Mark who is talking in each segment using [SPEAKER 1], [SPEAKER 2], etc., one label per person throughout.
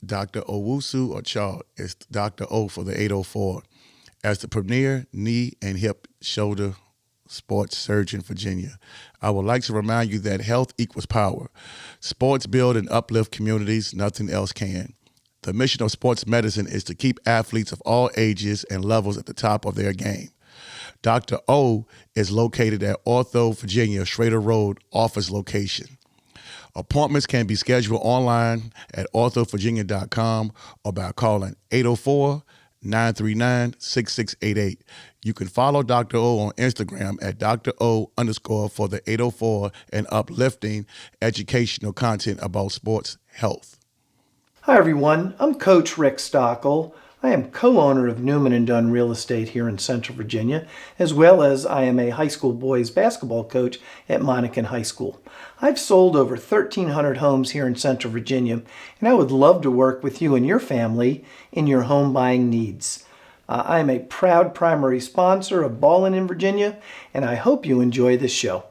[SPEAKER 1] Dr. Owusu Ocho. It's Dr. O for the 804. As the premier knee and hip shoulder sports surgeon in Virginia, I would like to remind you that health equals power. Sports build and uplift communities, nothing else can. The mission of sports medicine is to keep athletes of all ages and levels at the top of their game. Dr. O is located at Ortho, Virginia, Schrader Road office location. Appointments can be scheduled online at orthovirginia.com or by calling 804-939-6688. You can follow Dr. O on Instagram at Dr. O _ for the 804 and uplifting educational content about sports health.
[SPEAKER 2] Hi everyone, I'm Coach Rick Stockel. I am co-owner of Newman & Dunn Real Estate here in Central Virginia, as well as I am a high school boys basketball coach at Monacan High School. I've sold over 1,300 homes here in Central Virginia, and I would love to work with you and your family in your home buying needs. I am a proud primary sponsor of Ballin in Virginia, and I hope you enjoy this show.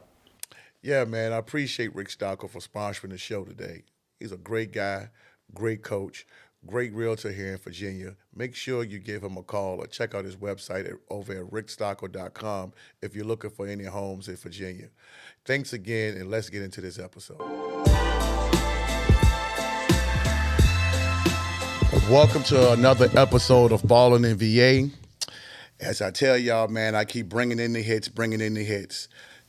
[SPEAKER 1] Yeah, man, I appreciate Rick Stockel for sponsoring the show today. He's a great guy, great coach, great realtor here in Virginia. Make sure you give him a call or check out his website over at rickstockel.com if you're looking for any homes in Virginia. Thanks again, and let's get into this episode. Welcome to another episode of BallinVA. As I tell y'all, man, I keep bringing in the hits.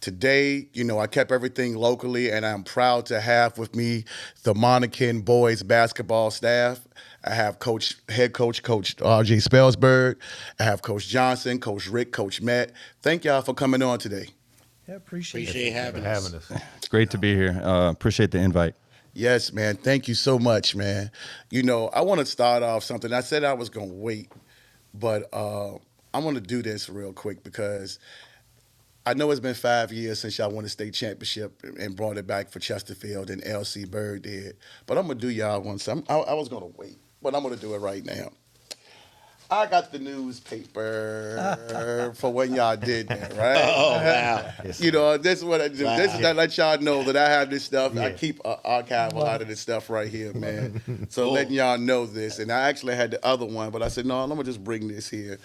[SPEAKER 1] Today, I kept everything locally, and I'm proud to have with me the Monacan boys basketball staff. I have head coach R.J. Spellsberg. I have Coach Johnson, Coach Rick, Coach Matt. Thank y'all for coming on today.
[SPEAKER 2] Yeah, appreciate
[SPEAKER 3] having us.
[SPEAKER 4] It's great to be here. Appreciate the invite.
[SPEAKER 1] Yes, man. Thank you so much, man. I want to start off something. I said I was going to wait, but I'm going to do this real quick because I know it's been 5 years since y'all won the state championship and brought it back for Chesterfield, and LC Bird did. But I'm going to do y'all one. I was going to wait, but I'm going to do it right now. I got the newspaper for when y'all did that, right?
[SPEAKER 3] Oh, wow.
[SPEAKER 1] This is what I do.
[SPEAKER 3] Wow.
[SPEAKER 1] This is to let y'all know that I have this stuff. Yeah. I keep archive a lot of this stuff right here, man. So letting y'all know this. And I actually had the other one, but I said, no, I'm going to just bring this here.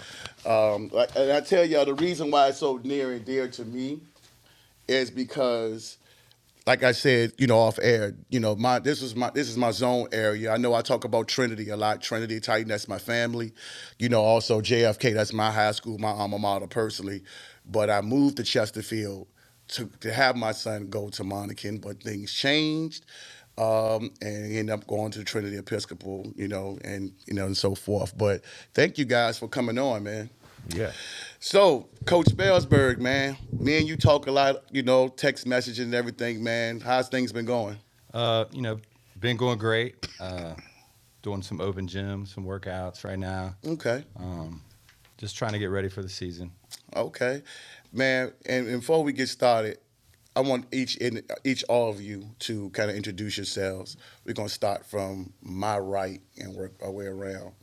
[SPEAKER 1] And I tell y'all, the reason why it's so near and dear to me is because, like I said, off air, this is my zone area. I know I talk about Trinity a lot. Trinity, Titan, that's my family. Also JFK, that's my high school, my alma mater personally. But I moved to Chesterfield to have my son go to Monacan, but things changed. And he ended up going to Trinity Episcopal, and so forth. But thank you guys for coming on, man.
[SPEAKER 4] Yeah.
[SPEAKER 1] So, Coach Spellsberg, man, me and you talk a lot, text messages and everything, man. How's things been going?
[SPEAKER 4] Been going great. Doing some open gym, some workouts right now.
[SPEAKER 1] Okay.
[SPEAKER 4] Just trying to get ready for the season.
[SPEAKER 1] Okay. Man, and before we get started, I want each all of you to kind of introduce yourselves. We're going to start from my right and work our way around.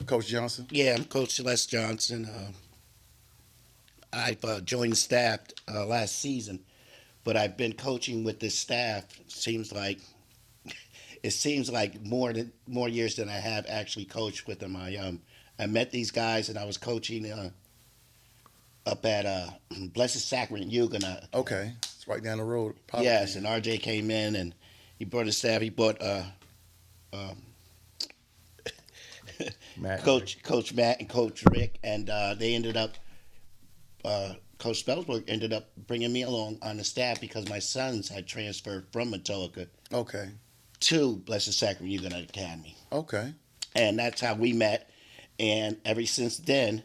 [SPEAKER 1] Coach Johnson?
[SPEAKER 3] Yeah, I'm Coach Celeste Johnson. I've joined the staff last season, but I've been coaching with this staff. It seems like more years than I have actually coached with them. I met these guys and I was coaching up at Blessed Sacrament Huguenot.
[SPEAKER 1] Okay, it's right down the road. Probably.
[SPEAKER 3] Yes, and RJ came in and he brought his staff. He brought Coach Matt and Coach Rick, and they ended up. Coach Spellsberg ended up bringing me along on the staff because my sons had transferred from Matoaka to Blessed Sacrament Huguenot Academy.
[SPEAKER 1] Okay.
[SPEAKER 3] And that's how we met. And ever since then,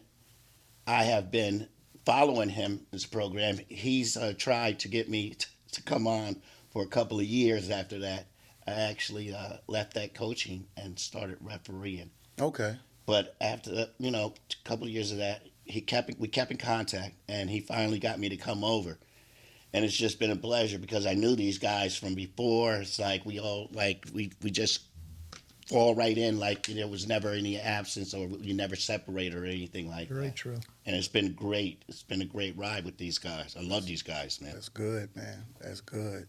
[SPEAKER 3] I have been following him, this program. He's tried to get me to come on for a couple of years after that. I actually left that coaching and started refereeing.
[SPEAKER 1] Okay.
[SPEAKER 3] But after a couple of years of that, we kept in contact, and he finally got me to come over. And it's just been a pleasure because I knew these guys from before. It's like we just fall right in, like there was never any absence or we never separated or anything like that.
[SPEAKER 2] Very true.
[SPEAKER 3] And it's been great. It's been a great ride with these guys. I love these guys, man.
[SPEAKER 1] That's good, man. That's good.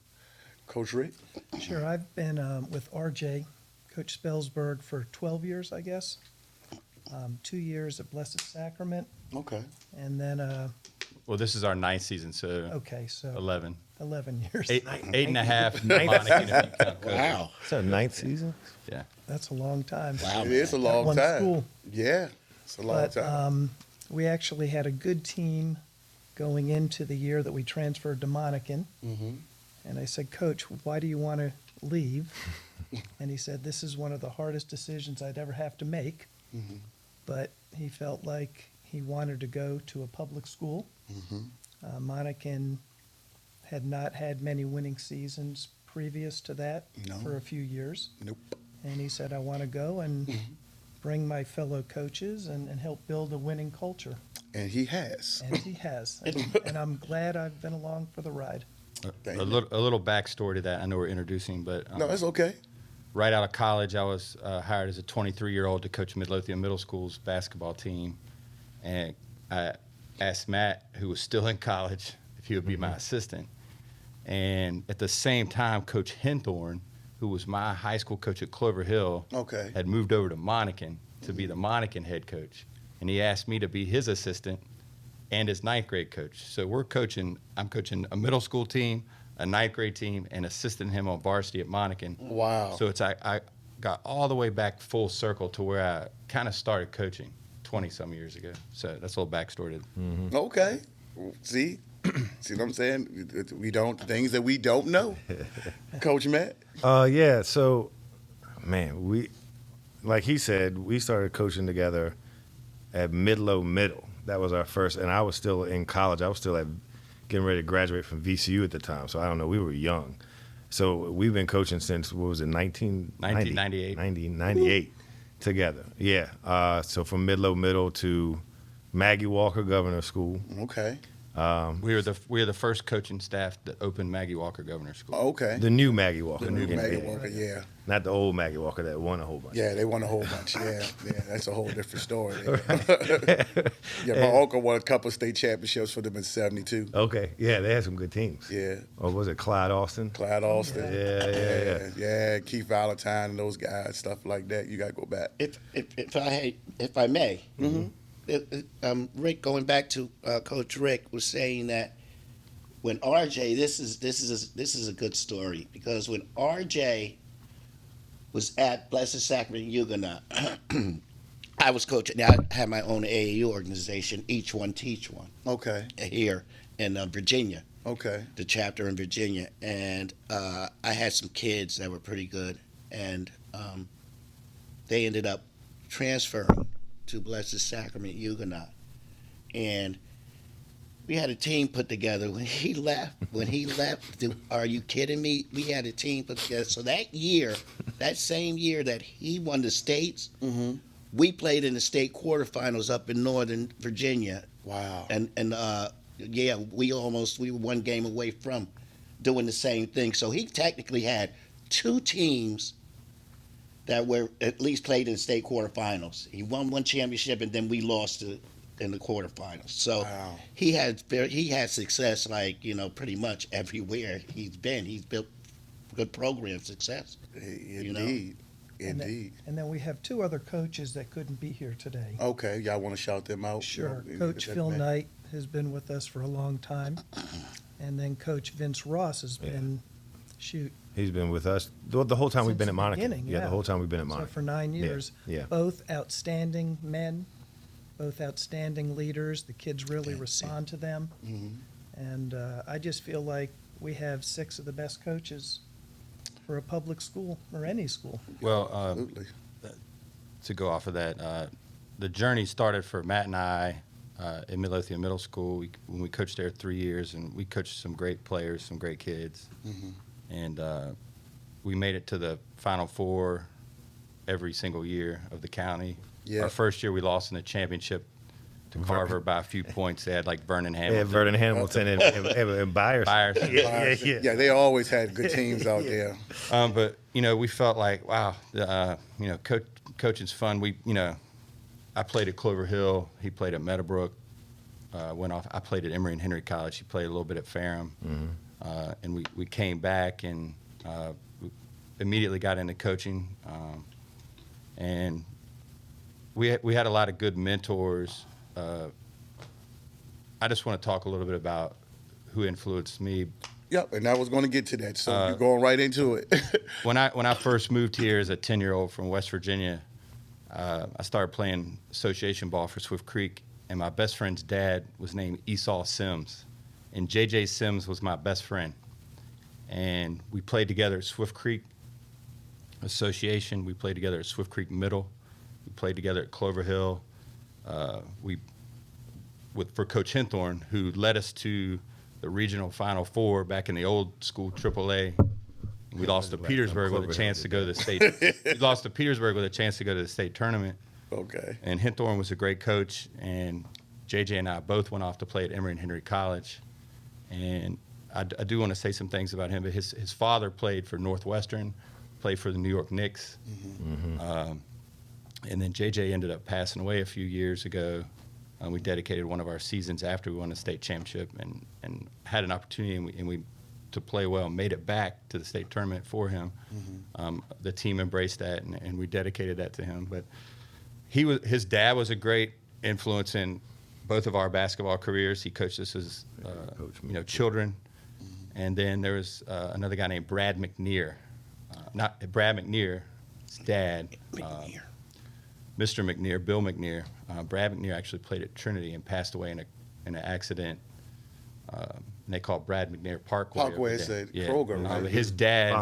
[SPEAKER 1] Coach Rick?
[SPEAKER 2] Sure, I've been with RJ, Coach Spellsberg for 12 years, I guess. 2 years at Blessed Sacrament,
[SPEAKER 1] Okay.
[SPEAKER 2] and then,
[SPEAKER 4] Well, this is our 9th season, so
[SPEAKER 2] okay, so
[SPEAKER 4] 11.
[SPEAKER 2] 11 years.
[SPEAKER 4] Eight and a half. Monacan, if you count COVID.
[SPEAKER 3] Wow.
[SPEAKER 5] So 9th season?
[SPEAKER 4] Yeah.
[SPEAKER 2] That's a long time.
[SPEAKER 3] Wow.
[SPEAKER 1] It is a
[SPEAKER 2] At
[SPEAKER 1] long
[SPEAKER 2] one
[SPEAKER 1] time.
[SPEAKER 2] school.
[SPEAKER 1] Yeah, it's a long
[SPEAKER 2] But
[SPEAKER 1] time.
[SPEAKER 2] we actually had a good team going into the year that we transferred to Monacan.
[SPEAKER 1] Mhm.
[SPEAKER 2] And I said, Coach, why do you want to leave? And he said, this is one of the hardest decisions I'd ever have to make.
[SPEAKER 1] Mhm.
[SPEAKER 2] But he felt like he wanted to go to a public school.
[SPEAKER 1] Mhm.
[SPEAKER 2] Monacan had not had many winning seasons previous to that
[SPEAKER 1] No.
[SPEAKER 2] for a few years.
[SPEAKER 1] Nope.
[SPEAKER 2] And he said, I want to go and bring my fellow coaches and help build a winning culture.
[SPEAKER 1] And he has.
[SPEAKER 2] And he has. And I'm glad I've been along for the ride.
[SPEAKER 1] Thank
[SPEAKER 4] A
[SPEAKER 1] you.
[SPEAKER 4] little backstory to that. I know we're introducing, but
[SPEAKER 1] No, it's okay.
[SPEAKER 4] right out of college, I was hired as a 23-year-old to coach Midlothian Middle School's basketball team. And I asked Matt, who was still in college, if he would be my assistant. And at the same time, Coach Henthorn, who was my high school coach at Clover Hill,
[SPEAKER 1] Okay.
[SPEAKER 4] had moved over to Monacan to be the Monacan head coach. And he asked me to be his assistant and his 9th grade coach. So I'm coaching a middle school team, a 9th grade team, and assisting him on varsity at Monacan.
[SPEAKER 1] Wow.
[SPEAKER 4] So I got all the way back full circle to where I kind of started coaching 20-some years ago. So that's a little backstory to
[SPEAKER 1] Okay. See what I'm saying? We don't things that we don't know. Coach Matt.
[SPEAKER 5] Yeah. So, man, we, like he said, we started coaching together at Middle. That was our first, and I was still in college. I was still getting ready to graduate from VCU at the time. So I don't know. We were young. So we've been coaching since, what was it,
[SPEAKER 4] 1998.
[SPEAKER 5] 1998 together. Yeah. So from Middle to Maggie Walker Governor School.
[SPEAKER 1] Okay.
[SPEAKER 4] We were the first coaching staff that opened Maggie Walker Governor School.
[SPEAKER 1] Okay.
[SPEAKER 5] The new Maggie Walker.
[SPEAKER 1] The new
[SPEAKER 5] Yeah,
[SPEAKER 1] Maggie
[SPEAKER 5] yeah.
[SPEAKER 1] Walker, yeah.
[SPEAKER 5] Not the old Maggie Walker that won a whole bunch.
[SPEAKER 1] Yeah, they won a whole bunch. Yeah, that's a whole different story. Yeah, my uncle won a couple of state championships for them in '72.
[SPEAKER 5] Okay. Yeah, they had some good teams.
[SPEAKER 1] Yeah,
[SPEAKER 5] Or was it Clyde Austin?
[SPEAKER 1] Clyde Austin.
[SPEAKER 5] Yeah.
[SPEAKER 1] Yeah, Keith Valentine and those guys, stuff like that. You got to go back.
[SPEAKER 3] If I may, Rick, going back to Coach Rick was saying that when RJ, this is a good story, because when RJ was at Blessed Sacrament Huguenot, I was coaching. Now I had my own AAU organization, Each One Teach One,
[SPEAKER 1] Okay,
[SPEAKER 3] here in Virginia,
[SPEAKER 1] okay.
[SPEAKER 3] the chapter in Virginia, and I had some kids that were pretty good, and they ended up transferring to Blessed Sacrament Huguenot, and we had a team put together when he left. Are you kidding me? We had a team put together. So that year, that same year that he won the states, we played in the state quarterfinals up in Northern Virginia.
[SPEAKER 1] Wow.
[SPEAKER 3] And yeah, we were one game away from doing the same thing. So he technically had 2 teams that were at least played in state quarterfinals. He won one championship, and then we lost in the quarterfinals. So
[SPEAKER 1] Wow.
[SPEAKER 3] he had success, like, pretty much everywhere he's been. He's built good program success.
[SPEAKER 1] Indeed. Indeed.
[SPEAKER 2] And then we have 2 other coaches that couldn't be here today.
[SPEAKER 1] Okay, y'all want to shout them out?
[SPEAKER 2] Sure.
[SPEAKER 1] You know,
[SPEAKER 2] Coach
[SPEAKER 1] that
[SPEAKER 2] Phil
[SPEAKER 1] man.
[SPEAKER 2] Knight has been with us for a long time. And then Coach Vince Ross has been,
[SPEAKER 5] He's been with us the whole time we've
[SPEAKER 2] Since
[SPEAKER 5] been
[SPEAKER 2] the
[SPEAKER 5] at Monacan.
[SPEAKER 2] beginning,
[SPEAKER 5] Yeah, the
[SPEAKER 2] yeah.
[SPEAKER 5] whole time we've been at
[SPEAKER 2] so
[SPEAKER 5] Monacan.
[SPEAKER 2] for 9 years.
[SPEAKER 5] Yeah.
[SPEAKER 2] Both outstanding men, both outstanding leaders. The kids really respond to them. And I just feel like we have 6 of the best coaches for a public school or any school.
[SPEAKER 4] Well,
[SPEAKER 1] Absolutely.
[SPEAKER 4] to go off of that, the journey started for Matt and I in Midlothian Middle School when we coached there 3 years, and we coached some great players, some great kids. And we made it to the Final Four every single year of the county.
[SPEAKER 1] Yeah.
[SPEAKER 4] Our first year we lost in the championship to Carver by a few points. They had like Vernon
[SPEAKER 5] Yeah,
[SPEAKER 4] Hamilton.
[SPEAKER 5] Vernon Hamilton and Byers.
[SPEAKER 4] Byers.
[SPEAKER 5] Yeah.
[SPEAKER 1] They always had good teams out there.
[SPEAKER 4] But we felt like, wow, coaching's fun. I played at Clover Hill. He played at Meadowbrook. I played at Emory and Henry College. He played a little bit at Ferrum. And we came back, and immediately got into coaching, and we had a lot of good mentors. I just want to talk a little bit about who influenced me.
[SPEAKER 1] Yep, and I was going to get to that, so you're going right into it.
[SPEAKER 4] When I first moved here as a 10-year-old from West Virginia, I started playing association ball for Swift Creek, and my best friend's dad was named Esau Sims, and J.J. Sims was my best friend. And we played together at Swift Creek Association. We played together at Swift Creek Middle. We played together at Clover Hill. For Coach Hinthorn, who led us to the regional Final Four back in the old school AAA. We lost to Petersburg with a chance to go to the state. We lost to Petersburg with a chance to go to the state tournament.
[SPEAKER 1] Okay.
[SPEAKER 4] And Hinthorn was a great coach, and JJ and I both went off to play at Emory and Henry College. And I do want to say some things about him, but his father played for Northwestern, played for the New York Knicks. And then JJ ended up passing away a few years ago. We dedicated one of our seasons after we won the state championship and had an opportunity, and we to play well, made it back to the state tournament for him. The team embraced that, and we dedicated that to him. But his dad was a great influence in both of our basketball careers. He coached us as children. And then there was another guy named Brad McNear. Not Brad McNear, his dad. Mr. McNear, Bill McNear. Brad McNear actually played at Trinity and passed away in an accident. And they call it Brad McNair Parkway.
[SPEAKER 1] Parkway is a program, right?
[SPEAKER 4] His dad,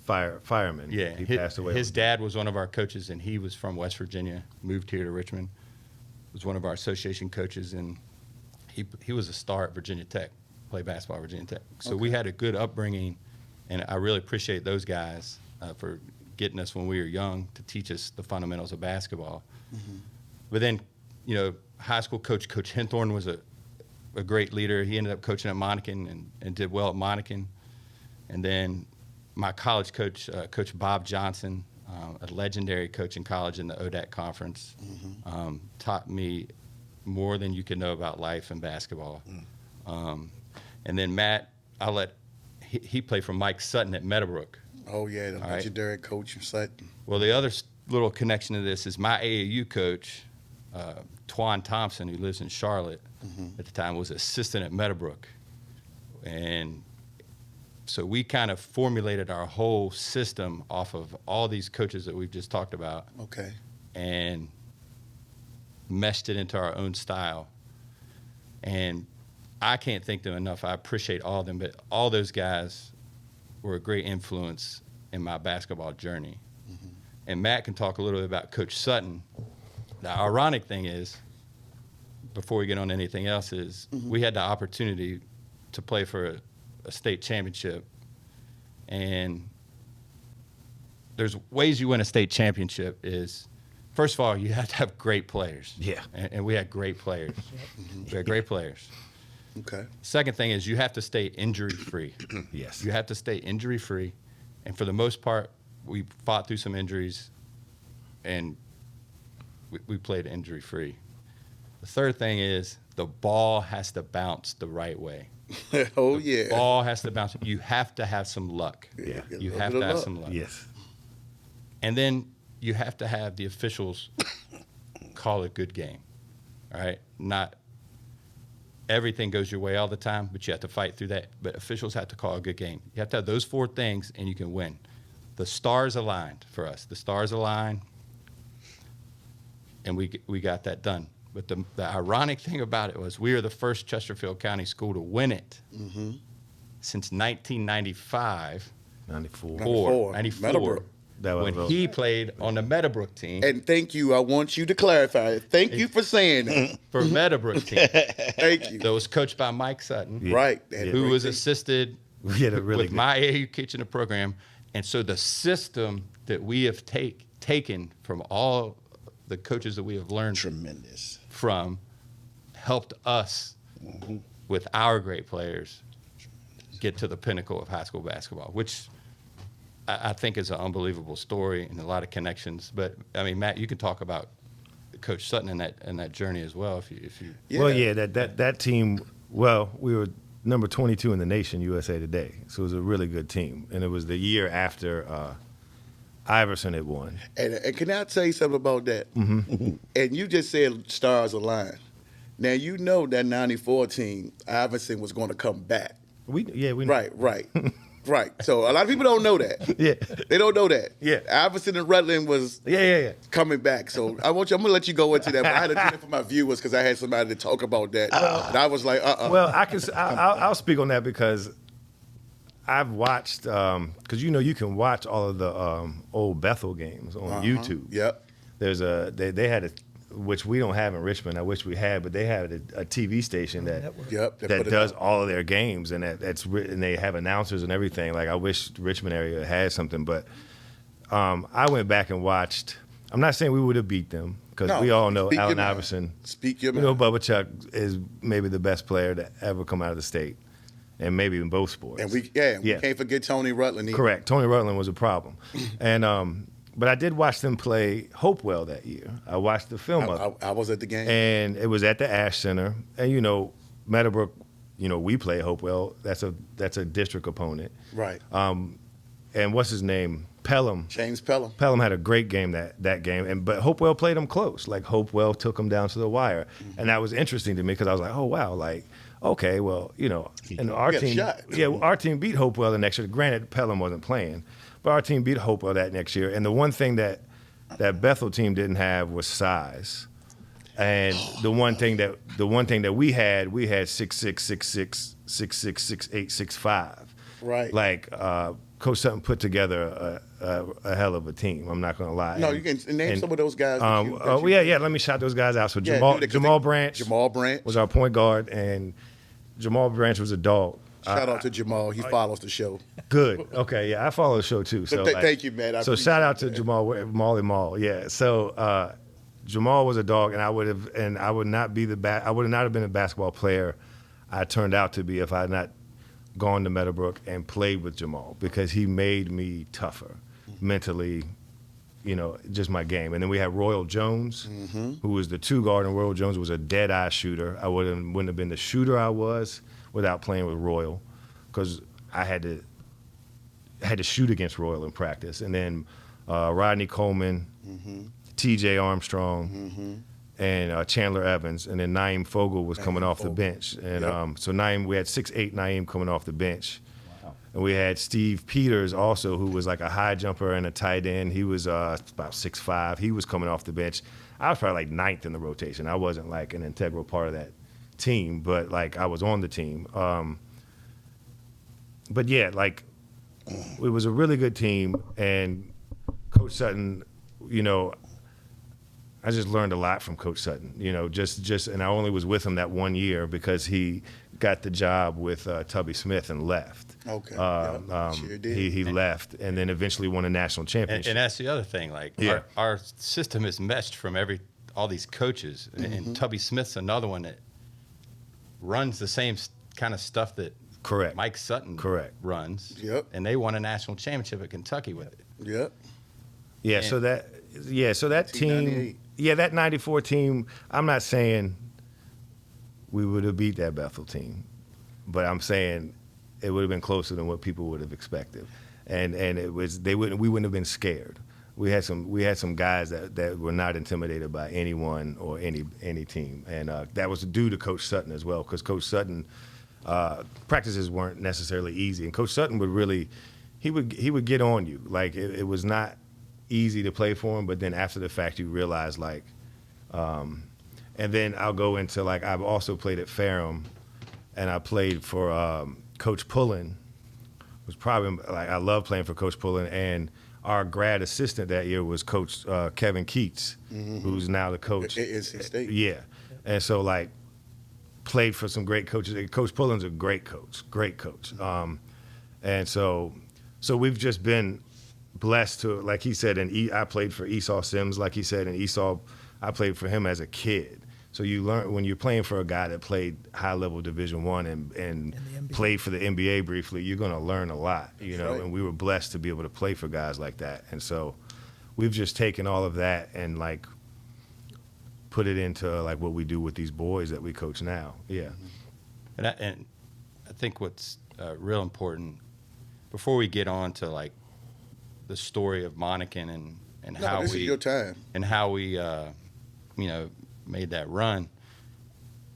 [SPEAKER 5] fireman.
[SPEAKER 4] Yeah,
[SPEAKER 5] he passed away.
[SPEAKER 4] His dad was one of our coaches, and he was from West Virginia. Moved here to Richmond. Was one of our association coaches, and he was a star at Virginia Tech. Played basketball at Virginia Tech. So we had a good upbringing, and I really appreciate those guys for getting us when we were young to teach us the fundamentals of basketball. But then, high school Coach Hinthorn was a great leader. He ended up coaching at Monacan and did well at Monacan. And then my college coach, Coach Bob Johnson, a legendary coach in college in the ODAC conference, taught me more than you can know about life and basketball. And then Matt, he played for Mike Sutton at Meadowbrook.
[SPEAKER 1] Oh, yeah, the legendary coach Sutton.
[SPEAKER 4] Well, the other little connection to this is my AAU coach, Twan Thompson, who lives in Charlotte at the time, was assistant at Meadowbrook. And so we kind of formulated our whole system off of all these coaches that we've just talked about.
[SPEAKER 1] Okay.
[SPEAKER 4] And meshed it into our own style. And I can't thank them enough. I appreciate all of them, but all those guys were a great influence in my basketball journey. And Matt can talk a little bit about Coach Sutton. The ironic thing is, before we get on to anything else, is we had the opportunity to play for a state championship. And there's ways you win a state championship is, first of all, you have to have great players.
[SPEAKER 5] Yeah.
[SPEAKER 4] And we had great players. We had great players.
[SPEAKER 1] Okay.
[SPEAKER 4] Second thing is you have to stay injury-free.
[SPEAKER 5] Yes.
[SPEAKER 4] You have to stay injury-free. And for the most part, we fought through some injuries, and we played injury-free. The third thing is the ball has to bounce the right way.
[SPEAKER 1] Oh,
[SPEAKER 4] The
[SPEAKER 1] yeah.
[SPEAKER 4] ball has to bounce. You have to have some luck.
[SPEAKER 5] Yeah.
[SPEAKER 4] You have to have some luck.
[SPEAKER 5] Yes.
[SPEAKER 4] And then you have to have the officials call a good game. All right? Not everything goes your way all the time, but you have to fight through that. But officials have to call a good game. You have to have those four things, and you can win. The stars aligned for us. The stars aligned, and we got that done. But the ironic thing about it was we were the first Chesterfield County School to win it since 1995.
[SPEAKER 5] 94.
[SPEAKER 4] 94.
[SPEAKER 1] Meadowbrook.
[SPEAKER 5] That was
[SPEAKER 4] When he played on the Meadowbrook team.
[SPEAKER 1] And thank you. I want you to clarify. Thank you for saying that.
[SPEAKER 4] For Meadowbrook team.
[SPEAKER 1] Thank you.
[SPEAKER 4] That was coached by Mike Sutton,
[SPEAKER 5] Yeah.
[SPEAKER 1] Right.
[SPEAKER 4] who was assisted
[SPEAKER 5] We had a really
[SPEAKER 4] with
[SPEAKER 5] good,
[SPEAKER 4] my AAU kitchen program. And so the system that we have taken from all the coaches that we have learned
[SPEAKER 3] Tremendous.
[SPEAKER 4] from helped us with our great players get to the pinnacle of high school basketball, which I think is an unbelievable story and a lot of connections. But I mean, Matt, you can talk about Coach Sutton in that journey as well, if you.
[SPEAKER 5] Well, yeah, that team. Well, we were number 22 in the nation, USA Today. So it was a really good team. And it was the year after Iverson had won.
[SPEAKER 1] And can I tell you something about that? Mm-hmm. And you just said stars align. Now, you know that 94 team, Iverson was going to come back.
[SPEAKER 5] We know.
[SPEAKER 1] Right. Right. So a lot of people don't know that.
[SPEAKER 5] Yeah.
[SPEAKER 1] They don't know that.
[SPEAKER 5] Yeah.
[SPEAKER 1] Iverson and Rutland was coming back. So I'm going to let you go into that. But I had to do it for my viewers because I had somebody to talk about that. And I was like,
[SPEAKER 5] Well, I'll speak on that because I've watched, because you can watch all of the old Bethel games on YouTube.
[SPEAKER 1] Yep.
[SPEAKER 5] There's they had a, which we don't have in Richmond. I wish we had, but they had a TV station that does all of their games, and and they have announcers and everything. Like I wish the Richmond area had something, but I went back and watched. I'm not saying we would have beat them because we all know Allen Iverson.
[SPEAKER 1] Speak your
[SPEAKER 5] mind. Bubba Chuck is maybe the best player to ever come out of the state, and maybe in both sports.
[SPEAKER 1] And we can't forget Tony Rutland either.
[SPEAKER 5] Correct. Tony Rutland was a problem, and but I did watch them play Hopewell that year. I watched the film of it.
[SPEAKER 1] I was at the game.
[SPEAKER 5] And it was at the Ash Center. And, Meadowbrook, we play Hopewell. That's a district opponent.
[SPEAKER 1] Right.
[SPEAKER 5] And what's his name? Pelham.
[SPEAKER 1] James Pelham.
[SPEAKER 5] Pelham had a great game that game. But Hopewell played them close. Like, Hopewell took them down to the wire. Mm-hmm. And that was interesting to me because I was like, oh, wow, like, okay, well, and our team. Our team beat Hopewell the next year. Granted, Pelham wasn't playing. But our team beat Hopewell that next year. And the one thing that Bethel team didn't have was size. And the one thing that we had 6'6", 6'6", 6'6", 6'8", 6'5". Right. Like Coach Sutton put together a hell of a team. I'm not going to lie.
[SPEAKER 1] No, you can name some of those guys.
[SPEAKER 5] Let me shout those guys out. So Jamal Branch was our point guard, and Jamal Branch was a dog.
[SPEAKER 1] Shout out to Jamal. He follows the show.
[SPEAKER 5] Good. Okay. Yeah, I follow the show too. So
[SPEAKER 1] thank you, man.
[SPEAKER 5] So shout out to Jamal, Molly Mall. Yeah. So Jamal was a dog, and I would not have been the basketball player I turned out to be if I had not gone to Meadowbrook and played with Jamal, because he made me tougher mentally. Just my game. And then we had Royal Jones, who was the 2 guard, and Royal Jones was a dead eye shooter. I wouldn't have been the shooter I was without playing with Royal, because I had to shoot against Royal in practice. And then Rodney Coleman, T.J. Armstrong, and Chandler Evans. And then Naeem Fogel was coming off the bench. And so Naeem, we had 6'8" Naeem coming off the bench. Wow. And we had Steve Peters also, who was like a high jumper and a tight end. He was about 6'5". He was coming off the bench. I was probably like 9th in the rotation. I wasn't like an integral part of that team, but like I was on the team. But yeah, like it was a really good team, and Coach Sutton, I just learned a lot from Coach Sutton. And I only was with him that 1 year because he got the job with Tubby Smith and left.
[SPEAKER 1] Okay.
[SPEAKER 5] Sure did. He left and then eventually won a national championship.
[SPEAKER 4] And that's the other thing. Like our system is meshed from all these coaches, and Tubby Smith's another one that runs the same kind of stuff that Mike Sutton runs.
[SPEAKER 1] Yep.
[SPEAKER 4] And they won a national championship at Kentucky with it.
[SPEAKER 1] Yep.
[SPEAKER 5] Yeah. So that team, that 94 team, I'm not saying we would have beat that Bethel team, but I'm saying it would have been closer than what people would have expected. And we wouldn't have been scared. We had some guys that were not intimidated by anyone or any team, and that was due to Coach Sutton as well, because Coach Sutton practices weren't necessarily easy, and Coach Sutton would get on you. Like it was not easy to play for him, but then after the fact you realize and then I'll go into I've also played at Ferrum, and I played for Coach Pullen. Was probably I love playing for Coach Pullen, and our grad assistant that year was Coach Kevin Keats, who's now the coach
[SPEAKER 1] at NC State.
[SPEAKER 5] Yeah, and so played for some great coaches. Coach Pullen's a great coach, and so we've just been blessed to, like he said, and I played for Esau Sims, like he said, and Esau, I played for him as a kid. So you learn when you're playing for a guy that played high-level Division I and played for the NBA briefly, you're going to learn a lot, Right. And we were blessed to be able to play for guys like that. And so we've just taken all of that and put it into what we do with these boys that we coach now. Yeah.
[SPEAKER 4] And I think what's real important before we get on to like the story of Monacan and how
[SPEAKER 1] this
[SPEAKER 4] we
[SPEAKER 1] is your time.
[SPEAKER 4] and how we made that run.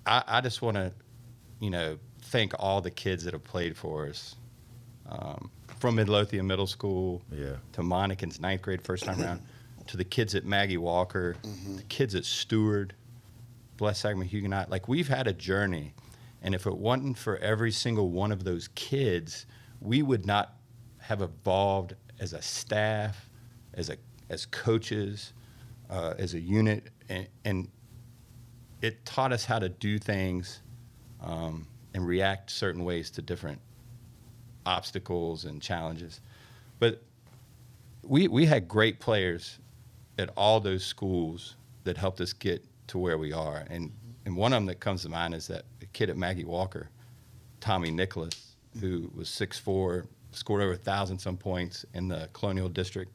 [SPEAKER 4] I just want to thank all the kids that have played for us, from Midlothian Middle School to Monacan's 9th grade first time around, to the kids at Maggie Walker, the kids at Stewart, Blessed Sacrament Huguenot. Like, we've had a journey, and if it wasn't for every single one of those kids, we would not have evolved as a staff, as coaches, as a unit, and it taught us how to do things and react certain ways to different obstacles and challenges. But we had great players at all those schools that helped us get to where we are. And one of them that comes to mind is that kid at Maggie Walker, Tommy Nicholas, who was 6'4", scored over 1,000 some points in the Colonial District,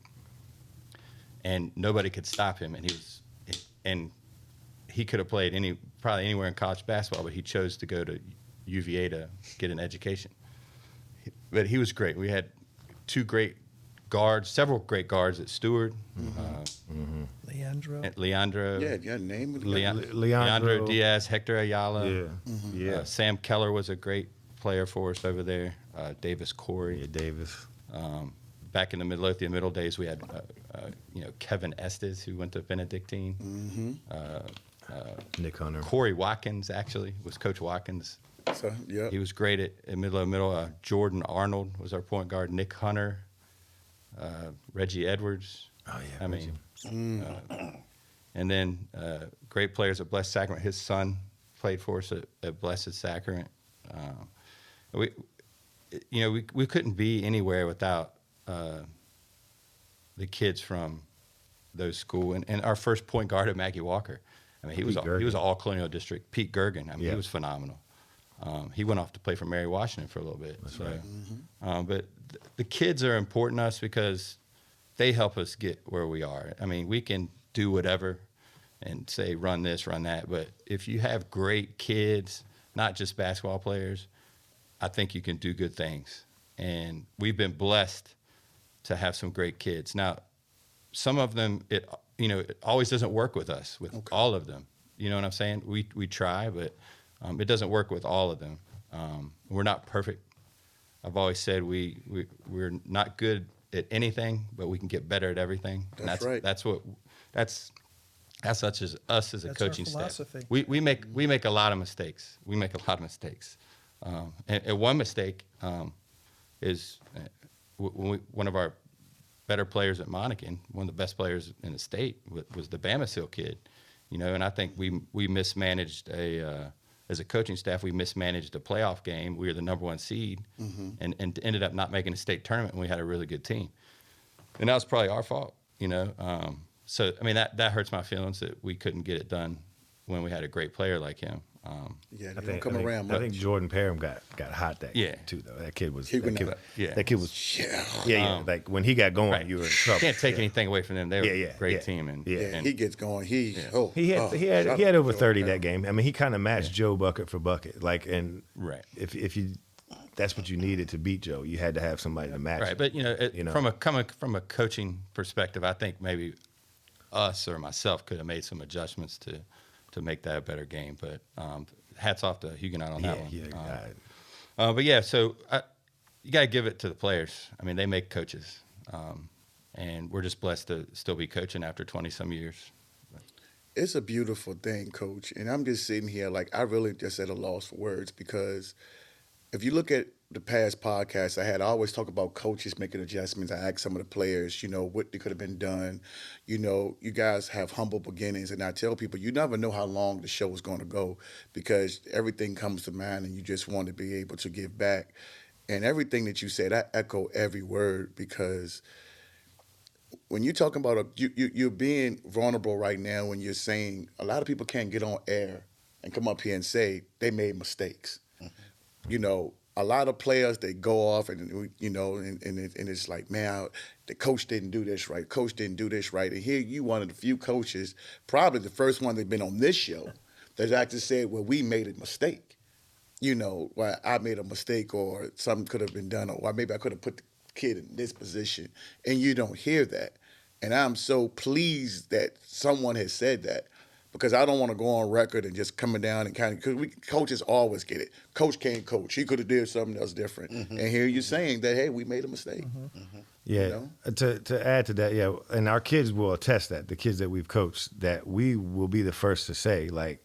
[SPEAKER 4] and nobody could stop him. And he could have played probably anywhere in college basketball, but he chose to go to UVA to get an education. But he was great. We had several great guards at Stewart.
[SPEAKER 2] Leandro.
[SPEAKER 1] Yeah, name it.
[SPEAKER 4] Leandro Diaz, Hector Ayala.
[SPEAKER 5] Yeah.
[SPEAKER 4] Sam Keller was a great player for us over there. Davis Corey.
[SPEAKER 5] Yeah, Davis.
[SPEAKER 4] Back in the Midlothian middle days, we had Kevin Estes, who went to Benedictine.
[SPEAKER 5] Nick Hunter.
[SPEAKER 4] Corey Watkins, actually, was Coach Watkins.
[SPEAKER 1] So, yeah.
[SPEAKER 4] He was great at Midlothian middle. Jordan Arnold was our point guard. Nick Hunter. Reggie Edwards.
[SPEAKER 5] Oh, yeah.
[SPEAKER 4] I mean, and then great players at Blessed Sacrament. His son played for us at Blessed Sacrament. We couldn't be anywhere without the kids from those schools. And our first point guard at Maggie Walker. I mean, he was all Colonial District. Pete Gergen. I mean, he was phenomenal. He went off to play for Mary Washington for a little bit.
[SPEAKER 5] That's right.
[SPEAKER 4] But the kids are important to us because they help us get where we are. I mean, we can do whatever and say, run this, run that. But if you have great kids, not just basketball players, I think you can do good things. And we've been blessed to have some great kids. Now, some of them, it always doesn't work with us, with all of them. You know what I'm saying? We try, but it doesn't work with all of them. We're not perfect. I've always said we're not good at anything, but we can get better at everything.
[SPEAKER 1] That's right.
[SPEAKER 4] That's such as us as a
[SPEAKER 2] That's
[SPEAKER 4] coaching
[SPEAKER 2] our
[SPEAKER 4] staff.
[SPEAKER 2] philosophy.
[SPEAKER 4] We make a lot of mistakes. And one mistake is when one of our better players at Monacan, one of the best players in the state, was the Bamasil kid. And I think we mismanaged as a coaching staff, we mismanaged a playoff game. We were the number 1 seed and ended up not making a state tournament, and we had a really good team. And that was probably our fault, So, I mean, that hurts my feelings that we couldn't get it done when we had a great player like him.
[SPEAKER 1] Yeah,
[SPEAKER 5] I
[SPEAKER 1] they don't come around much.
[SPEAKER 5] I think Jordan Parham got hot that game too, though. That kid was like when he got going, you were in trouble.
[SPEAKER 4] You can't take anything away from them. They were a great team, and
[SPEAKER 1] he gets going. He
[SPEAKER 5] had over 30 that game. I mean, he kind of matched Joe bucket for bucket. Like, and if you that's what you needed to beat Joe, you had to have somebody to match.
[SPEAKER 4] Right, but from a coaching perspective, I think maybe us or myself could have made some adjustments to make that a better game. But hats off to Huguenot on that one. So you got to give it to the players. I mean, they make coaches. And we're just blessed to still be coaching after 20-some years.
[SPEAKER 1] It's a beautiful thing, Coach. And I'm just sitting here like I really just at a loss for words because if you look at the past podcasts I always talk about coaches making adjustments. I ask some of the players, what they could have been done. You guys have humble beginnings. And I tell people, you never know how long the show is going to go because everything comes to mind and you just want to be able to give back. And everything that you said, I echo every word because when you're talking about you're being vulnerable right now when you're saying a lot of people can't get on air and come up here and say they made mistakes. A lot of players, they go off and it's like, man, the coach didn't do this right. Coach didn't do this right. And here you one of the few coaches, probably the first one that's been on this show, that's actually said, well, we made a mistake. well, I made a mistake or something could have been done, or maybe I could have put the kid in this position, and you don't hear that. And I'm so pleased that someone has said that, because I don't want to go on record and just coming down and kind of, because coaches always get it. Coach can't coach. He could have did something else different. And here you're saying that, hey, we made a mistake.
[SPEAKER 5] Yeah. To add to that, yeah, and our kids will attest that, the kids that we've coached, that we will be the first to say, like,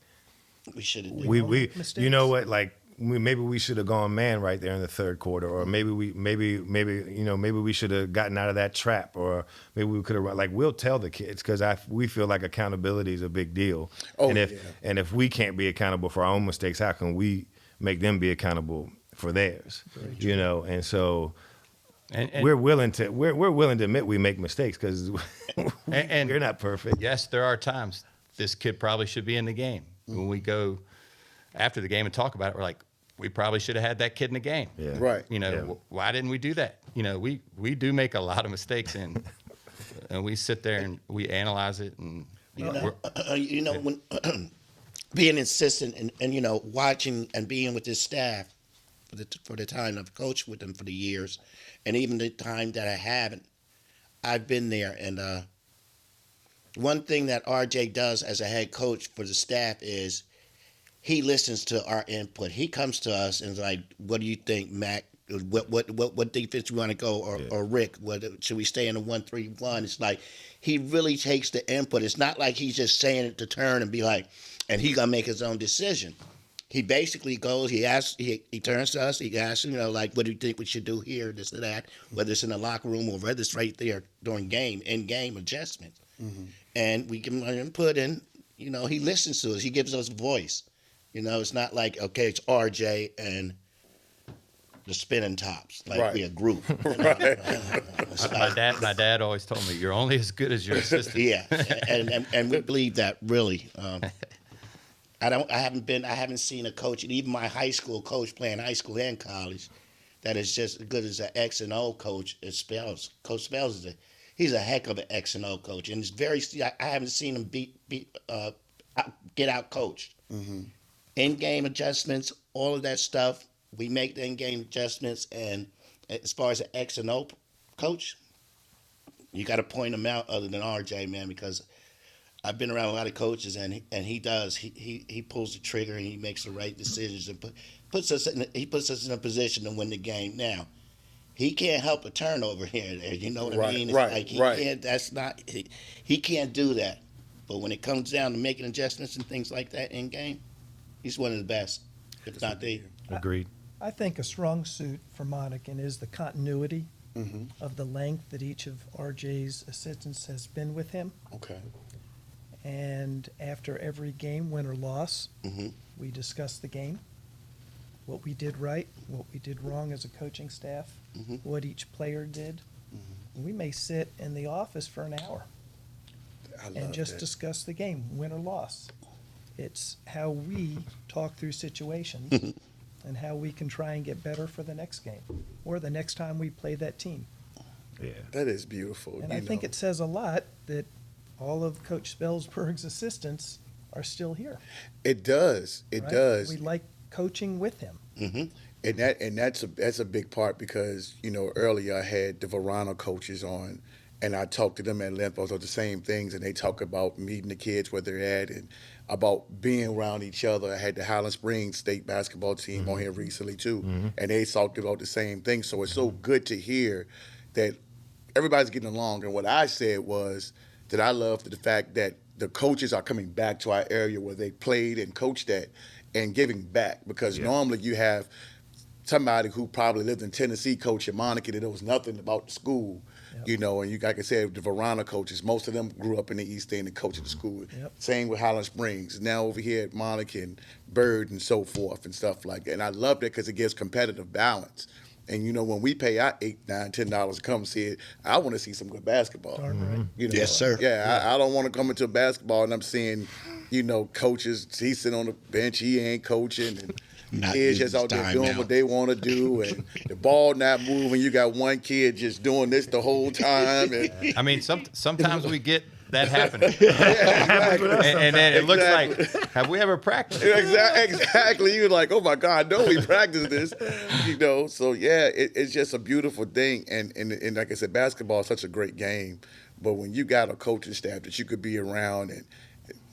[SPEAKER 3] We should have.
[SPEAKER 5] we
[SPEAKER 2] mistakes.
[SPEAKER 5] you know what, like, maybe we should have gone man right there in the third quarter, or maybe we should have gotten out of that trap, or maybe we could have, like, we'll tell the kids, because we feel like accountability is a big deal. And if we can't be accountable for our own mistakes, how can we make them be accountable for theirs? And so
[SPEAKER 4] And
[SPEAKER 5] we're willing to admit we make mistakes, because we're not perfect.
[SPEAKER 4] yes, there are times this kid probably should be in the game. When we go after the game and talk about it, we're like, we probably should have had that kid in the game.
[SPEAKER 5] Yeah.
[SPEAKER 1] Right.
[SPEAKER 4] Why didn't we do that? We do make a lot of mistakes, and we sit there and we analyze it, and
[SPEAKER 3] When being insistent and watching and being with this staff for the time I've coached with them for the years, and even the time that I haven't, I've been there. And one thing that RJ does as a head coach for the staff is he listens to our input. He comes to us and is like, "What do you think, Mac? What defense we want to go, or Rick? Should we stay in a 1-3-1?" It's like he really takes the input. It's not like he's just saying it to turn and be like, and he gonna make his own decision. He basically goes. He asks. He turns to us. He asks, like, "What do you think we should do here? This or that." Whether it's in the locker room or whether it's right there during in-game adjustments, and we give him our input, and he listens to us. He gives us voice. It's not like, okay, it's RJ and the spinning tops, like we a group.
[SPEAKER 4] my dad always told me, you're only as good as your assistant.
[SPEAKER 3] Yeah, and we believe that, really. I haven't seen a coach, and even my high school coach playing high school and college, that is just as good as an X and O coach. Coach Spells he's a heck of an X and O coach, and I haven't seen him get out coached. In-game adjustments, all of that stuff, we make the in-game adjustments. And as far as an X and O coach, you got to point him out other than RJ, man, because I've been around a lot of coaches, and he does. He pulls the trigger and he makes the right decisions and puts us in a position to win the game. Now, he can't help a turnover here and there. You know what I mean? It's like he can't. He can't do that. But when it comes down to making adjustments and things like that in game, he's one of the best, if not the.
[SPEAKER 5] Agreed.
[SPEAKER 2] I think a strong suit for Monacan is the continuity of the length that each of RJ's assistants has been with him.
[SPEAKER 1] Okay.
[SPEAKER 2] And after every game, win or loss, we discuss the game, what we did right, what we did wrong as a coaching staff, what each player did. We may sit in the office for an hour and just discuss the game, win or loss. It's how we talk through situations and how we can try and get better for the next game or the next time we play that team.
[SPEAKER 5] Yeah.
[SPEAKER 1] That is beautiful.
[SPEAKER 2] And I think it says a lot that all of Coach Spellsberg's assistants are still here.
[SPEAKER 1] It does. It
[SPEAKER 2] right?
[SPEAKER 1] does.
[SPEAKER 2] We like coaching with him.
[SPEAKER 1] And that's a big part, because earlier I had the Verona coaches on, and I talked to them at length about the same things, and they talk about meeting the kids where they're at and about being around each other. I had the Highland Springs State basketball team on here recently too, and they talked about the same thing. So it's so good to hear that everybody's getting along. And what I said was that I love the fact that the coaches are coming back to our area where they played and coached at and giving back, because normally you have somebody who probably lived in Tennessee coach at Monacan that knows nothing about the school. And you, like I said, the Verona coaches, most of them grew up in the East End and coached at the school. Same with Highland Springs. Now over here at Monacan, Bird, and so forth and stuff like that. And I love that because it gives competitive balance. And when we pay our $8, $9, $10 to come see it, I want to see some good basketball.
[SPEAKER 3] Yes, sir.
[SPEAKER 1] I don't want to come into basketball and I'm seeing, coaches, he's sitting on the bench, he ain't coaching, and kids just out there doing what they want to do, and the ball not moving. You got one kid just doing this the whole time. And
[SPEAKER 4] I mean, sometimes we get that happened.
[SPEAKER 1] Exactly.
[SPEAKER 4] And then it looks like, have we ever practiced?
[SPEAKER 1] Exactly. You're like, oh my God, no, we practiced this. So yeah, it's just a beautiful thing. And like I said, basketball is such a great game. But when you got a coaching staff that you could be around, and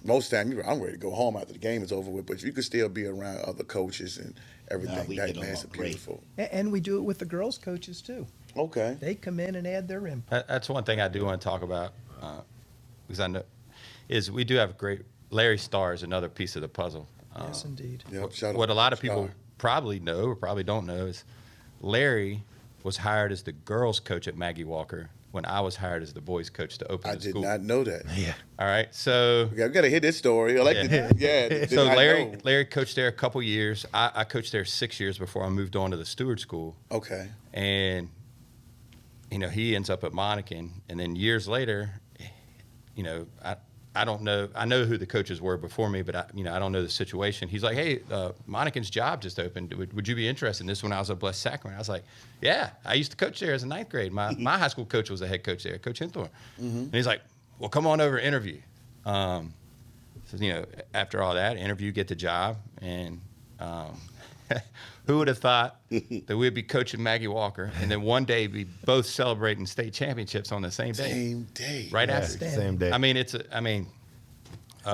[SPEAKER 1] most of the time I'm ready to go home after the game is over with, but you could still be around other coaches and everything.
[SPEAKER 3] we
[SPEAKER 1] That
[SPEAKER 3] get
[SPEAKER 1] man's
[SPEAKER 3] along great.
[SPEAKER 1] beautiful.
[SPEAKER 2] And we do it with the girls coaches too.
[SPEAKER 1] Okay.
[SPEAKER 2] They come in and add their input.
[SPEAKER 4] That's one thing I do want to talk about, because I know is we do have Larry Starr is another piece of the puzzle.
[SPEAKER 2] Yes, indeed.
[SPEAKER 1] Yep, shout out
[SPEAKER 4] What a lot of
[SPEAKER 1] Star.
[SPEAKER 4] people probably know or probably don't know is Larry was hired as the girls coach at Maggie Walker when I was hired as the boys coach to open
[SPEAKER 1] I
[SPEAKER 4] the
[SPEAKER 1] did
[SPEAKER 4] school.
[SPEAKER 1] not know that.
[SPEAKER 5] Yeah.
[SPEAKER 4] All right, so
[SPEAKER 1] We got to hear this story. I like did
[SPEAKER 4] so
[SPEAKER 1] not know.
[SPEAKER 4] Larry coached there a couple years. I coached there 6 years before I moved on to the Steward School,
[SPEAKER 1] Okay.
[SPEAKER 4] and he ends up at Monacan, and then years later, I don't know. I know who the coaches were before me, but I don't know the situation. He's like, hey, Monacan's job just opened. Would you be interested in this? When I was at Blessed Sacrament, I was like, yeah, I used to coach there as a ninth grade. My high school coach was the head coach there, Coach Hinthorn. And he's like, well, come on over, interview. So after all that, interview, get the job, and who would have thought that we'd be coaching Maggie Walker, and then one day be both celebrating state championships on the same day,
[SPEAKER 1] Same day.
[SPEAKER 4] right
[SPEAKER 5] Yeah,
[SPEAKER 4] after.
[SPEAKER 5] same day.
[SPEAKER 4] I mean,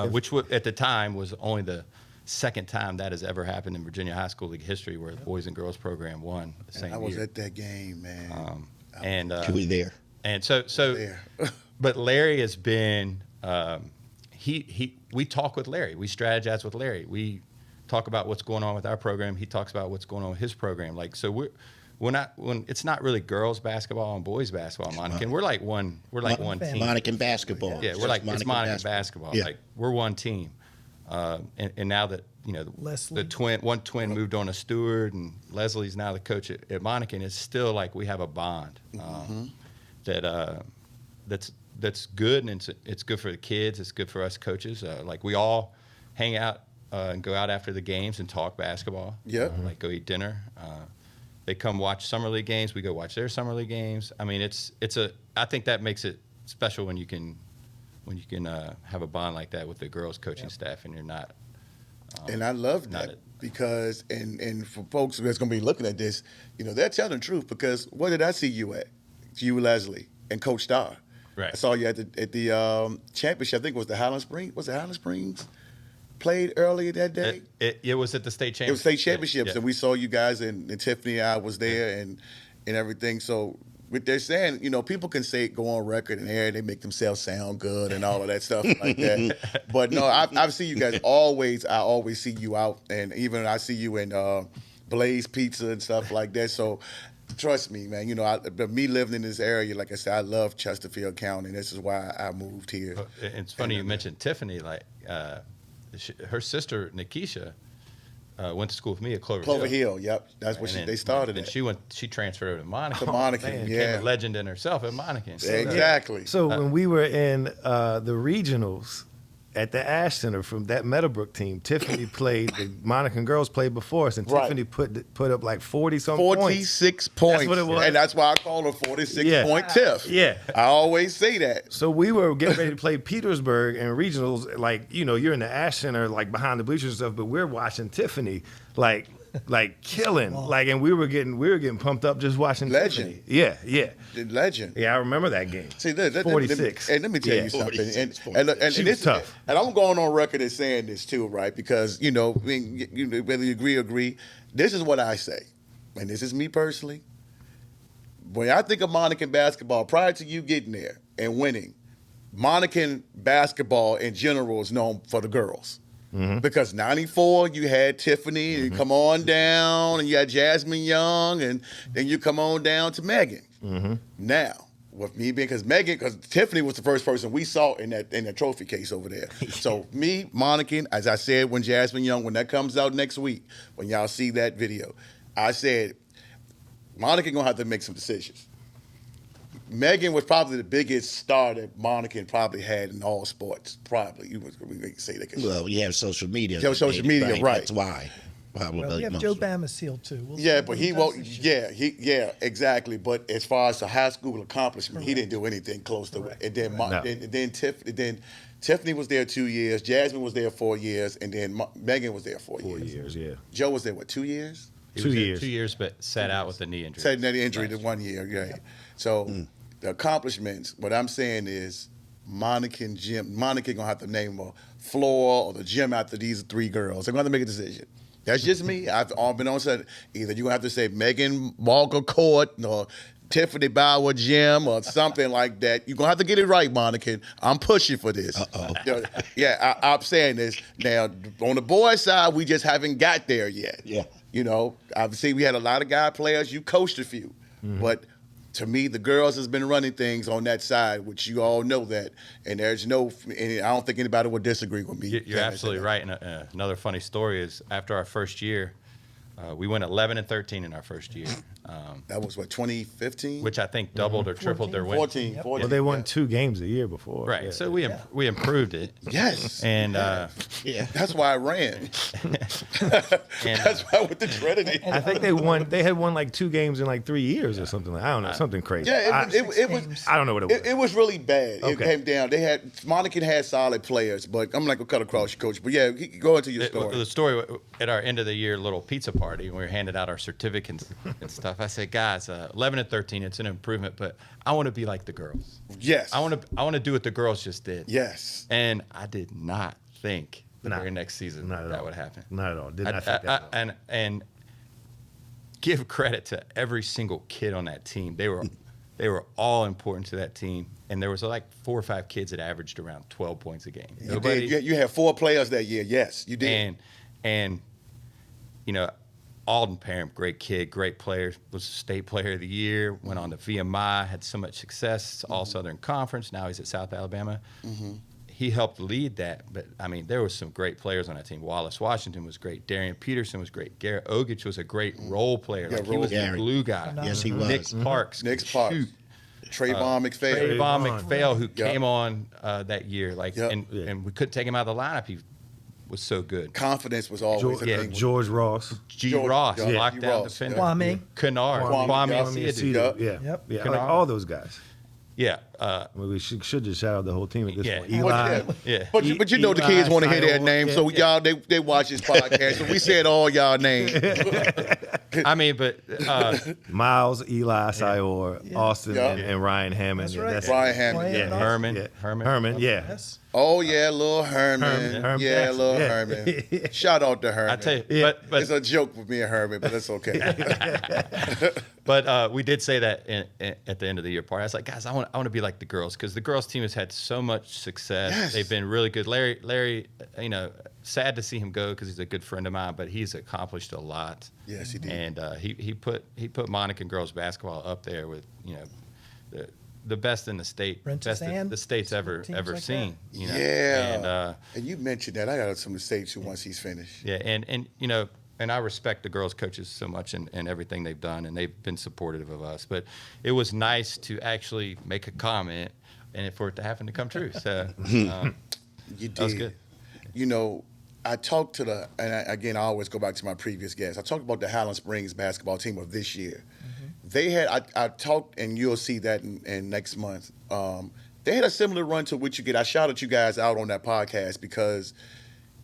[SPEAKER 4] which at the time was only the second time that has ever happened in Virginia high school league history, where the boys and girls program won the same
[SPEAKER 1] And I was
[SPEAKER 4] year.
[SPEAKER 1] at that game, man.
[SPEAKER 3] You were there.
[SPEAKER 4] And so
[SPEAKER 1] there.
[SPEAKER 4] but Larry has been we talk with Larry, we strategize with Larry, we talk about what's going on with our program, he talks about what's going on with his program. Like, so when it's not really girls basketball and boys basketball, Monacan, we're like one team.
[SPEAKER 3] Monacan basketball.
[SPEAKER 4] Yeah, we're like it's Monacan basketball.
[SPEAKER 3] Yeah.
[SPEAKER 4] Like, we're one team. And now that
[SPEAKER 2] Leslie.
[SPEAKER 4] one twin moved on to Stewart, and Leslie's now the coach at Monacan, it's still like we have a bond that's good, and it's good for the kids. It's good for us coaches. Like, we all hang out and go out after the games and talk basketball.
[SPEAKER 1] Yep.
[SPEAKER 4] Like, go eat dinner. They come watch summer league games. We go watch their summer league games. I mean, I think that makes it special when you can have a bond like that with the girls coaching staff, and you're not.
[SPEAKER 1] And I love that because, and for folks that's going to be looking at this, they're telling the truth, because what did I see you at? You, Leslie, and Coach Starr.
[SPEAKER 4] Right.
[SPEAKER 1] I saw you at the championship. I think it was the Highland Springs. Was it Highland Springs? Played earlier that day?
[SPEAKER 4] It was at the state championship.
[SPEAKER 1] It was state championships,
[SPEAKER 4] Yeah.
[SPEAKER 1] and we saw you guys, and Tiffany and I was there, and everything. So what they're saying, people can say, go on record and air, they make themselves sound good and all of that stuff like that. But no, I've seen you guys always. I always see you out, and even I see you in Blaze Pizza and stuff like that. So trust me, man. Me living in this area, like I said, I love Chesterfield County. This is why I moved here.
[SPEAKER 4] It's funny you mentioned Tiffany. Like, her sister Nikisha went to school with me at Clover
[SPEAKER 1] Hill. Yep, that's what they started.
[SPEAKER 4] And she transferred over to Monacan.
[SPEAKER 1] To Monacan,
[SPEAKER 4] and
[SPEAKER 1] yeah.
[SPEAKER 4] became a legend in herself at Monacan. So,
[SPEAKER 1] Exactly.
[SPEAKER 5] So when we were in the regionals at the Ash Center from that Meadowbrook team, Tiffany played. The Monacan girls played before us, and
[SPEAKER 1] Right.
[SPEAKER 5] Tiffany put up like 40-something points.
[SPEAKER 1] 46 points.
[SPEAKER 5] That's what it was.
[SPEAKER 1] And that's why I call her 46-point Tiff.
[SPEAKER 5] Yeah.
[SPEAKER 1] I always say that.
[SPEAKER 5] So we were getting ready to play Petersburg and regionals. Like, you're in the Ash Center, like behind the bleachers and stuff, but we're watching Tiffany, like killing. Like, and we were getting pumped up just watching
[SPEAKER 1] Legend.
[SPEAKER 5] Tiffany. Yeah.
[SPEAKER 1] The legend.
[SPEAKER 5] Yeah, I remember that game.
[SPEAKER 1] See, let
[SPEAKER 5] 46.
[SPEAKER 1] And let me tell you something.
[SPEAKER 3] 46
[SPEAKER 1] And
[SPEAKER 3] points.
[SPEAKER 5] She was tough.
[SPEAKER 1] And I'm going on record as saying this too, right? Because, whether you agree, this is what I say. And this is me personally. When I think of Monacan basketball, prior to you getting there and winning, Monacan basketball in general is known for the girls. Mm-hmm. Because 94, you had Tiffany, and you come on down, and you had Jasmine Young, and then you come on down to Megan. Mm-hmm. Now, with me being, because Tiffany was the first person we saw in that trophy case over there. So me, Monacan, as I said when Jasmine Young, when that comes out next week, when y'all see that video, I said, Monacan gonna have to make some decisions. Megan was probably the biggest star that Monacan probably had in all sports. Probably. We can say that.
[SPEAKER 3] Well, you have social media.
[SPEAKER 1] You have social media, right.
[SPEAKER 3] That's why. probably
[SPEAKER 2] Well, we have
[SPEAKER 3] most.
[SPEAKER 2] Joe Bamaseal too. We'll
[SPEAKER 1] Yeah,
[SPEAKER 2] see
[SPEAKER 1] but
[SPEAKER 2] what
[SPEAKER 1] he
[SPEAKER 2] does
[SPEAKER 1] won't.
[SPEAKER 2] this year.
[SPEAKER 1] Yeah, exactly. But as far as the high school accomplishment, he didn't do anything close to it. And then,
[SPEAKER 5] No.
[SPEAKER 1] then Tiffany was there 2 years. Jasmine was there 4 years, and then Megan was there 4
[SPEAKER 5] 4
[SPEAKER 1] years.
[SPEAKER 5] years, yeah.
[SPEAKER 1] Joe was there 2 years.
[SPEAKER 4] He
[SPEAKER 5] 2
[SPEAKER 4] was there
[SPEAKER 5] years.
[SPEAKER 4] 2 years, but sat out with a knee injury.
[SPEAKER 1] Said that injury to 1 year. Yeah. So the accomplishments. What I'm saying is, Monacan gonna have to name a floor or the gym after these 3 girls. They're gonna have to make a decision. That's just me. I've all been on said either you're gonna have to say Megan Walker Court or Tiffany Bauer Gym or something like that. You're gonna have to get it right, Monacan. I'm pushing for this. Yeah, I'm saying this. Now, on the boys' side, we just haven't got there yet.
[SPEAKER 3] Yeah.
[SPEAKER 1] You know, obviously we had a lot of guy players. You coached a few. But to me, the girls has been running things on that side, which you all know that. And there's no, and I don't think anybody would disagree with me.
[SPEAKER 4] You're absolutely right. And another funny story is after our first year, we went 11-13 in our first year,
[SPEAKER 1] That was what, 2015?
[SPEAKER 4] which I think doubled or tripled their win.
[SPEAKER 1] 14.
[SPEAKER 2] Yep.
[SPEAKER 1] 14.
[SPEAKER 5] Well, they won
[SPEAKER 1] yeah.
[SPEAKER 5] 2 games a year before.
[SPEAKER 4] Right.
[SPEAKER 5] Yeah.
[SPEAKER 4] So we improved it.
[SPEAKER 1] Yes.
[SPEAKER 4] And
[SPEAKER 3] Yeah.
[SPEAKER 1] That's why I ran.
[SPEAKER 4] and
[SPEAKER 1] That's why I went to Trinity.
[SPEAKER 5] I think they had won like 2 games in like 3 years or something. I don't know, something crazy.
[SPEAKER 1] Yeah, it was.
[SPEAKER 5] I don't know what it was.
[SPEAKER 1] It was really bad. It
[SPEAKER 5] Okay.
[SPEAKER 1] came down. They had Monacan had solid players, but I'm not gonna cut across your coach. But yeah, go into your story.
[SPEAKER 4] the story at our end of the year little pizza party, when we were handing out our certificates and stuff. I said, guys, 11-13, it's an improvement, but I want to be like the girls.
[SPEAKER 1] Yes.
[SPEAKER 4] I want to do what the girls just did.
[SPEAKER 1] Yes.
[SPEAKER 4] And I did not think the
[SPEAKER 5] No.
[SPEAKER 4] very next season
[SPEAKER 5] Not at
[SPEAKER 4] that
[SPEAKER 5] all.
[SPEAKER 4] would happen.
[SPEAKER 5] Not at all. Did not think that. at all.
[SPEAKER 4] And give credit to every single kid on that team. They were all important to that team, and there was like 4 or 5 kids that averaged around 12 points a game.
[SPEAKER 1] You did. You had 4 players that year. Yes, you did.
[SPEAKER 4] And you know, Alden Parham, great kid, great player, was state player of the year, went on to VMI, had so much success, All Southern Conference. Now he's at South Alabama. He helped lead that, but I mean, there was some great players on that team. Wallace Washington was great. Darian Peterson was great. Garrett Ogich was a great role player.
[SPEAKER 1] Yeah,
[SPEAKER 4] Like, he was the
[SPEAKER 3] role-
[SPEAKER 4] glue guy.
[SPEAKER 3] Yes, he was.
[SPEAKER 4] Nick Parks.
[SPEAKER 1] Nick
[SPEAKER 4] could
[SPEAKER 1] Parks.
[SPEAKER 4] shoot.
[SPEAKER 1] Trayvon McPhail.
[SPEAKER 4] Trayvon McPhail, who
[SPEAKER 1] Yep.
[SPEAKER 4] came on that year, like,
[SPEAKER 1] Yep.
[SPEAKER 4] and we couldn't take him out of the lineup. He was so good.
[SPEAKER 1] Confidence was always a thing.
[SPEAKER 5] George Ross.
[SPEAKER 4] G.
[SPEAKER 1] George-
[SPEAKER 4] Ross,
[SPEAKER 1] yeah,
[SPEAKER 4] lockdown
[SPEAKER 1] G. Ross,
[SPEAKER 4] defender.
[SPEAKER 2] Kwame.
[SPEAKER 4] Kennard,
[SPEAKER 1] Kwame,
[SPEAKER 4] Kwame
[SPEAKER 1] yeah.
[SPEAKER 4] Asiadu.
[SPEAKER 1] Yep.
[SPEAKER 5] Yeah.
[SPEAKER 2] Yep.
[SPEAKER 5] Yeah.
[SPEAKER 4] Kennard.
[SPEAKER 5] Like all those guys.
[SPEAKER 4] Yeah.
[SPEAKER 5] Well, we should just shout out the whole team at this
[SPEAKER 4] Yeah.
[SPEAKER 5] point.
[SPEAKER 1] Well,
[SPEAKER 5] Eli.
[SPEAKER 4] Yeah.
[SPEAKER 1] But you know the kids want to hear their
[SPEAKER 5] Eli,
[SPEAKER 1] names, so
[SPEAKER 5] yeah.
[SPEAKER 1] y'all they watch this podcast. So we said all y'all names.
[SPEAKER 4] I mean, but
[SPEAKER 5] Miles, Eli, Sior, Austin,
[SPEAKER 1] Yeah.
[SPEAKER 5] and Ryan Hammond.
[SPEAKER 2] That's right.
[SPEAKER 1] Ryan Hammond.
[SPEAKER 2] Ryan
[SPEAKER 5] Yeah.
[SPEAKER 2] Hammond.
[SPEAKER 4] Herman,
[SPEAKER 5] Yeah.
[SPEAKER 4] Herman,
[SPEAKER 5] yeah.
[SPEAKER 2] Yes.
[SPEAKER 1] Oh yeah, little Herman.
[SPEAKER 5] Herman
[SPEAKER 1] Yeah,
[SPEAKER 5] Jackson,
[SPEAKER 1] little
[SPEAKER 5] yeah.
[SPEAKER 1] Herman. Shout out to Herman.
[SPEAKER 4] I tell you,
[SPEAKER 5] Yeah.
[SPEAKER 4] but
[SPEAKER 1] It's a joke with me and Herman, but it's okay.
[SPEAKER 4] But we did say that at the end of the year party. I was like, guys, I want to be like the girls, because the girls team has had so much success.
[SPEAKER 1] Yes.
[SPEAKER 4] They've been really good. Larry, you know, sad to see him go because he's a good friend of mine, but he's accomplished a lot.
[SPEAKER 1] Yes, he did.
[SPEAKER 4] And he put Monacan girls basketball up there with, you know, the best in the state,
[SPEAKER 2] Prentice
[SPEAKER 4] best that
[SPEAKER 2] Ann,
[SPEAKER 4] the state's ever
[SPEAKER 2] teams like
[SPEAKER 4] seen. You know?
[SPEAKER 1] Yeah.
[SPEAKER 4] And
[SPEAKER 1] And you mentioned that. I got some mistakes once he's finished.
[SPEAKER 4] yeah, and you know, and I respect the girls' coaches so much and everything they've done, and they've been supportive of us. But it was nice to actually make a comment and for it to happen to come true. So
[SPEAKER 1] You did.
[SPEAKER 4] that was good.
[SPEAKER 1] You know, I talked to again, I always go back to my previous guest. I talked about the Highland Springs basketball team of this year. They had, I talked, and you'll see that in next month. They had a similar run to what you get. I shouted you guys out on that podcast because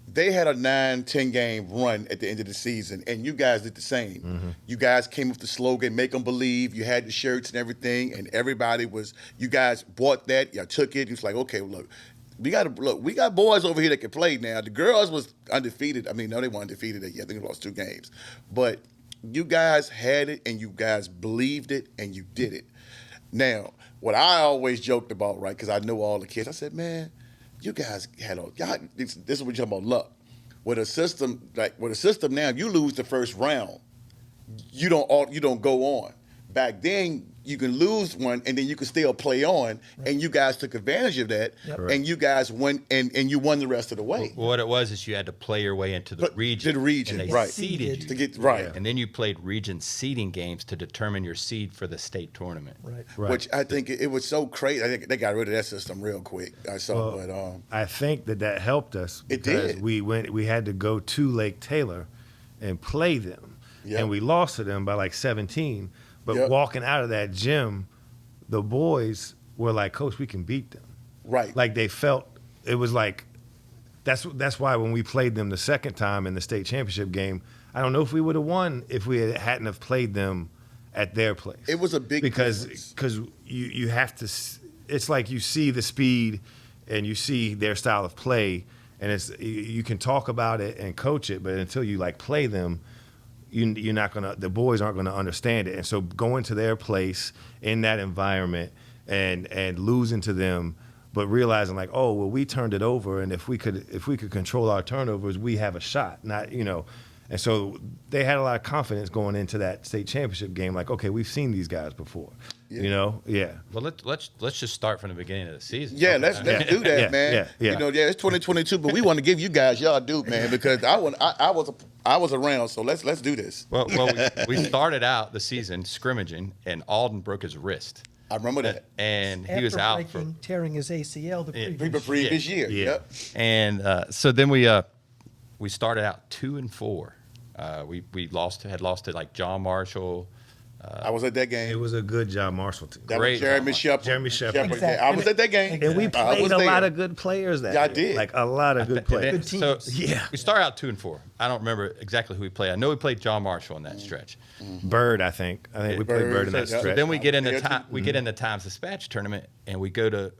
[SPEAKER 1] they had a 9-10 game run at the end of the season, and you guys did the same. You guys came up with the slogan, make them believe. You had the shirts and everything, and everybody was, you guys bought that, you took it. It was like, okay, look, we got boys over here that can play now. The girls was undefeated. I mean, no, they weren't undefeated yet. I think they lost 2 games. But you guys had it, and you guys believed it, and you did it. Now, what I always joked about, right, because I know all the kids, I said, man, you guys had this is what you're talking about, luck. With a system now, if you lose the first round, you don't go on. Back then, you can lose one and then you can still play on, and you guys took advantage of that, and you guys went and you won the rest of the way.
[SPEAKER 4] Well, what it was is you had to play your way into the region.
[SPEAKER 1] To the region,
[SPEAKER 4] and they
[SPEAKER 1] right.
[SPEAKER 4] seeded you.
[SPEAKER 1] To get right.
[SPEAKER 4] And then you played region seeding games to determine your seed for the state tournament.
[SPEAKER 2] Right.
[SPEAKER 1] Which I think it was so crazy. I think they got rid of that system real quick. I saw,
[SPEAKER 5] I think that helped us
[SPEAKER 1] It
[SPEAKER 5] because
[SPEAKER 1] did.
[SPEAKER 5] we had to go to Lake Taylor and play them.
[SPEAKER 1] Yep.
[SPEAKER 5] And we lost to them by like 17. But
[SPEAKER 1] Yep.
[SPEAKER 5] walking out of that gym, the boys were like, Coach, we can beat them.
[SPEAKER 1] Right.
[SPEAKER 5] Like they felt it was like that's why when we played them the second time in the state championship game, I don't know if we would have won if we hadn't have played them at their place.
[SPEAKER 1] It was a big difference.
[SPEAKER 5] because you have to. It's like you see the speed and you see their style of play, and it's you can talk about it and coach it, but until you like play them, you're not gonna. The boys aren't gonna understand it, and so going to their place in that environment and losing to them. But realizing like, oh well, we turned it over, and if we could control our turnovers, we have a shot. Not and so they had a lot of confidence going into that state championship game. Like, okay, we've seen these guys before. Yeah.
[SPEAKER 4] Well, let's just start from the beginning of the season.
[SPEAKER 1] Yeah, let's do that, man.
[SPEAKER 5] Yeah.
[SPEAKER 1] It's 2022, but we want to give you guys y'all do, man, because I was around, so let's do this.
[SPEAKER 4] Well, we started out the season scrimmaging, and Alden broke his wrist.
[SPEAKER 1] I remember that.
[SPEAKER 4] And he was out for
[SPEAKER 2] tearing his ACL the
[SPEAKER 1] Previous year.
[SPEAKER 5] Yeah.
[SPEAKER 1] Yep.
[SPEAKER 4] And so then we started out 2-4. We had lost to like John Marshall.
[SPEAKER 1] I was at that game.
[SPEAKER 5] It was a good John Marshall team.
[SPEAKER 1] That
[SPEAKER 4] great
[SPEAKER 1] was Jeremy
[SPEAKER 4] job.
[SPEAKER 1] Shepard.
[SPEAKER 5] Jeremy Shepard.
[SPEAKER 2] Exactly.
[SPEAKER 1] I was at that game.
[SPEAKER 5] And we
[SPEAKER 1] I
[SPEAKER 5] played
[SPEAKER 1] was
[SPEAKER 5] a
[SPEAKER 1] there.
[SPEAKER 5] lot of good players that
[SPEAKER 1] Yeah, I
[SPEAKER 5] year.
[SPEAKER 1] did.
[SPEAKER 5] Like a lot of good players.
[SPEAKER 2] Good
[SPEAKER 4] So
[SPEAKER 2] teams.
[SPEAKER 5] Yeah.
[SPEAKER 4] we started out 2-4. I don't remember exactly who we played. I know we played John Marshall in that stretch.
[SPEAKER 5] Bird, I think. I think we played Bird in that
[SPEAKER 1] Yeah.
[SPEAKER 5] stretch.
[SPEAKER 4] Then we get in
[SPEAKER 1] Yeah,
[SPEAKER 4] the
[SPEAKER 1] too.
[SPEAKER 4] time we get in the Times Dispatch tournament, and we go to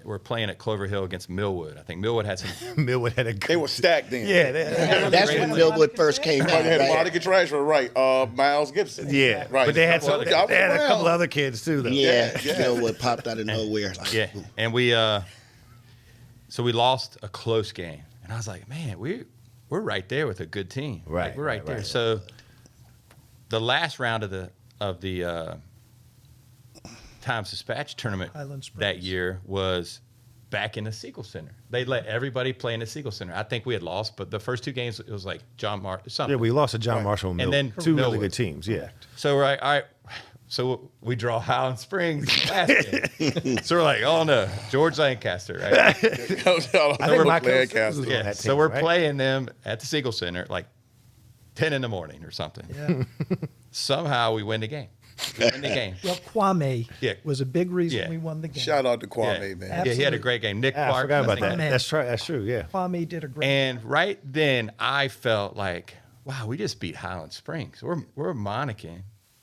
[SPEAKER 4] we're playing at Clover Hill against Millwood. I think Millwood had some.
[SPEAKER 5] Millwood had a good.
[SPEAKER 1] They were stacked then.
[SPEAKER 5] Yeah.
[SPEAKER 3] That's when Millwood first came
[SPEAKER 1] They
[SPEAKER 3] out.
[SPEAKER 1] had a lot
[SPEAKER 3] Right?
[SPEAKER 1] of good transfer, right? Miles Gibson.
[SPEAKER 5] Yeah.
[SPEAKER 1] Right.
[SPEAKER 5] But they had
[SPEAKER 1] I was
[SPEAKER 5] they had a couple
[SPEAKER 1] around.
[SPEAKER 5] other kids too, though.
[SPEAKER 3] Yeah,
[SPEAKER 1] Yeah.
[SPEAKER 3] Millwood popped out of nowhere. Like,
[SPEAKER 4] Yeah, and so we lost a close game, and I was like, man, we're right there with a good team.
[SPEAKER 5] Right,
[SPEAKER 4] Like, we're right
[SPEAKER 5] right,
[SPEAKER 4] there.
[SPEAKER 5] right.
[SPEAKER 4] So the last round of the Times Dispatch tournament
[SPEAKER 2] Highland Springs.
[SPEAKER 4] that year was back in the Siegel Center. They let everybody play in the Siegel Center. I think we had lost, but the first two games it was like John Marshall. Something.
[SPEAKER 5] Yeah, we lost to John Marshall and
[SPEAKER 4] And
[SPEAKER 5] Millwood.
[SPEAKER 4] then
[SPEAKER 5] Two really
[SPEAKER 4] Millwood.
[SPEAKER 5] good teams. Yeah.
[SPEAKER 4] So we're like, all right. So we draw Highland Springs last game. So we're like, oh no, George Lancaster, right?
[SPEAKER 1] I think
[SPEAKER 5] Mike
[SPEAKER 1] Lancaster.
[SPEAKER 5] Ellis-
[SPEAKER 4] Yeah.
[SPEAKER 5] that
[SPEAKER 4] So
[SPEAKER 5] team,
[SPEAKER 4] we're
[SPEAKER 5] right?
[SPEAKER 4] playing them at the Siegel Center at like 10 in the morning or something.
[SPEAKER 2] Yeah.
[SPEAKER 4] Somehow we win the game. We win the game.
[SPEAKER 2] Well, Kwame
[SPEAKER 4] Yeah.
[SPEAKER 2] was a big reason
[SPEAKER 4] Yeah.
[SPEAKER 2] we won the game.
[SPEAKER 1] Shout out to Kwame,
[SPEAKER 4] Yeah.
[SPEAKER 1] man.
[SPEAKER 4] Yeah, he had a
[SPEAKER 2] Absolutely.
[SPEAKER 4] great game. Nick
[SPEAKER 5] Yeah,
[SPEAKER 4] Clark.
[SPEAKER 5] I forgot about that.
[SPEAKER 2] Man.
[SPEAKER 5] That's true. Yeah.
[SPEAKER 2] Kwame did a great
[SPEAKER 4] And right then I felt like, wow, we just beat Highland Springs. We're Monacan,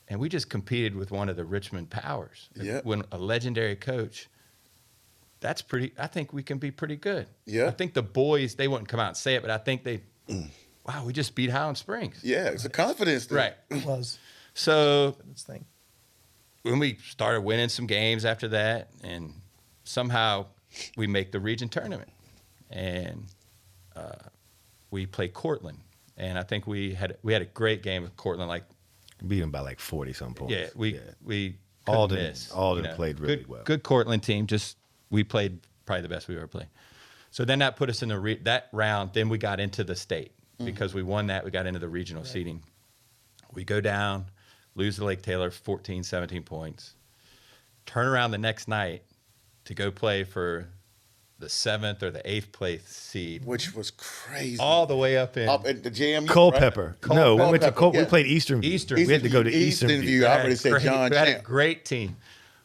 [SPEAKER 4] and we just competed with one of the Richmond powers.
[SPEAKER 1] Yep.
[SPEAKER 4] When a legendary coach, that's pretty. I think we can be pretty good.
[SPEAKER 1] Yeah.
[SPEAKER 4] I think the boys, they wouldn't come out and say it, but I think wow, we just beat Highland Springs.
[SPEAKER 1] Yeah, it's a confidence thing.
[SPEAKER 4] Right.
[SPEAKER 2] was
[SPEAKER 4] So
[SPEAKER 2] this thing.
[SPEAKER 4] when we started winning some games after that, and somehow we make the region tournament, and we play Cortland, and I think we had a great game with Cortland. Like,
[SPEAKER 5] Beat them by like 40 some points.
[SPEAKER 4] yeah, we couldn't
[SPEAKER 5] Alden-
[SPEAKER 4] miss,
[SPEAKER 5] Alden played really
[SPEAKER 4] good,
[SPEAKER 5] well.
[SPEAKER 4] Good Cortland team. Just we played probably the best we ever played. So then that put us in that round. Then we got into the state because we won that. We got into the regional seeding. We go down, lose to Lake Taylor 14, 17 points. Turn around the next night to go play for the 7th or the 8th place seed,
[SPEAKER 1] Which was crazy.
[SPEAKER 4] all the way up in
[SPEAKER 1] Up at the JMU.
[SPEAKER 5] Culpeper.
[SPEAKER 1] Right?
[SPEAKER 5] No, we went to
[SPEAKER 1] Culpeper,
[SPEAKER 5] we
[SPEAKER 1] yeah.
[SPEAKER 5] played Eastern.
[SPEAKER 4] Eastern.
[SPEAKER 5] We had to go to Eastern View.
[SPEAKER 1] I already said John
[SPEAKER 4] we had a
[SPEAKER 1] Champ.
[SPEAKER 4] great team.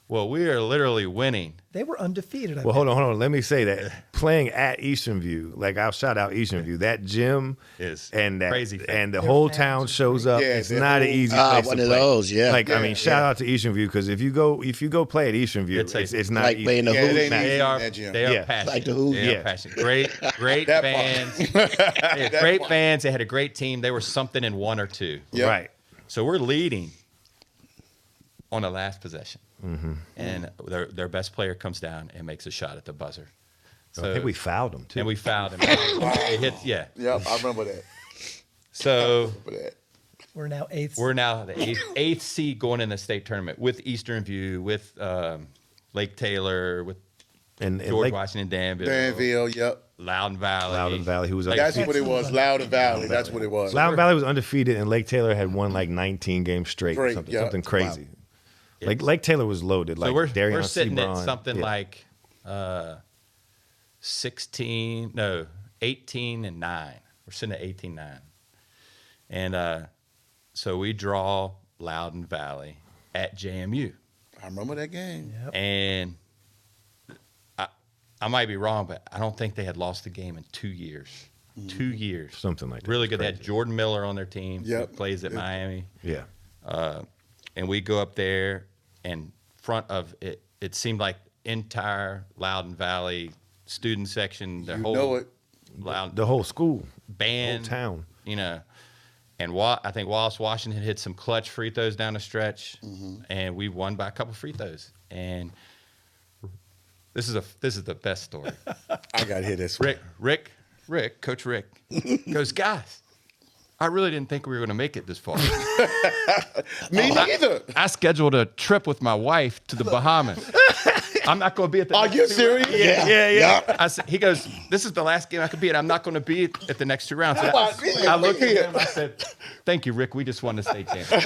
[SPEAKER 4] Well, we are literally winning.
[SPEAKER 2] They were undefeated. I
[SPEAKER 5] Well,
[SPEAKER 2] think.
[SPEAKER 5] hold on. Let me say that playing at Eastern View, like I'll shout out Eastern View. That gym
[SPEAKER 4] Is
[SPEAKER 5] and that
[SPEAKER 4] crazy.
[SPEAKER 5] and the
[SPEAKER 2] Their
[SPEAKER 5] whole
[SPEAKER 2] fans
[SPEAKER 5] town
[SPEAKER 2] are
[SPEAKER 5] shows up.
[SPEAKER 1] Yeah,
[SPEAKER 5] It's
[SPEAKER 1] their
[SPEAKER 5] not an
[SPEAKER 1] whole-
[SPEAKER 5] easy place
[SPEAKER 3] one
[SPEAKER 5] to
[SPEAKER 3] of
[SPEAKER 5] play.
[SPEAKER 3] those, yeah.
[SPEAKER 5] Like I
[SPEAKER 1] Yeah,
[SPEAKER 5] mean, shout out to Eastern View because if you go play at Eastern View,
[SPEAKER 4] It's
[SPEAKER 5] it's,
[SPEAKER 4] like-
[SPEAKER 5] not
[SPEAKER 3] like
[SPEAKER 5] easy.
[SPEAKER 3] playing the
[SPEAKER 1] Yeah, it
[SPEAKER 3] hoop.
[SPEAKER 1] ain't
[SPEAKER 3] match.
[SPEAKER 1] easy.
[SPEAKER 4] They are
[SPEAKER 1] that gym.
[SPEAKER 4] they are
[SPEAKER 5] Yeah.
[SPEAKER 4] passionate.
[SPEAKER 3] Like the Who.
[SPEAKER 4] They are
[SPEAKER 5] Yeah.
[SPEAKER 4] passionate. Great
[SPEAKER 1] That
[SPEAKER 4] fans.
[SPEAKER 1] part.
[SPEAKER 4] They had great fans. They had a great team. They were something in one or two.
[SPEAKER 1] Yep.
[SPEAKER 5] Right.
[SPEAKER 4] So we're leading on the last possession,
[SPEAKER 5] Mm-hmm.
[SPEAKER 4] and their best player comes down and makes a shot at the buzzer. So
[SPEAKER 5] I think we fouled them too.
[SPEAKER 4] and we fouled him. It hit, yeah.
[SPEAKER 1] Yep, I remember that.
[SPEAKER 4] So
[SPEAKER 1] Remember that.
[SPEAKER 2] We're now eighth.
[SPEAKER 4] we're now the eighth seed going in the state tournament with Eastern View, with Lake Taylor, with
[SPEAKER 5] and
[SPEAKER 4] George
[SPEAKER 5] Lake
[SPEAKER 4] Washington Danville,
[SPEAKER 1] Danville, yep.
[SPEAKER 4] Loudon Valley.
[SPEAKER 5] Loudon Valley, who was
[SPEAKER 4] Like,
[SPEAKER 1] That's what it was. Loudon Valley. That's what it was.
[SPEAKER 5] Loudon Valley was undefeated, and Lake Taylor had won like 19 games straight, or
[SPEAKER 1] Straight,
[SPEAKER 5] something,
[SPEAKER 1] yeah.
[SPEAKER 5] something crazy.
[SPEAKER 4] Wow.
[SPEAKER 5] Like Lake Taylor was loaded.
[SPEAKER 4] So
[SPEAKER 5] Like
[SPEAKER 4] we're
[SPEAKER 5] Darion
[SPEAKER 4] sitting
[SPEAKER 5] Sebron,
[SPEAKER 4] at something
[SPEAKER 5] yeah.
[SPEAKER 4] like 18 and 9. We're sitting at 18-9. And so we draw Loudoun Valley at JMU.
[SPEAKER 1] I remember that game.
[SPEAKER 2] Yep.
[SPEAKER 4] And I might be wrong, but I don't think they had lost the game in 2 years. 2 years.
[SPEAKER 5] Something like that.
[SPEAKER 4] Really good. They
[SPEAKER 5] Crazy.
[SPEAKER 4] had Jordan Miller on their team.
[SPEAKER 1] Yep.
[SPEAKER 4] Who plays at Miami.
[SPEAKER 5] Yeah.
[SPEAKER 4] And we go up there, and front of it, it seemed like entire Loudoun Valley student section, the
[SPEAKER 1] You
[SPEAKER 4] whole
[SPEAKER 1] know it.
[SPEAKER 4] Loudoun
[SPEAKER 5] The whole school,
[SPEAKER 4] band,
[SPEAKER 5] whole town.
[SPEAKER 4] you know. And I think Wallace Washington hit some clutch free throws down the stretch, and we won by a couple free throws. And this is the best story.
[SPEAKER 1] I got to hear this one.
[SPEAKER 4] Coach Rick goes, guys, I really didn't think we were going to make it this far.
[SPEAKER 1] Me neither.
[SPEAKER 4] I scheduled a trip with my wife to the Bahamas. I'm not going to be at the
[SPEAKER 1] Are
[SPEAKER 4] next
[SPEAKER 1] you
[SPEAKER 4] two
[SPEAKER 1] serious?
[SPEAKER 4] rounds.
[SPEAKER 1] Yeah.
[SPEAKER 4] He goes, this is the last game I could be at. I'm not going to be at the next 2 rounds. So I looked at him. I said, thank you, Rick. We just won the state championship.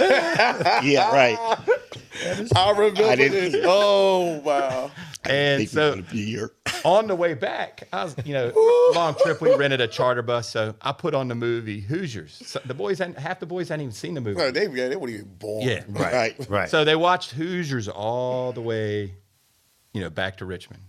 [SPEAKER 3] Yeah, right.
[SPEAKER 1] I remember
[SPEAKER 3] I didn't-
[SPEAKER 1] this. Oh, wow.
[SPEAKER 4] And
[SPEAKER 3] Think
[SPEAKER 4] so
[SPEAKER 3] we're gonna be here.
[SPEAKER 4] on the way back, I was, long trip. We rented a charter bus. So I put on the movie Hoosiers. So half the boys hadn't even seen the movie.
[SPEAKER 1] Well, they weren't even born.
[SPEAKER 4] Yeah.
[SPEAKER 3] Right.
[SPEAKER 5] Right.
[SPEAKER 4] So they watched Hoosiers all the way, back to Richmond.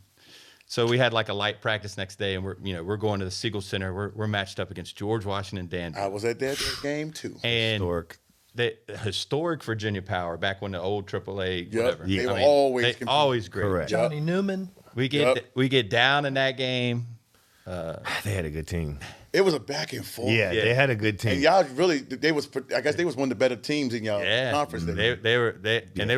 [SPEAKER 4] So we had like a light practice next day, and we're going to the Siegel Center. We're matched up against George Washington Danville.
[SPEAKER 1] I was at that game, too.
[SPEAKER 4] And
[SPEAKER 5] Historic.
[SPEAKER 4] the historic Virginia Power back when the old AAA,
[SPEAKER 1] Yep.
[SPEAKER 4] whatever.
[SPEAKER 1] They
[SPEAKER 4] I
[SPEAKER 1] were
[SPEAKER 4] mean,
[SPEAKER 1] always
[SPEAKER 4] they
[SPEAKER 1] competing.
[SPEAKER 4] always great.
[SPEAKER 5] Correct.
[SPEAKER 2] Johnny Newman.
[SPEAKER 4] We get down in that game.
[SPEAKER 5] They had a good team.
[SPEAKER 1] It was a back and forth.
[SPEAKER 5] Yeah,
[SPEAKER 4] Yeah.
[SPEAKER 5] they had a good
[SPEAKER 1] And
[SPEAKER 5] team.
[SPEAKER 1] y'all really, I guess they was one of the better teams in y'all conference.
[SPEAKER 4] They were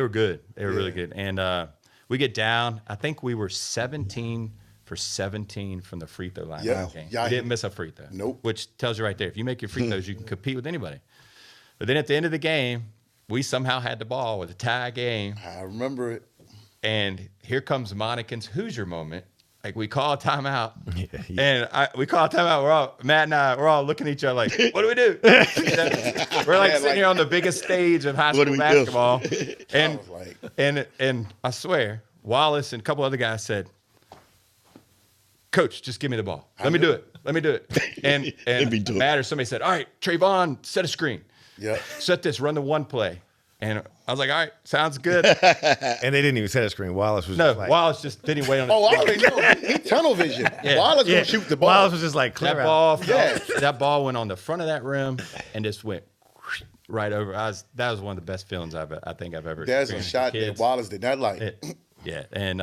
[SPEAKER 4] good. They were really good. And we get down. I think we were 17 for 17 from the free throw line.
[SPEAKER 1] Yeah.
[SPEAKER 4] In that game.
[SPEAKER 1] Yeah.
[SPEAKER 4] We didn't miss a free throw.
[SPEAKER 1] Nope.
[SPEAKER 4] Which tells you right there, if you make your free throws, you can compete with anybody. But then at the end of the game, we somehow had the ball with a tie game.
[SPEAKER 1] I remember it.
[SPEAKER 4] And here comes Monacan's Hoosier moment. Like, we call a timeout.
[SPEAKER 5] Yeah.
[SPEAKER 4] And we call a timeout. Matt and I, we're all looking at each other like, what do we do? We're like sitting here on the biggest stage of high
[SPEAKER 3] What do
[SPEAKER 4] school
[SPEAKER 3] we do?
[SPEAKER 4] basketball. And,
[SPEAKER 1] I was like-
[SPEAKER 4] and I swear, Wallace and a couple other guys said, Coach, just give me the ball. Let me do it. And
[SPEAKER 3] Let me do it.
[SPEAKER 4] Matt or somebody said, all right, Trayvon, set a screen.
[SPEAKER 1] Yeah.
[SPEAKER 4] Set this, run the one play. And I was like, all right, sounds good.
[SPEAKER 5] And they didn't even set a screen. Wallace was
[SPEAKER 4] No,
[SPEAKER 5] just like,
[SPEAKER 4] Wallace just didn't wait on the
[SPEAKER 1] Oh, I already know. He tunnel vision. Wallace
[SPEAKER 5] yeah.
[SPEAKER 1] gonna shoot the ball.
[SPEAKER 5] Wallace was just like, clear
[SPEAKER 4] That
[SPEAKER 5] out.
[SPEAKER 4] ball,
[SPEAKER 1] Yeah.
[SPEAKER 4] that ball went on the front of that rim and just went right over. That was one of the best feelings I think I've ever
[SPEAKER 1] There's a
[SPEAKER 4] experienced.
[SPEAKER 1] shot
[SPEAKER 4] with
[SPEAKER 1] that
[SPEAKER 4] kids.
[SPEAKER 1] Wallace did not like.
[SPEAKER 4] Yeah, and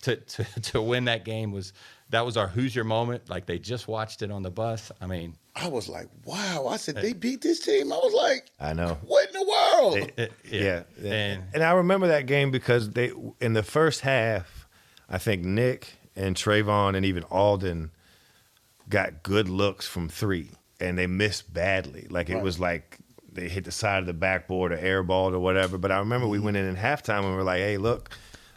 [SPEAKER 4] to win that game was our Hoosier moment. Like, they just watched it on the bus. I mean,
[SPEAKER 1] I was like, wow. I said, they beat this team? I was like,
[SPEAKER 5] I know.
[SPEAKER 1] what in the world?
[SPEAKER 5] Yeah.
[SPEAKER 4] And
[SPEAKER 5] And I remember that game because they in the first half, I think Nick and Trayvon and even Alden got good looks from three, and they missed badly. Like, it was like they hit the side of the backboard or airballed or whatever. But I remember we went in halftime and we were like, hey, look,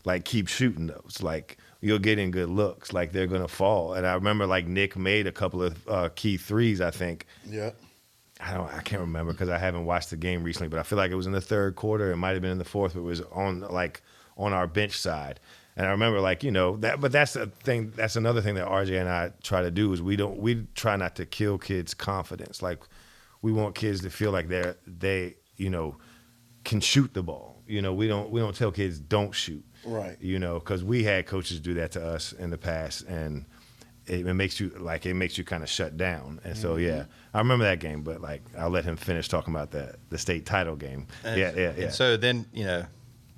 [SPEAKER 5] like, keep shooting those. Like, you're getting good looks. Like, they're going to fall. And I remember, like, Nick made a couple of key threes, I think.
[SPEAKER 1] Yeah.
[SPEAKER 5] I can't remember because I haven't watched the game recently, but I feel like it was in the third quarter. It might have been in the fourth, but it was on our bench side. And I remember, like, that, but that's the thing. That's another thing that RJ and I try to do is we try not to kill kids' confidence. Like, we want kids to feel like they can shoot the ball. We don't tell kids don't shoot.
[SPEAKER 1] Right.
[SPEAKER 5] Because we had coaches do that to us in the past, and it makes you kind of shut down. And so, yeah, I remember that game, but, like, I'll let him finish talking about the state title game.
[SPEAKER 4] and,
[SPEAKER 5] Yeah.
[SPEAKER 4] And so then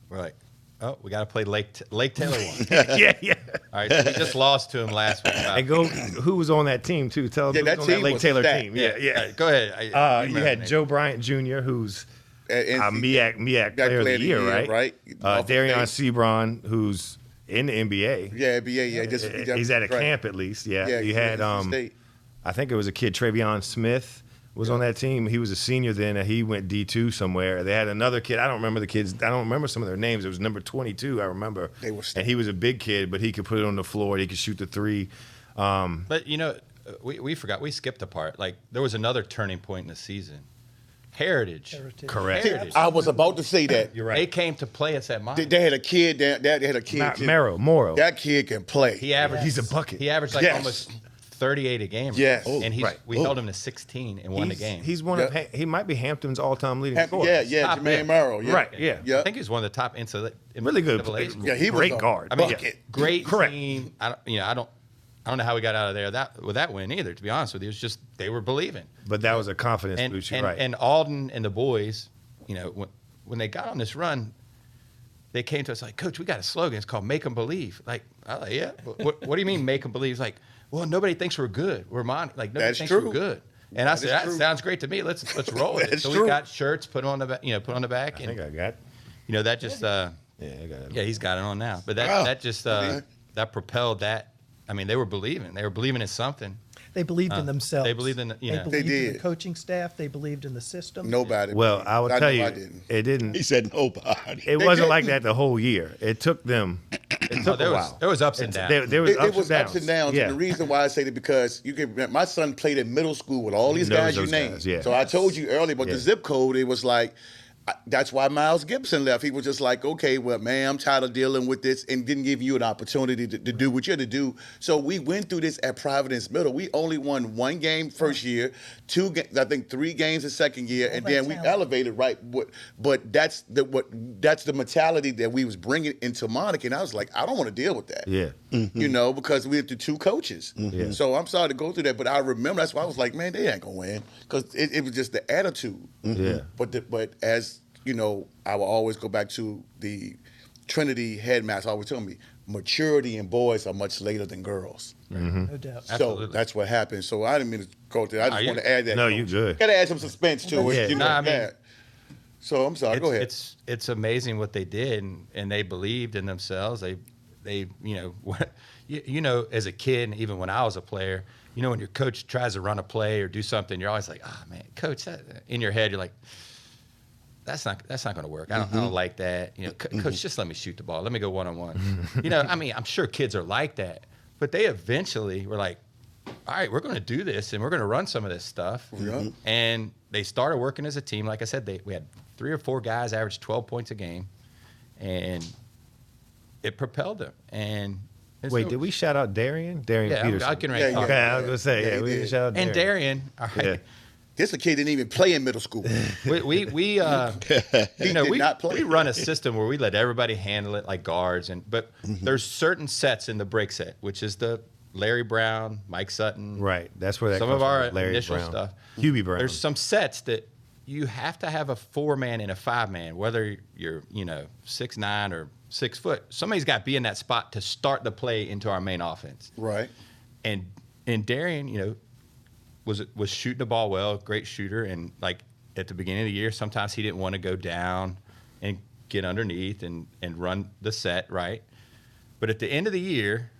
[SPEAKER 4] we're like, oh, we got to play Lake Taylor one.
[SPEAKER 5] yeah.
[SPEAKER 4] All right, so we just lost to him last week.
[SPEAKER 5] And who was on that team too? Tell them
[SPEAKER 1] Yeah,
[SPEAKER 5] who was
[SPEAKER 1] that
[SPEAKER 5] on
[SPEAKER 1] team
[SPEAKER 5] Lake
[SPEAKER 1] was
[SPEAKER 5] Taylor
[SPEAKER 1] stacked.
[SPEAKER 5] team. Yeah.
[SPEAKER 4] Go ahead.
[SPEAKER 5] You
[SPEAKER 4] remember
[SPEAKER 5] had
[SPEAKER 4] the name.
[SPEAKER 5] Joe Bryant Jr., who's
[SPEAKER 1] And
[SPEAKER 5] MEAC Player of the Year, right?
[SPEAKER 1] Off the
[SPEAKER 5] Darion
[SPEAKER 1] stage.
[SPEAKER 5] Sebron, who's in the NBA.
[SPEAKER 1] Yeah,
[SPEAKER 5] He's at a
[SPEAKER 1] right.
[SPEAKER 5] camp at least. Yeah.
[SPEAKER 1] Yeah,
[SPEAKER 5] You had
[SPEAKER 1] State.
[SPEAKER 5] I think it was a kid, Travion Smith, was on that team. He was a senior then, and he went D2 somewhere. They had another kid. I don't remember the kids. I don't remember some of their names. It was number 22, I remember.
[SPEAKER 1] They were
[SPEAKER 5] and he was a big kid, but he could put it on the floor. He could shoot the three.
[SPEAKER 4] But we forgot. We skipped a part. Like, there was another turning point in the season. Heritage.
[SPEAKER 5] Correct.
[SPEAKER 4] Heritage.
[SPEAKER 1] I was about to say that.
[SPEAKER 5] You're
[SPEAKER 4] They
[SPEAKER 5] right.
[SPEAKER 4] came to play us at mine.
[SPEAKER 1] They had a kid. They had a kid.
[SPEAKER 5] Not
[SPEAKER 1] too.
[SPEAKER 5] Morrow.
[SPEAKER 1] That kid can play.
[SPEAKER 4] He averaged.
[SPEAKER 5] He's a bucket.
[SPEAKER 4] He averaged like
[SPEAKER 1] Yes.
[SPEAKER 4] almost 38 a game.
[SPEAKER 1] Yes.
[SPEAKER 4] And
[SPEAKER 5] right.
[SPEAKER 4] we held him to 16 and won the game.
[SPEAKER 5] He's one of he might be Hampton's all-time leading scorer.
[SPEAKER 1] Jermaine
[SPEAKER 4] yeah.
[SPEAKER 1] Morrow. Yeah.
[SPEAKER 5] Right, yeah.
[SPEAKER 4] I think he was one of the top
[SPEAKER 5] Really good.
[SPEAKER 4] NCAA.
[SPEAKER 1] Yeah, he was
[SPEAKER 5] great
[SPEAKER 1] a
[SPEAKER 5] guard.
[SPEAKER 4] I mean,
[SPEAKER 1] bucket.
[SPEAKER 4] great
[SPEAKER 5] Correct.
[SPEAKER 4] team. I don't know how we got out of there with that win either. To be honest with you, it was just they were believing.
[SPEAKER 5] But that was a confidence
[SPEAKER 4] And
[SPEAKER 5] boost. You're right.
[SPEAKER 4] and Alden and the boys, when they got on this run, they came to us like, Coach, we got a slogan. It's called "Make 'em Believe." Like, I was like, yeah. What do you mean make 'em believe? It's like, well, nobody thinks we're good. Nobody
[SPEAKER 1] That's
[SPEAKER 4] thinks
[SPEAKER 1] true.
[SPEAKER 4] we're good. And I said, that
[SPEAKER 1] true.
[SPEAKER 4] sounds great to me. Let's roll with it.
[SPEAKER 1] That's
[SPEAKER 4] So
[SPEAKER 1] true.
[SPEAKER 4] we got shirts, put on the back,
[SPEAKER 5] I think I got.
[SPEAKER 4] that just
[SPEAKER 5] Yeah, I got it.
[SPEAKER 4] yeah, he's got it on now. But
[SPEAKER 1] Wow.
[SPEAKER 4] that just
[SPEAKER 1] Yeah.
[SPEAKER 4] that propelled that. I mean, they were believing. They were believing in something.
[SPEAKER 2] They believed in themselves.
[SPEAKER 4] They believed in
[SPEAKER 2] They
[SPEAKER 4] you know.
[SPEAKER 2] believed in the
[SPEAKER 1] did.
[SPEAKER 2] coaching staff. They believed in the system.
[SPEAKER 1] Nobody.
[SPEAKER 5] Well, I will
[SPEAKER 1] know
[SPEAKER 5] tell you,
[SPEAKER 1] I didn't.
[SPEAKER 5] it didn't.
[SPEAKER 3] He said nobody.
[SPEAKER 5] It wasn't like that the whole year. It took them. It took
[SPEAKER 4] there
[SPEAKER 5] a
[SPEAKER 4] was
[SPEAKER 5] while.
[SPEAKER 4] there was ups and downs.
[SPEAKER 5] There was
[SPEAKER 1] It was ups and downs.
[SPEAKER 5] Yeah.
[SPEAKER 1] And the reason why I say that because my son played in middle school with all these
[SPEAKER 5] Knows
[SPEAKER 1] guys you
[SPEAKER 5] those
[SPEAKER 1] named.
[SPEAKER 5] guys, yeah.
[SPEAKER 1] So I told you earlier, but
[SPEAKER 5] Yeah.
[SPEAKER 1] the zip code, it was like, that's why Miles Gibson left. He was just like, okay, well, man, I'm tired of dealing with this, and didn't give you an opportunity to do what you had to do. So we went through this at Providence Middle. We only won 1 game first year, 3 games the second year, and then we elevated right. But that's the mentality that we was bringing into Monacan. I was like, I don't want to deal with that.
[SPEAKER 5] Yeah.
[SPEAKER 1] Because we had the 2 coaches.
[SPEAKER 5] Yeah.
[SPEAKER 1] So I'm sorry to go through that, but I remember that's why I was like, man, they ain't gonna win because it was just the attitude.
[SPEAKER 5] Yeah.
[SPEAKER 1] But as I will always go back to the Trinity headmaster always tell me, maturity in boys are much later than girls.
[SPEAKER 2] No doubt.
[SPEAKER 1] So
[SPEAKER 4] Absolutely.
[SPEAKER 1] that's what happened. So I didn't mean to go through that. I just
[SPEAKER 4] you-
[SPEAKER 1] want to add that.
[SPEAKER 5] No, you good.
[SPEAKER 1] Got to add some suspense to it.
[SPEAKER 5] Yeah.
[SPEAKER 4] No, I mean-
[SPEAKER 1] yeah. So I'm sorry. Go ahead.
[SPEAKER 4] It's amazing what they did, and they believed in themselves. They as a kid, and even when I was a player, when your coach tries to run a play or do something, you're always like, oh man, coach. In your head, you're like, that's not going to work. I don't like that. Coach, just let me shoot the ball. Let me go one-on-one. I mean, I'm sure kids are like that, but they eventually were like, all right, we're going to do this, and we're going to run some of this stuff.
[SPEAKER 1] Yeah.
[SPEAKER 4] And they started working as a team. Like I said, we had 3 or 4 guys average 12 points a game, and it propelled them. And
[SPEAKER 5] Wait, did we shout out Darian? Darian
[SPEAKER 4] Yeah,
[SPEAKER 5] Peterson.
[SPEAKER 4] I can
[SPEAKER 1] Yeah,
[SPEAKER 4] talk
[SPEAKER 5] Okay,
[SPEAKER 4] about
[SPEAKER 5] I was gonna say,
[SPEAKER 1] Yeah,
[SPEAKER 5] yeah,
[SPEAKER 1] he
[SPEAKER 5] we
[SPEAKER 1] did.
[SPEAKER 5] didn't shout out
[SPEAKER 4] And
[SPEAKER 5] Darian.
[SPEAKER 4] Darian, all right.
[SPEAKER 5] Yeah.
[SPEAKER 1] This a kid didn't even play in middle school.
[SPEAKER 4] We
[SPEAKER 1] He did not play.
[SPEAKER 4] we run a system where we let everybody handle it like guards, but there's certain sets in the break set, which is the Larry Brown, Mike Sutton,
[SPEAKER 5] Right, that's where that
[SPEAKER 4] some
[SPEAKER 5] comes
[SPEAKER 4] of our
[SPEAKER 5] from, Larry
[SPEAKER 4] initial
[SPEAKER 5] Brown.
[SPEAKER 4] stuff.
[SPEAKER 5] Hubie Brown.
[SPEAKER 4] There's some sets that you have to have a 4-man and a 5-man, whether you're 6'9" or 6 foot. Somebody's got to be in that spot to start the play into our main offense.
[SPEAKER 1] Right.
[SPEAKER 4] And Darian, was shooting the ball well, great shooter, and like at the beginning of the year, sometimes he didn't want to go down and get underneath and run the set right. But at the end of the year,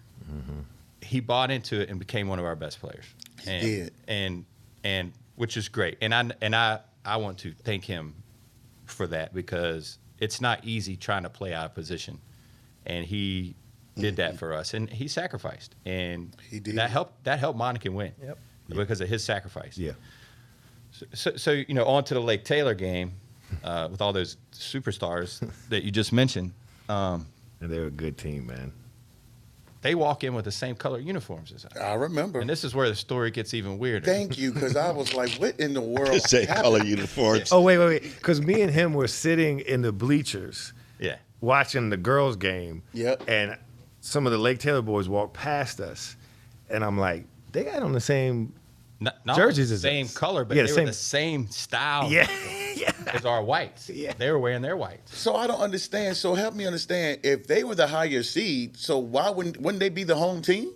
[SPEAKER 4] he bought into it and became one of our best players. And,
[SPEAKER 1] He did.
[SPEAKER 4] and which is great. And I want to thank him for that because it's not easy trying to play out of position, and he did that for us, and he sacrificed, and
[SPEAKER 1] He did.
[SPEAKER 4] that helped Monacan win.
[SPEAKER 2] Yep.
[SPEAKER 4] Because of his sacrifice.
[SPEAKER 5] Yeah.
[SPEAKER 4] So on to the Lake Taylor game with all those superstars that you just mentioned.
[SPEAKER 5] And they're a good team, man.
[SPEAKER 4] They walk in with the same color uniforms as us.
[SPEAKER 1] I remember.
[SPEAKER 4] And this is where the story gets even weirder.
[SPEAKER 1] Thank you, because I was like, what in the world?
[SPEAKER 3] Say
[SPEAKER 1] happened?
[SPEAKER 3] color uniforms.
[SPEAKER 5] Oh, wait. Because me and him were sitting in the bleachers
[SPEAKER 4] Yeah.
[SPEAKER 5] watching the girls' game.
[SPEAKER 1] Yep.
[SPEAKER 5] And some of the Lake Taylor boys walked past us. And I'm like, they got on the same
[SPEAKER 4] Not
[SPEAKER 5] jerseys
[SPEAKER 4] the
[SPEAKER 5] as
[SPEAKER 4] same
[SPEAKER 5] us.
[SPEAKER 4] color, but
[SPEAKER 5] Yeah,
[SPEAKER 4] they
[SPEAKER 5] same.
[SPEAKER 4] were the same style
[SPEAKER 5] Yeah.
[SPEAKER 4] as our whites.
[SPEAKER 5] Yeah.
[SPEAKER 4] They were wearing their whites.
[SPEAKER 1] So I don't understand. So help me understand. If they were the higher seed, so why wouldn't they be the home team?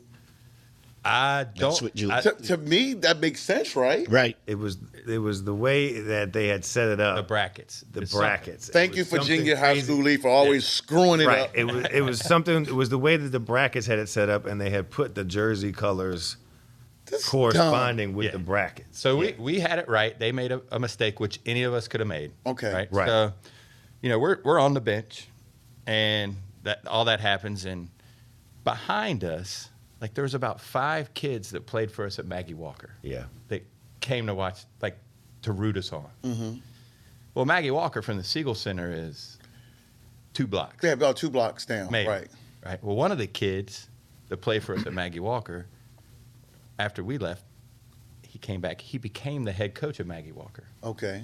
[SPEAKER 4] I don't.
[SPEAKER 3] That's what you-
[SPEAKER 1] To me, that makes sense, right?
[SPEAKER 3] Right.
[SPEAKER 5] It was the way that they had set it up.
[SPEAKER 4] the brackets.
[SPEAKER 5] The
[SPEAKER 4] It's
[SPEAKER 5] brackets.
[SPEAKER 1] Thank
[SPEAKER 5] It
[SPEAKER 1] you,
[SPEAKER 5] was something
[SPEAKER 1] Virginia High
[SPEAKER 5] crazy.
[SPEAKER 1] School League, for always screwing it
[SPEAKER 5] Right.
[SPEAKER 1] up.
[SPEAKER 5] It was something. It was the way that the brackets had it set up, and they had put the jersey colors
[SPEAKER 1] This is
[SPEAKER 5] corresponding with
[SPEAKER 4] Yeah.
[SPEAKER 5] the brackets.
[SPEAKER 4] So we had it right. They made a mistake, which any of us could have made.
[SPEAKER 1] Okay.
[SPEAKER 5] Right.
[SPEAKER 4] So, we're on the bench, and all that happens, and behind us, like there was about 5 kids that played for us at Maggie Walker.
[SPEAKER 5] Yeah.
[SPEAKER 4] That came to watch, like to root us on. Mm-hmm. Well, Maggie Walker from the Siegel Center is 2 blocks.
[SPEAKER 1] Yeah, about 2 blocks down.
[SPEAKER 4] Maybe.
[SPEAKER 1] Right.
[SPEAKER 4] Right. Well, one of the kids that played for us at Maggie Walker after we left, he came back. He became the head coach of Maggie Walker.
[SPEAKER 1] Okay.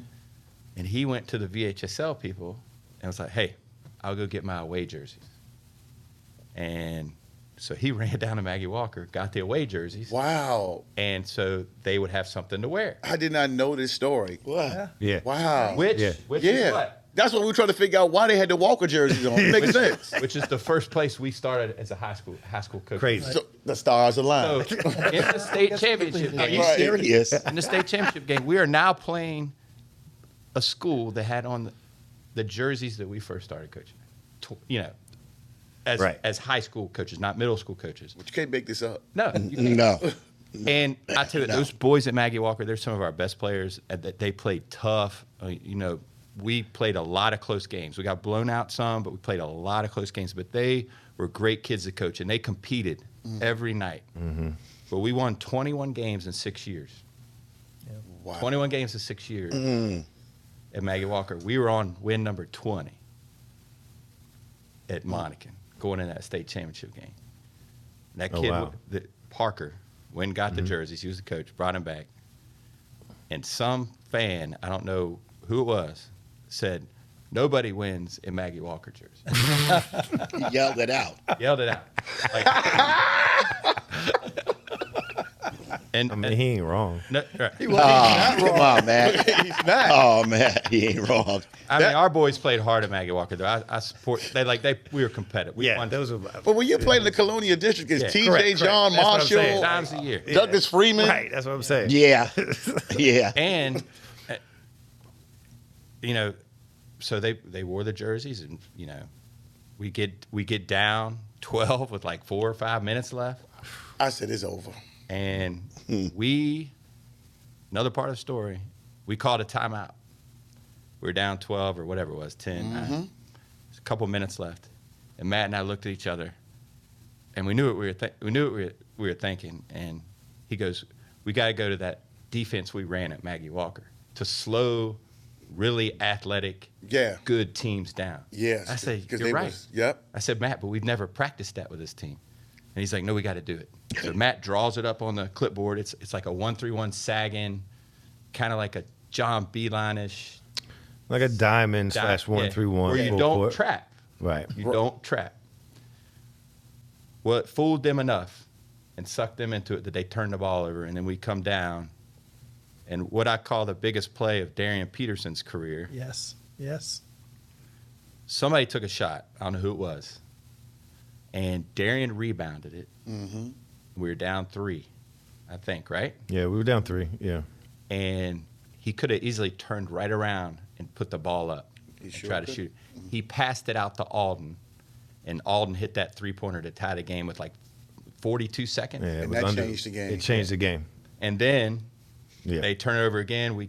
[SPEAKER 4] And he went to the VHSL people and was like, hey, I'll go get my away jerseys. And so he ran down to Maggie Walker, got the away jerseys.
[SPEAKER 1] Wow.
[SPEAKER 4] And so they would have something to wear.
[SPEAKER 1] I did not know this story.
[SPEAKER 3] What?
[SPEAKER 5] Yeah.
[SPEAKER 1] Wow.
[SPEAKER 4] Which
[SPEAKER 5] Yeah.
[SPEAKER 4] is what?
[SPEAKER 1] That's what we were trying to figure out, why they had the Walker jerseys on. It makes sense.
[SPEAKER 4] Which is the first place we started as a high school coach.
[SPEAKER 5] Crazy.
[SPEAKER 1] So the stars align.
[SPEAKER 4] So in the state championship
[SPEAKER 3] Are you
[SPEAKER 4] game,
[SPEAKER 3] serious?
[SPEAKER 4] in the state championship game, we are now playing a school that had on the jerseys that we first started coaching. You know, as high school coaches, not middle school coaches.
[SPEAKER 1] But you can't make this up.
[SPEAKER 4] No, you can't.
[SPEAKER 3] No.
[SPEAKER 4] And I tell you, those boys at Maggie Walker, they're some of our best players. They played tough. You know, we played a lot of close games. We got blown out some, but we played a lot of close games. But they were great kids to coach, and they competed every night. Mm-hmm. But we won 21 games in 6 years.
[SPEAKER 1] Wow.
[SPEAKER 4] 21 games in 6 years at Maggie Walker. We were on win number 20 at Monacan, going in that state championship game. And that kid, Parker, went and got the jerseys. He was the coach, brought him back. And some fan, I don't know who it was, said, nobody wins in Maggie Walker jersey.
[SPEAKER 3] He yelled it out.
[SPEAKER 4] Yelled it out. Like, and,
[SPEAKER 5] I mean, he ain't wrong.
[SPEAKER 4] no, right.
[SPEAKER 3] Come on, man.
[SPEAKER 1] He's not.
[SPEAKER 3] Oh, man. He ain't wrong.
[SPEAKER 4] I mean, our boys played hard at Maggie Walker, though. I support. We were competitive. We won
[SPEAKER 5] those are.
[SPEAKER 1] But when you play in the Colonial District, it's
[SPEAKER 4] Yeah,
[SPEAKER 1] TJ,
[SPEAKER 5] correct.
[SPEAKER 1] John
[SPEAKER 5] That's what I'm
[SPEAKER 1] Marshall,
[SPEAKER 5] saying.
[SPEAKER 4] times a year.
[SPEAKER 1] Douglas Freeman.
[SPEAKER 5] Right, that's what I'm saying.
[SPEAKER 3] Yeah. Yeah.
[SPEAKER 4] And you know, so they wore the jerseys, and you know, we get down 12 with like 4 or 5 minutes left,
[SPEAKER 1] I said, it's over.
[SPEAKER 4] and another part of the story, we called a timeout. We were down 12 or whatever it was, 10. 9. There's a couple minutes left, and Matt and I looked at each other, and we knew what we were thinking. And he goes, "We got to go to that defense we ran at Maggie Walker to slow really athletic, good teams down."
[SPEAKER 1] Yes.
[SPEAKER 4] I said,
[SPEAKER 1] because
[SPEAKER 4] "You're
[SPEAKER 1] they
[SPEAKER 4] right."
[SPEAKER 1] Yep.
[SPEAKER 4] I said, "Matt, but we've never practiced that with this team." And he's like, "No, we got to do it." So Matt draws it up on the clipboard. It's like a 1-3-1 sagging, kind of like a John Beeline-ish.
[SPEAKER 5] Like a diamond / 1-3-1.
[SPEAKER 4] Where you
[SPEAKER 5] full
[SPEAKER 4] don't
[SPEAKER 5] court.
[SPEAKER 4] trap.
[SPEAKER 5] Right.
[SPEAKER 4] You don't trap. Well, it fooled them enough and sucked them into it that they turned the ball over, and then we come down. And what I call the biggest play of Darian Peterson's career,
[SPEAKER 2] Yes.
[SPEAKER 4] somebody took a shot. I don't know who it was. And Darian rebounded it.
[SPEAKER 1] Mm-hmm.
[SPEAKER 4] We were down 3, I think, right?
[SPEAKER 5] Yeah, we were down 3. Yeah.
[SPEAKER 4] And he could have easily turned right around and put the ball up and
[SPEAKER 1] sure
[SPEAKER 4] try to
[SPEAKER 1] could.
[SPEAKER 4] shoot it. He passed it out to Alden, and Alden hit that three-pointer to tie the game with like 42 seconds.
[SPEAKER 5] Yeah, it
[SPEAKER 1] And
[SPEAKER 5] was
[SPEAKER 1] that changed the game.
[SPEAKER 5] It changed the game.
[SPEAKER 4] And then
[SPEAKER 5] Yeah.
[SPEAKER 4] they turn it over again.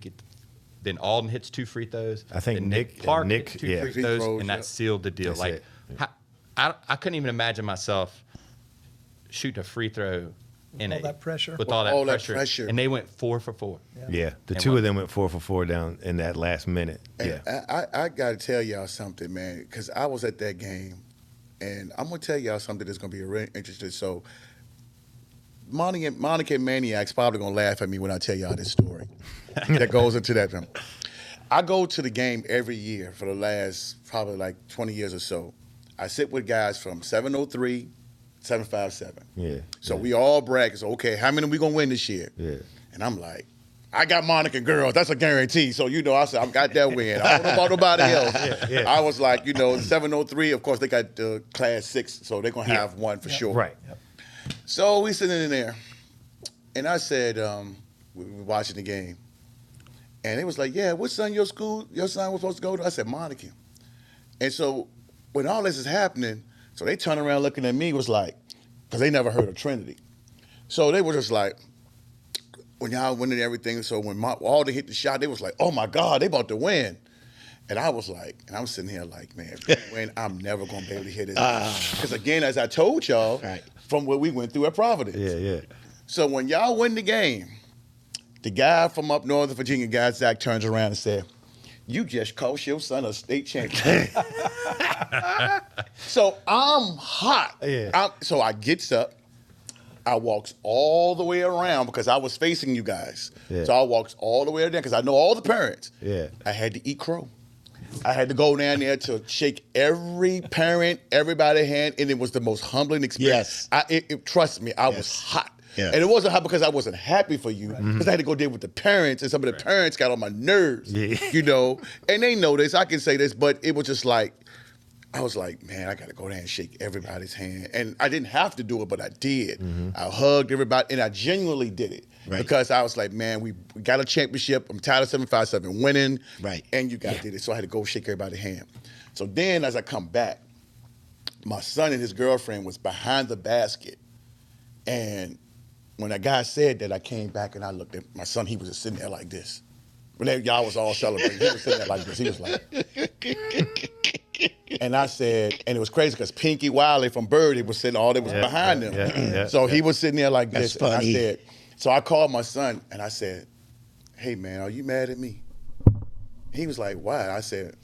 [SPEAKER 4] Then Alden hits 2 free throws.
[SPEAKER 5] I think
[SPEAKER 4] then
[SPEAKER 5] Nick-
[SPEAKER 4] Clark
[SPEAKER 5] Nick-
[SPEAKER 4] hits 2
[SPEAKER 5] yeah.
[SPEAKER 4] free
[SPEAKER 1] Free
[SPEAKER 4] throws,
[SPEAKER 1] throws,
[SPEAKER 4] and that
[SPEAKER 1] yep.
[SPEAKER 4] sealed the deal.
[SPEAKER 5] That's
[SPEAKER 4] like,
[SPEAKER 5] it.
[SPEAKER 4] I couldn't even imagine myself shooting a free throw in
[SPEAKER 2] all that pressure.
[SPEAKER 4] with
[SPEAKER 1] With
[SPEAKER 4] all
[SPEAKER 1] all
[SPEAKER 4] that
[SPEAKER 1] that
[SPEAKER 4] pressure.
[SPEAKER 1] pressure.
[SPEAKER 4] And they went 4 for 4.
[SPEAKER 5] Yeah. The
[SPEAKER 4] And
[SPEAKER 5] two
[SPEAKER 4] what-
[SPEAKER 5] of them went 4 for 4 down in that last minute.
[SPEAKER 1] And
[SPEAKER 5] Yeah.
[SPEAKER 1] I got to tell y'all something, man, because I was at that game, and I'm going to tell y'all something that's going to be really interesting. So, Monacan maniacs probably going to laugh at me when I tell y'all this story that goes into that. I go to the game every year for the last probably like 20 years or so. I sit with guys from 703, 757.
[SPEAKER 5] Yeah.
[SPEAKER 1] So we all brag. So, okay, how many we going to win this year?
[SPEAKER 5] Yeah.
[SPEAKER 1] And I'm like, I got Monacan girls. That's a guarantee. So, I said, I've got that win. I don't know about nobody else.
[SPEAKER 5] Yeah.
[SPEAKER 1] I was like, 703, of course, they got the class 6, so they're going to have one for sure.
[SPEAKER 5] Right.
[SPEAKER 1] So we sitting in there, and I said, we were watching the game. And they was like, yeah, what son your son was supposed to go to? I said, Monacan. And so when all this is happening, so they turn around looking at me, was like, because they never heard of Trinity. So they were just like, when y'all winning everything, so when Alden hit the shot, they was like, oh my God, they about to win. And I was like, and I'm sitting here like, man, if we win, I'm never going to be able to hit it. Because again, as I told y'all, from what we went through at Providence.
[SPEAKER 5] Yeah.
[SPEAKER 1] So when y'all win the game, the guy from up Northern Virginia, guy Zach, turns around and said, you just cost your son a state champion. So I'm hot.
[SPEAKER 5] Yeah.
[SPEAKER 1] So I gets up. I walked all the way around because I was facing you guys.
[SPEAKER 5] Yeah.
[SPEAKER 1] So I walked all the way down because I know all the parents.
[SPEAKER 5] Yeah.
[SPEAKER 1] I had to eat crow. I had to go down there to shake every parent, everybody's hand, and it was the most humbling experience.
[SPEAKER 3] Yes.
[SPEAKER 1] Trust me, I was hot.
[SPEAKER 3] Yeah.
[SPEAKER 1] And it wasn't hot because I wasn't happy for you, because I had to go deal with the parents, and some of the parents got on my nerves, you know. And they know this, I can say this, but it was just like, I was like, man, I got to go down and shake everybody's hand. And I didn't have to do it, but I did. I hugged everybody, and I genuinely did it.
[SPEAKER 3] Right.
[SPEAKER 1] Because I was like, man, we got a championship. I'm tired of 757 winning.
[SPEAKER 3] Right.
[SPEAKER 1] And you guys did it. So I had to go shake everybody's hand. So then as I come back, my son and his girlfriend was behind the basket. And when that guy said that, I came back and I looked at my son. He was just sitting there like this. When y'all was all celebrating, he was sitting there like this. He was like... And I said, and it was crazy because Pinky Wiley from Birdie was sitting, all that was behind him. So he was sitting there like this.
[SPEAKER 3] That's funny.
[SPEAKER 1] And I said, so I called my son and I said, hey man, are you mad at me? He was like, why? I said,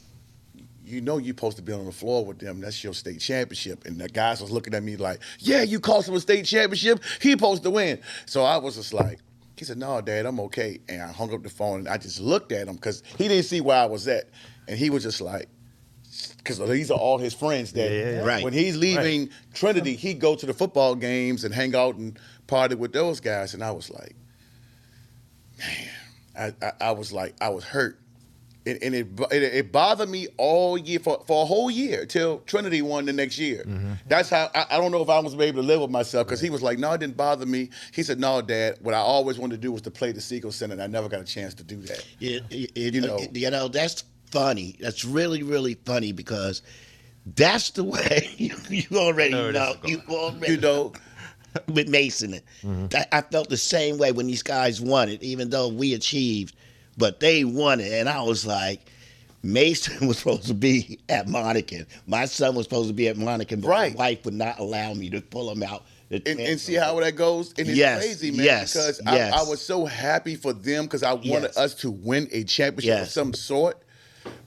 [SPEAKER 1] you know you're supposed to be on the floor with them. That's your state championship. And the guys was looking at me like, yeah, you cost him a state championship. He supposed to win. So I was just like, he said, no, Dad, I'm okay. And I hung up the phone and I just looked at him because he didn't see where I was at. And he was just like, because these are all his friends that
[SPEAKER 3] Right.
[SPEAKER 1] when he's leaving Trinity, he'd go to the football games and hang out and party with those guys. And I was like, man, I was like, I was hurt. And it bothered me all year, for a whole year, till Trinity won the next year. That's how, I don't know if I was able to live with myself, because he was like, no, it didn't bother me. He said, no, Dad, what I always wanted to do was to play the Segal Center, and I never got a chance to do that.
[SPEAKER 3] You know, that's funny. That's really, really funny, because that's the way you already know. You already know. With Mason, I felt the same way when these guys won it, even though we achieved, but they won it, and I was like, Mason was supposed to be at Monacan. My son was supposed to be at Monacan, but my wife would not allow me to pull him out.
[SPEAKER 1] And see how that goes? And it's crazy, man, because I was so happy for them, because I wanted us to win a championship of some sort.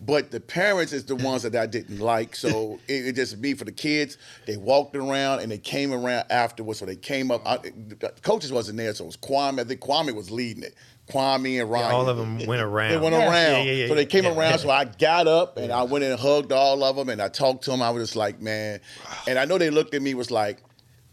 [SPEAKER 1] But the parents is the ones that I didn't like. So it just me for the kids. They walked around and they came around afterwards. So they came up. The coaches wasn't there, so it was Kwame. I think Kwame was leading it. Kwame and Ryan.
[SPEAKER 5] All of them went around.
[SPEAKER 1] They went around. So they came around. So I got up and I went and hugged all of them and I talked to them. I was just like, man. And I know they looked at me, was like,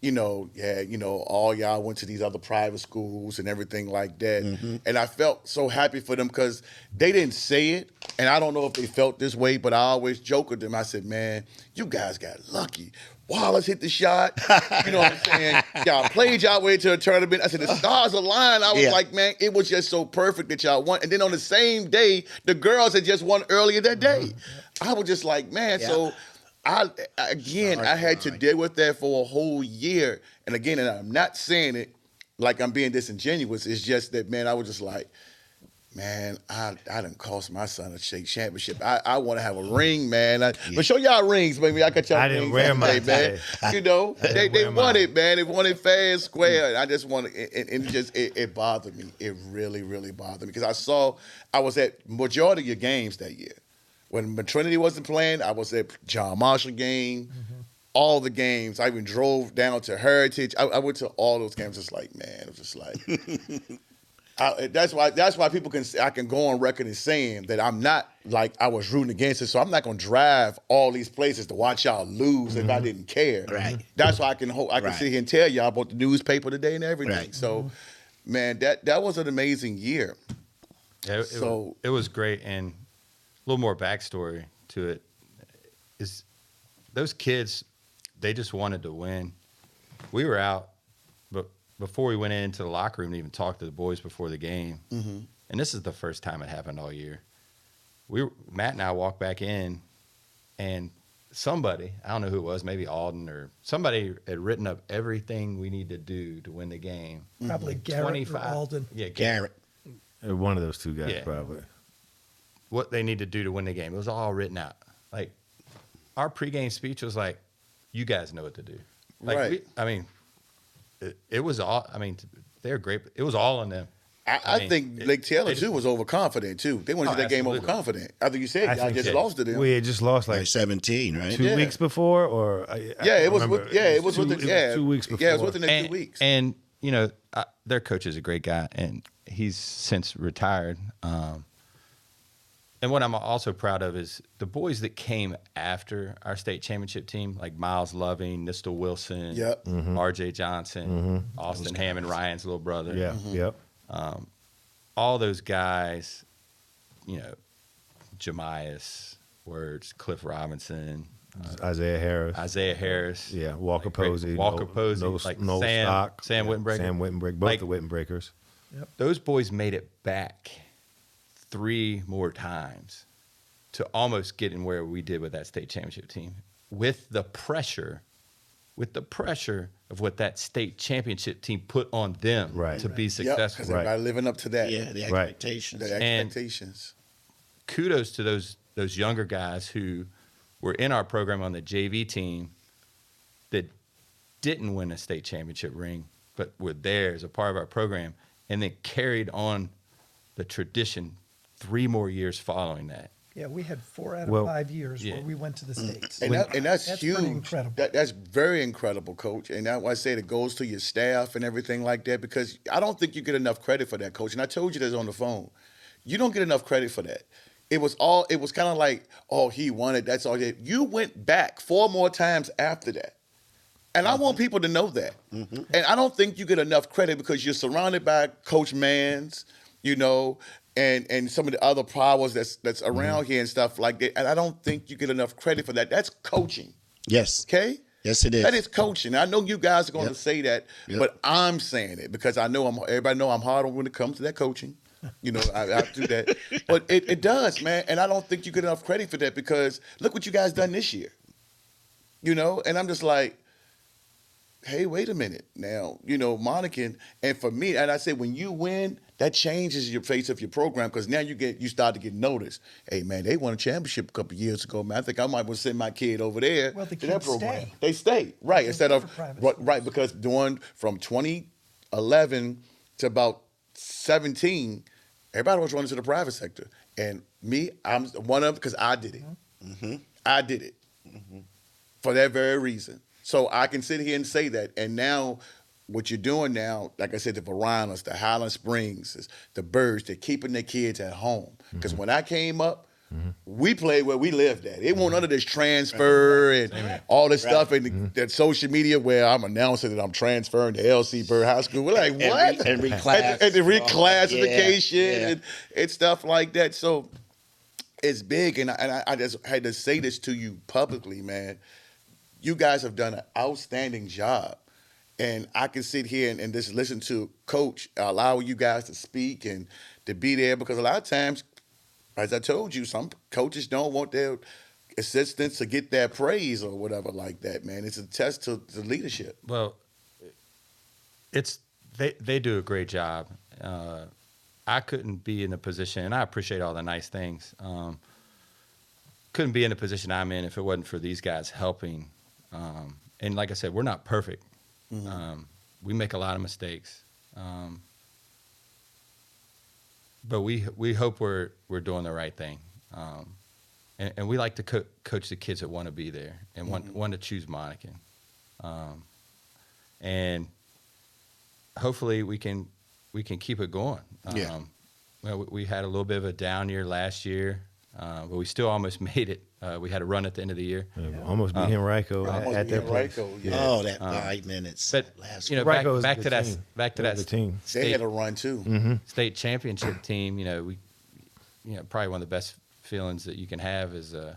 [SPEAKER 1] all y'all went to these other private schools and everything like that. And I felt so happy for them, because they didn't say it. And I don't know if they felt this way, but I always joke with them. I said, man, you guys got lucky. Wallace hit the shot. You know what I'm saying? Y'all played y'all way to a tournament. I said, the stars aligned. I was like, man, it was just so perfect that y'all won. And then on the same day, the girls had just won earlier that day. I was just like, man, so... I had to deal with that for a whole year. And again, and I'm not saying it like I'm being disingenuous. It's just that, man, I was just like, man, I done cost my son a state championship. I want to have a ring, man. But show y'all rings, baby. I got y'all rings.
[SPEAKER 5] I didn't wear mine,
[SPEAKER 1] man. You know, they won it, man. They won it fair and square. And I just wanted, and it bothered me. It really, really bothered me, because I was at majority of your games that year. When Trinity wasn't playing, I was at John Marshall game, all the games. I even drove down to Heritage. I went to all those games. Just like, man, it was just like, that's why people I can go on record as saying that I'm not like I was rooting against it. So I'm not gonna drive all these places to watch y'all lose if I didn't care.
[SPEAKER 3] Right.
[SPEAKER 1] That's why I can sit here and tell y'all about the newspaper today and everything.
[SPEAKER 3] Right.
[SPEAKER 1] So, man, that was an amazing year.
[SPEAKER 4] Yeah, it was great. And a little more backstory to it is those kids, they just wanted to win. We were out, but before we went into the locker room to even talk to the boys before the game, and this is the first time it happened all year, Matt and I walked back in, and somebody, I don't know who it was, maybe Alden or somebody, had written up everything we need to do to win the game.
[SPEAKER 6] Probably Garrett or Alden.
[SPEAKER 4] Yeah,
[SPEAKER 3] Garrett.
[SPEAKER 5] One of those two guys, probably.
[SPEAKER 4] What they need to do to win the game. It was all written out. Like, our pregame speech was like, you guys know what to do. Like,
[SPEAKER 1] right.
[SPEAKER 4] it was all, they're great. It was all on them.
[SPEAKER 1] I think Lake Taylor too was overconfident too. They wanted to that game overconfident. After you said y'all just lost to them.
[SPEAKER 5] We had just lost like
[SPEAKER 3] 17, right?
[SPEAKER 5] 2 weeks before, or
[SPEAKER 1] it was 2 weeks before. Yeah, it was within the 2 weeks.
[SPEAKER 4] And their coach is a great guy, and he's since retired. And what I'm also proud of is the boys that came after our state championship team, like Miles Loving, Nistel Wilson, R.J. Johnson, Austin Hammond, Ryan's little brother.
[SPEAKER 5] Yeah,
[SPEAKER 4] all those guys, Jemias, Words, Cliff Robinson,
[SPEAKER 5] Isaiah Harris.
[SPEAKER 4] Yeah,
[SPEAKER 5] Walker Posey.
[SPEAKER 4] like
[SPEAKER 5] no
[SPEAKER 4] Sam
[SPEAKER 5] Stock.
[SPEAKER 4] Wittenbreaker.
[SPEAKER 5] Sam Wittenbreaker. Both the Wittenbreakers.
[SPEAKER 6] Yep.
[SPEAKER 4] Those boys made it back 3 more times to almost get in where we did with that state championship team, with the pressure of what that state championship team put on them to be successful.
[SPEAKER 1] Because everybody living up to that.
[SPEAKER 3] Yeah, the expectations.
[SPEAKER 1] The expectations.
[SPEAKER 4] And kudos to those younger guys who were in our program on the JV team that didn't win a state championship ring, but were there as a part of our program, and then carried on the tradition 3 more years following that.
[SPEAKER 6] Yeah, we had 4 out of 5 years where we went to the States.
[SPEAKER 1] And that's huge.
[SPEAKER 6] Pretty incredible.
[SPEAKER 1] That's very incredible, Coach. And that's why I said it goes to your staff and everything like that, because I don't think you get enough credit for that, Coach. And I told you this on the phone. You don't get enough credit for that. It was kind of like, oh, he won it. That's all. You went back 4 more times after that. And I want people to know that. And I don't think you get enough credit because you're surrounded by Coach Mans, and some of the other powers that's around here and stuff like that. And I don't think you get enough credit for that. That's coaching.
[SPEAKER 3] Yes.
[SPEAKER 1] Okay?
[SPEAKER 3] Yes, it is.
[SPEAKER 1] That is coaching. I know you guys are going to say that, but I'm saying it because I know everybody know I'm hard when it comes to that coaching. I do that. But it does, man. And I don't think you get enough credit for that because look what you guys done this year. And I'm just like, hey, wait a minute now, Monacan. And for me, and I say when you win, that changes your face of your program because now you start to get noticed. Hey, man, they won a championship a couple of years ago, man. I think I might want to send my kid over there
[SPEAKER 6] to
[SPEAKER 1] that
[SPEAKER 6] kids
[SPEAKER 1] program.
[SPEAKER 6] stay.
[SPEAKER 1] They stay, right,
[SPEAKER 6] They're
[SPEAKER 1] instead of
[SPEAKER 6] private
[SPEAKER 1] because doing from 2011 to about 17, everybody was running to the private sector. And me, I'm one of them because I did it. I did it for that very reason. So I can sit here and say that. And now what you're doing now, like I said, the Varandas, the Highland Springs, the Birds, they're keeping their kids at home. Because when I came up, we played where we lived at. It wasn't none of this transfer and all this stuff and that social media where I'm announcing that I'm transferring to LC Bird High School. We're like, what?
[SPEAKER 3] And reclass.
[SPEAKER 1] And the reclassification and stuff like that. So it's big. And I just had to say this to you publicly, man. You guys have done an outstanding job. And I can sit here and just listen to Coach allow you guys to speak and to be there because a lot of times, as I told you, some coaches don't want their assistants to get that praise or whatever like that, man. It's a test to leadership.
[SPEAKER 4] Well, they do a great job. I couldn't be in the position, and I appreciate all the nice things. Couldn't be in the position I'm in if it wasn't for these guys helping. And like I said, we're not perfect. We make a lot of mistakes. But we hope we're doing the right thing. And we like to coach the kids that want to be there and want to choose Monacan. And hopefully we can keep it going. Well, we had a little bit of a down year last year, but we still almost made it. We had a run at the end of the year.
[SPEAKER 5] Almost beat Henrico at that place.
[SPEAKER 3] Oh, that 5 minutes.
[SPEAKER 4] But
[SPEAKER 3] last
[SPEAKER 4] back to that
[SPEAKER 5] team.
[SPEAKER 1] They had a run too.
[SPEAKER 4] State championship team. We probably one of the best feelings that you can have as a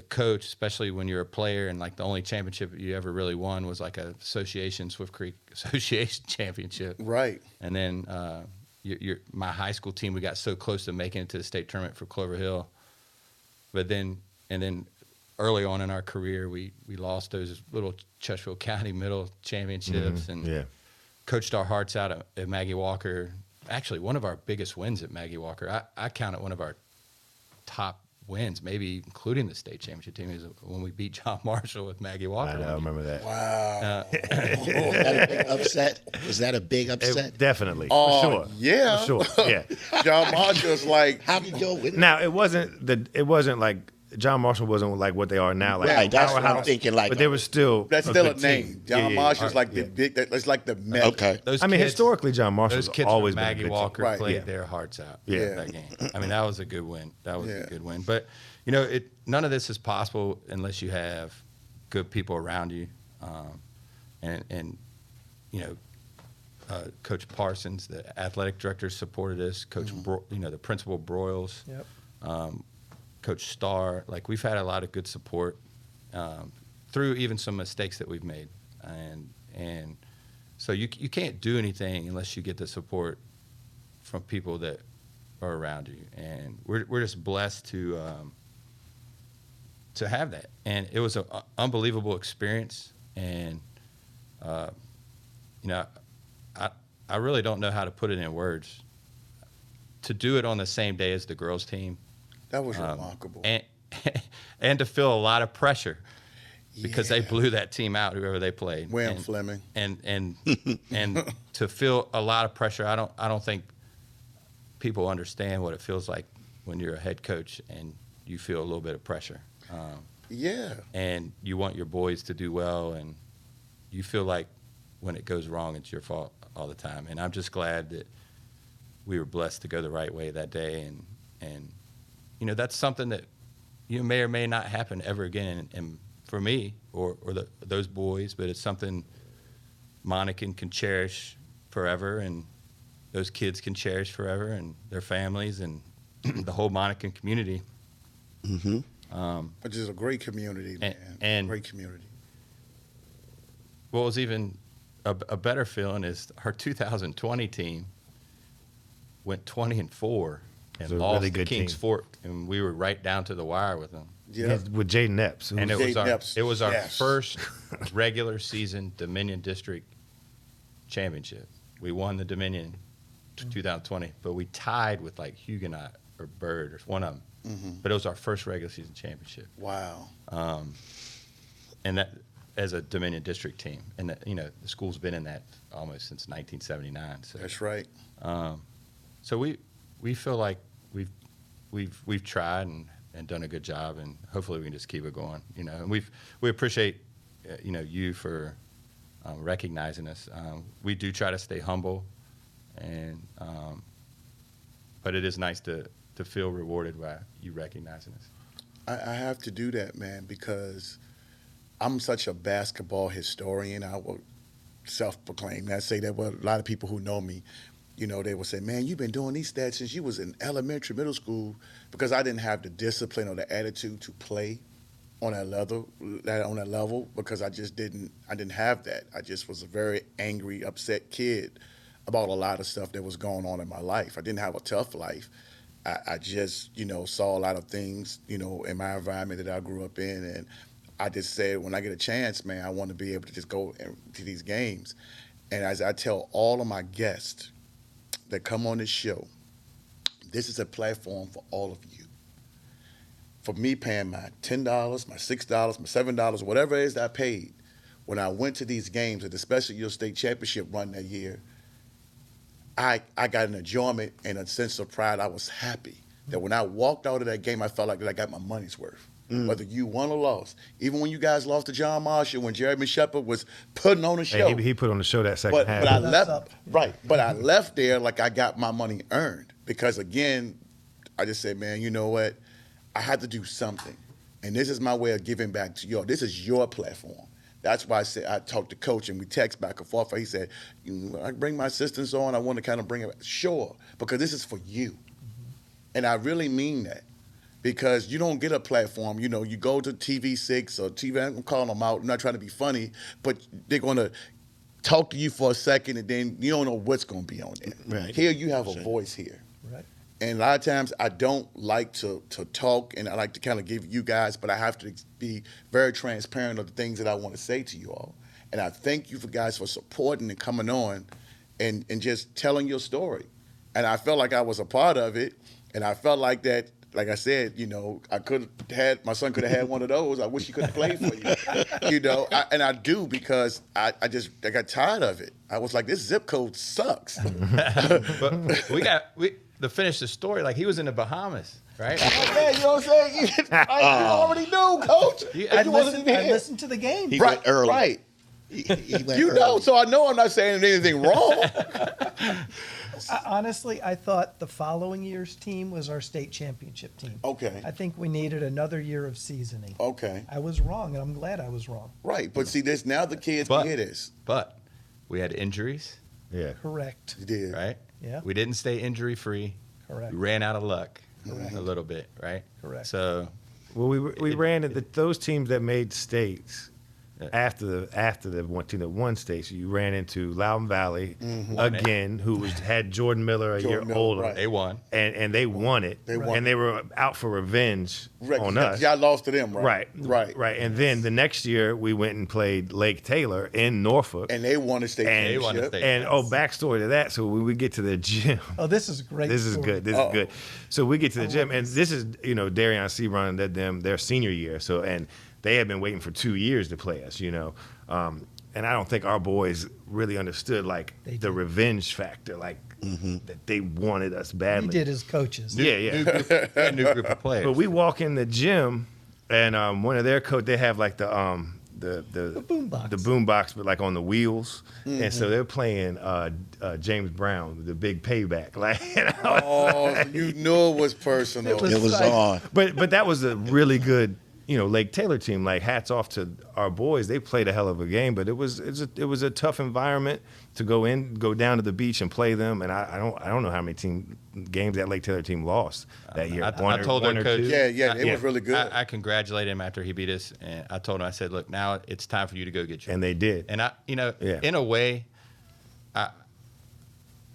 [SPEAKER 4] coach, especially when you're a player and like the only championship you ever really won was like a Swift Creek Association championship.
[SPEAKER 1] Right.
[SPEAKER 4] And then my high school team, we got so close to making it to the state tournament for Clover Hill. But then early on in our career, we lost those little Chesterfield County middle championships and coached our hearts out at Maggie Walker. Actually, one of our biggest wins at Maggie Walker. I count it one of our top wins, maybe including the state championship team, is when we beat John Marshall with Maggie Walker.
[SPEAKER 5] I know, I remember that.
[SPEAKER 1] Wow.
[SPEAKER 3] Was that a big upset? Was that a big upset?
[SPEAKER 5] Definitely,
[SPEAKER 1] Oh,
[SPEAKER 5] for sure.
[SPEAKER 1] yeah.
[SPEAKER 5] For sure, yeah.
[SPEAKER 1] John Marshall's like,
[SPEAKER 3] How did y'all win?
[SPEAKER 5] Now it wasn't like John Marshall wasn't like what they are now. Like
[SPEAKER 3] Right, that's what I'm
[SPEAKER 5] powerhouse,
[SPEAKER 3] thinking, like-
[SPEAKER 5] but there was still
[SPEAKER 1] that's still a
[SPEAKER 5] good
[SPEAKER 1] name.
[SPEAKER 5] team.
[SPEAKER 1] John Marshall's like the
[SPEAKER 5] yeah.
[SPEAKER 1] big, that's like the mecca.
[SPEAKER 3] Okay.
[SPEAKER 4] Those
[SPEAKER 5] I mean,
[SPEAKER 4] kids-
[SPEAKER 5] historically, John Marshall's
[SPEAKER 4] Those kids
[SPEAKER 5] always
[SPEAKER 4] from
[SPEAKER 5] been a
[SPEAKER 4] Maggie
[SPEAKER 5] good
[SPEAKER 4] Walker
[SPEAKER 5] team.
[SPEAKER 1] Right.
[SPEAKER 4] played
[SPEAKER 5] Yeah.
[SPEAKER 4] their hearts out
[SPEAKER 5] Yeah.
[SPEAKER 4] that game. I mean, that was a good win. That was
[SPEAKER 1] Yeah.
[SPEAKER 4] a good win. But, you know, none of this is possible unless you have good people around you. And you know, Coach Parsons, the athletic director, supported us. Coach, the principal Broyles.
[SPEAKER 6] Yep.
[SPEAKER 4] Coach Starr, like we've had a lot of good support through even some mistakes that we've made, and so you can't do anything unless you get the support from people that are around you, and we're just blessed to have that, and it was an unbelievable experience, and you know, I really don't know how to put it in words. To do it on the same day as the girls team.
[SPEAKER 1] That was remarkable.
[SPEAKER 4] And to feel a lot of pressure because they blew that team out, whoever they played.
[SPEAKER 1] Wham Fleming.
[SPEAKER 4] And to feel a lot of pressure, I don't think people understand what it feels like when you're a head coach and you feel a little bit of pressure.
[SPEAKER 1] Yeah.
[SPEAKER 4] And you want your boys to do well, and you feel like when it goes wrong, it's your fault all the time. And I'm just glad that we were blessed to go the right way that day, and you know, that's something that you may or may not happen ever again, and for me or those boys, but it's something Monacan can cherish forever, and those kids can cherish forever, and their families, and the whole Monacan community.
[SPEAKER 3] Mm-hmm.
[SPEAKER 1] Which is a great community, man.
[SPEAKER 4] and-
[SPEAKER 1] great community.
[SPEAKER 4] What was even a better feeling is our 2020 team went 20-4
[SPEAKER 5] It's
[SPEAKER 4] and
[SPEAKER 5] a
[SPEAKER 4] lost
[SPEAKER 5] really
[SPEAKER 4] to
[SPEAKER 5] good
[SPEAKER 4] Kings
[SPEAKER 5] team.
[SPEAKER 4] Fork, and we were right down to the wire with them.
[SPEAKER 1] Yeah.
[SPEAKER 5] With Jaden Epps.
[SPEAKER 4] And
[SPEAKER 1] Jay
[SPEAKER 4] it was our
[SPEAKER 1] yes.
[SPEAKER 4] first regular season Dominion District championship. We won the Dominion 2020, but we tied with like Huguenot or Bird or one of them.
[SPEAKER 1] Mm-hmm.
[SPEAKER 4] But it was our first regular season championship,
[SPEAKER 1] Wow.
[SPEAKER 4] and that as a Dominion District team. And that, you know, the school's been in that almost since 1979. So
[SPEAKER 1] That's right.
[SPEAKER 4] So we feel like we've tried and done a good job, and hopefully we can just keep it going. You know, and we appreciate you for recognizing us. We do try to stay humble, and but it is nice to feel rewarded by you recognizing us.
[SPEAKER 1] I have to do that, man, because I'm such a basketball historian. I will self-proclaim that. Say that, well, a lot of people who know me, you know, they will say, man, you've been doing these stats since you was in elementary, middle school, because I didn't have the discipline or the attitude to play on that level, because I didn't have that. I just was a very angry, upset kid about a lot of stuff that was going on in my life. I didn't have a tough life. I just, saw a lot of things, in my environment that I grew up in, and I just said, when I get a chance, man, I want to be able to just go to these games. And as I tell all of my guests that come on this show, this is a platform for all of you. For me paying my $10, my $6, my $7, whatever it is that I paid, when I went to these games, and especially your state championship run that year, I got an enjoyment and a sense of pride. I was happy that when I walked out of that game, I felt like I got my money's worth. Whether you won or lost. Even when you guys lost to John Marshall, when Jeremy Shepard was putting on a show.
[SPEAKER 5] Hey, he put on the show that second half.
[SPEAKER 1] But I left, right, but I left there like I got my money earned. Because again, I just said, man, you know what? I had to do something. And this is my way of giving back to you. This is your platform. That's why I said, I talked to Coach and we text back and forth. He said, I bring my assistants on. I want to kind of bring it back. Sure, because this is for you. And I really mean that. Because you don't get a platform, you go to TV6 or TV, I'm calling them out, I'm not trying to be funny, but they're going to talk to you for a second and then you don't know what's going to be on there.
[SPEAKER 3] Right.
[SPEAKER 1] Here you have a voice here.
[SPEAKER 6] Right.
[SPEAKER 1] And a lot of times I don't like to talk, and I like to kind of give you guys, but I have to be very transparent of the things that I want to say to you all. And I thank you for guys for supporting and coming on and just telling your story. And I felt like I was a part of it, and I felt like that like I said, my son could have had one of those. I wish he could have played for you. And I do because I got tired of it. I was like, this zip code sucks.
[SPEAKER 4] But to finish the story, like he was in the Bahamas, right?
[SPEAKER 1] Oh, man, you know what I'm saying? You already knew, Coach.
[SPEAKER 6] I listened to the game.
[SPEAKER 3] He went early.
[SPEAKER 1] Right.
[SPEAKER 3] He went early.
[SPEAKER 1] So I know I'm not saying anything wrong.
[SPEAKER 6] Honestly, I thought the following year's team was our state championship team.
[SPEAKER 1] Okay.
[SPEAKER 6] I think we needed another year of seasoning.
[SPEAKER 1] Okay.
[SPEAKER 6] I was wrong, and I'm glad I was wrong.
[SPEAKER 1] Right. But see, this now the kids can hear this.
[SPEAKER 4] But we had injuries,
[SPEAKER 5] Yeah.
[SPEAKER 6] Correct.
[SPEAKER 1] You did.
[SPEAKER 4] right?
[SPEAKER 6] Yeah.
[SPEAKER 4] We didn't stay injury free.
[SPEAKER 6] Correct.
[SPEAKER 4] We ran out of luck a little bit, right?
[SPEAKER 6] Correct.
[SPEAKER 4] So
[SPEAKER 5] Well, we ran at those teams that made states.
[SPEAKER 4] Yeah.
[SPEAKER 5] After the one team that won states, you ran into Loudoun Valley again, who had Jordan Miller a year
[SPEAKER 1] Miller,
[SPEAKER 5] older,
[SPEAKER 1] right.
[SPEAKER 4] they won.
[SPEAKER 5] and they won it.
[SPEAKER 1] They won
[SPEAKER 5] and they were out for revenge on us.
[SPEAKER 1] Y'all lost to them, right?
[SPEAKER 5] Right. And then the next year we went and played Lake Taylor in Norfolk.
[SPEAKER 1] And they won the state
[SPEAKER 4] They won the
[SPEAKER 1] championship.
[SPEAKER 4] state.
[SPEAKER 5] And backstory to that. So when we get to the gym,
[SPEAKER 6] Oh, this is a great.
[SPEAKER 5] this is
[SPEAKER 6] story.
[SPEAKER 5] good. This is good. So we get to the gym, and this is Darion Sebron led them their senior year. So and they had been waiting for 2 years to play us. And I don't think our boys really understood the revenge factor, that they wanted us badly.
[SPEAKER 6] We did as coaches.
[SPEAKER 5] Yeah.
[SPEAKER 4] New group of players.
[SPEAKER 5] But we walk in the gym, and one of their coach, they have like the
[SPEAKER 6] boombox.
[SPEAKER 5] the boombox, but like on the wheels, and so they're playing James Brown, the big payback.
[SPEAKER 1] You knew it was personal.
[SPEAKER 3] It was on.
[SPEAKER 5] But that was a really good Lake Taylor team. Like hats off to our boys. They played a hell of a game, but it was a tough environment to go down to the beach and play them. And I don't know how many games that Lake Taylor team lost that year.
[SPEAKER 4] I told their coach.
[SPEAKER 1] It was really good.
[SPEAKER 4] I congratulated him after he beat us, and I told him, I said, look, now it's time for you to go get your.
[SPEAKER 5] And they did.
[SPEAKER 4] And in a way,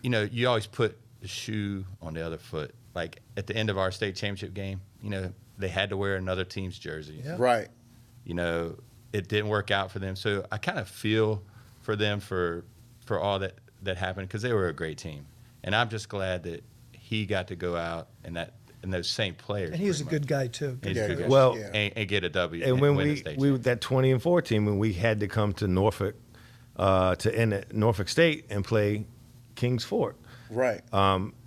[SPEAKER 4] you always put the shoe on the other foot. Like at the end of our state championship game, they had to wear another team's jersey.
[SPEAKER 6] Yeah.
[SPEAKER 1] Right.
[SPEAKER 4] It didn't work out for them. So I kind of feel for them for all that happened, because they were a great team. And I'm just glad that he got to go out and those same players.
[SPEAKER 6] And he was a good guy too.
[SPEAKER 4] He's a good guy.
[SPEAKER 5] Well,
[SPEAKER 4] and get a W.
[SPEAKER 5] And when
[SPEAKER 4] win the
[SPEAKER 5] we
[SPEAKER 4] state
[SPEAKER 5] that 20-4 team, when we had to come to Norfolk to end at Norfolk State and play Kings Fort,
[SPEAKER 1] Right.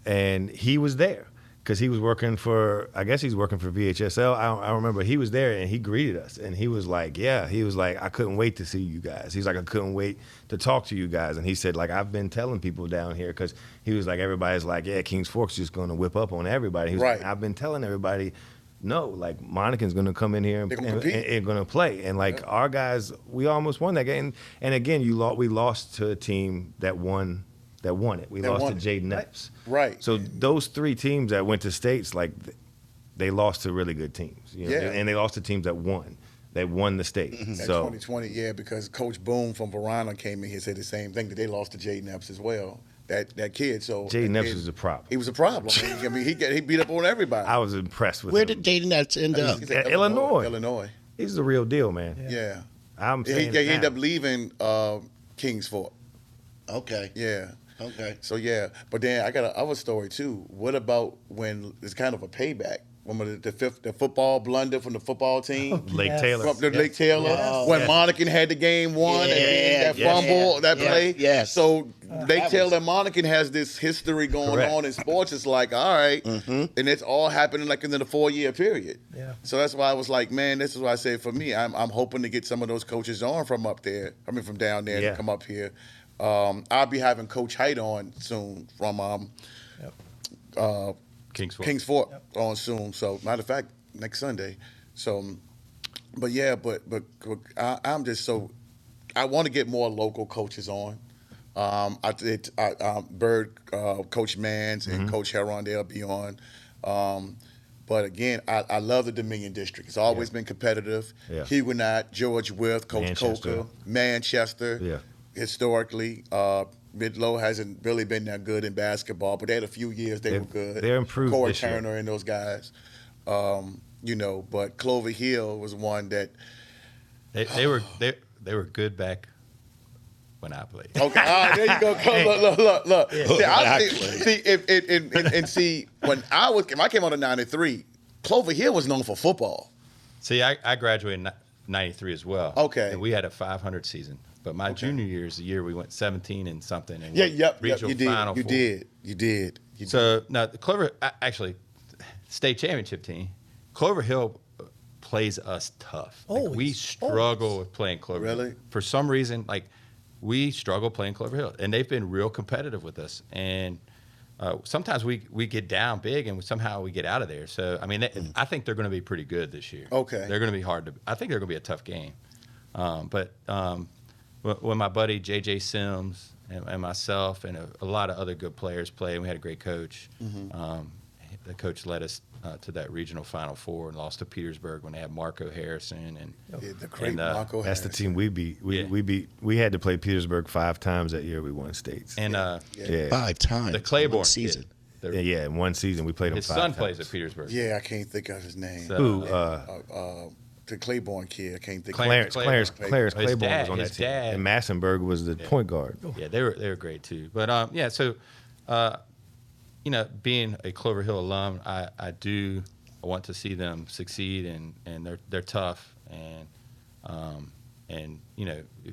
[SPEAKER 5] and he was there because he was working for VHSL. I don't remember. He was there and he greeted us, and he was like, I couldn't wait to see you guys. He's like, I couldn't wait to talk to you guys. And he said, like, I've been telling people down here, because he was like, everybody's like, yeah, Kings Fork's just going to whip up on everybody. He was
[SPEAKER 1] Right.
[SPEAKER 5] like, I've been telling everybody, no, like Monacan's going to come in here and going to play. And like our guys, we almost won that game. And again, we lost to a team that won it. We lost to Jaden Epps.
[SPEAKER 1] Right.
[SPEAKER 5] So those three teams that went to states, like they lost to really good teams. And they lost to teams that won. They won the state.
[SPEAKER 1] That
[SPEAKER 5] So
[SPEAKER 1] 2020, because Coach Boone from Verona came in here and said the same thing, that they lost to Jaden Epps as well. That kid. So
[SPEAKER 5] Jaden Epps was a problem.
[SPEAKER 1] He was a problem. I mean, he beat up on everybody.
[SPEAKER 5] I was impressed with
[SPEAKER 3] Where
[SPEAKER 5] him.
[SPEAKER 3] did Jaden Epps end up?
[SPEAKER 1] He's at
[SPEAKER 5] Illinois. He's the real deal, man.
[SPEAKER 1] Yeah.
[SPEAKER 5] I'm
[SPEAKER 1] He
[SPEAKER 5] saying
[SPEAKER 1] ended
[SPEAKER 5] now.
[SPEAKER 1] up leaving Kings Fort.
[SPEAKER 3] Okay.
[SPEAKER 1] Yeah.
[SPEAKER 3] Okay.
[SPEAKER 1] So yeah, but then I got another story too. What about when it's kind of a payback? When the football blunder from the football team,
[SPEAKER 5] Lake
[SPEAKER 6] Yes.
[SPEAKER 5] Taylor.
[SPEAKER 1] from the Lake Taylor,
[SPEAKER 6] Yes.
[SPEAKER 1] when Monacan had the game won and that fumble, that play.
[SPEAKER 3] Yes.
[SPEAKER 1] So Lake
[SPEAKER 3] that
[SPEAKER 1] Taylor and Monacan has this history going
[SPEAKER 5] Correct.
[SPEAKER 1] on in sports. It's like, all right, and it's all happening like in the 4-year period.
[SPEAKER 6] Yeah.
[SPEAKER 1] So that's why I was like, man, this is why I say for me, I'm hoping to get some of those coaches on from up there. I mean, from down there
[SPEAKER 5] Yeah.
[SPEAKER 1] to come up here. I'll be having Coach Height on soon from
[SPEAKER 4] Kings Fort.
[SPEAKER 1] Kings Fort on soon. So matter of fact, next Sunday. So, but yeah, but I'm just so I want to get more local coaches on. Bird, Coach Mans and Coach Heron, they'll be on. But again, I love the Dominion District. It's always been competitive.
[SPEAKER 5] Yeah.
[SPEAKER 1] Huguenot, George Wythe, Coach
[SPEAKER 5] Manchester.
[SPEAKER 1] Coker, Manchester.
[SPEAKER 5] Yeah.
[SPEAKER 1] Historically, Midlow hasn't really been that good in basketball, but they had a few years they were good.
[SPEAKER 5] They're improved
[SPEAKER 1] Corey
[SPEAKER 5] this year.
[SPEAKER 1] Turner and those guys. But Clover Hill was one that.
[SPEAKER 4] They were good back when I played.
[SPEAKER 1] Okay, there you go. Look. See, when I came on in '93, Clover Hill was known for football.
[SPEAKER 4] See, I graduated in 93 as well.
[SPEAKER 1] Okay.
[SPEAKER 4] And we had a 500 season. But my junior year is the year we went 17 and something. And
[SPEAKER 1] You did.
[SPEAKER 4] Final
[SPEAKER 1] You
[SPEAKER 4] Four.
[SPEAKER 1] did. You did.
[SPEAKER 4] So, now, the Clover, actually, state championship team, Clover Hill plays us tough. Like, we struggle with playing Clover Hill.
[SPEAKER 1] Really?
[SPEAKER 4] For some reason, like, we struggle playing Clover Hill. And they've been real competitive with us. And sometimes we get down big and somehow we get out of there. So, I mean, I think they're going to be pretty good this year.
[SPEAKER 1] Okay.
[SPEAKER 4] They're going to be I think they're going to be a tough game. But when my buddy J.J. Sims and myself and a lot of other good players played, and we had a great coach, the coach led us to that regional Final Four and lost to Petersburg when they had Marco Harrison. And
[SPEAKER 1] the great Marco
[SPEAKER 5] That's
[SPEAKER 1] Harrison.
[SPEAKER 5] the team we beat. We had to play Petersburg 5 times that year. We won states.
[SPEAKER 4] And
[SPEAKER 3] 5 times.
[SPEAKER 4] the Claiborne
[SPEAKER 3] one season.
[SPEAKER 4] kid,
[SPEAKER 5] in one season we played him
[SPEAKER 4] his
[SPEAKER 5] 5
[SPEAKER 4] son
[SPEAKER 5] times.
[SPEAKER 4] plays at Petersburg.
[SPEAKER 1] Yeah, I can't think of his name.
[SPEAKER 4] So,
[SPEAKER 5] Who?
[SPEAKER 1] The Claiborne kid. I can't think
[SPEAKER 5] Clarence
[SPEAKER 4] His
[SPEAKER 5] Claiborne
[SPEAKER 4] dad-
[SPEAKER 5] was on that
[SPEAKER 4] his
[SPEAKER 5] team.
[SPEAKER 4] dad-
[SPEAKER 5] And Massenberg was the point guard.
[SPEAKER 4] Yeah, they were great too. But so being a Clover Hill alum, I want to see them succeed, and they're tough, and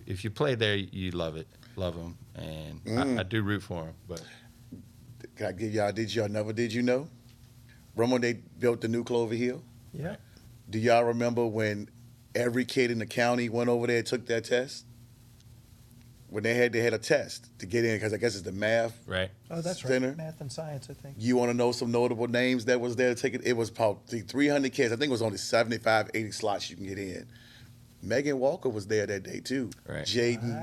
[SPEAKER 4] if you play there, you love them, and I do root for them. But
[SPEAKER 1] Can I give y'all? Did you know? Remember when they built the new Clover Hill?
[SPEAKER 6] Yeah.
[SPEAKER 1] Do y'all remember when every kid in the county went over there and took that test? When they had a test to get in, because I guess it's the math.
[SPEAKER 4] right,
[SPEAKER 6] Oh, that's
[SPEAKER 1] Center.
[SPEAKER 6] right. Math and science, I think.
[SPEAKER 1] You want to know some notable names that was there to take it? It was probably 300 kids. I think it was only 75, 80 slots you can get in. Megan Walker was there that day too.
[SPEAKER 4] Right.
[SPEAKER 1] Jaden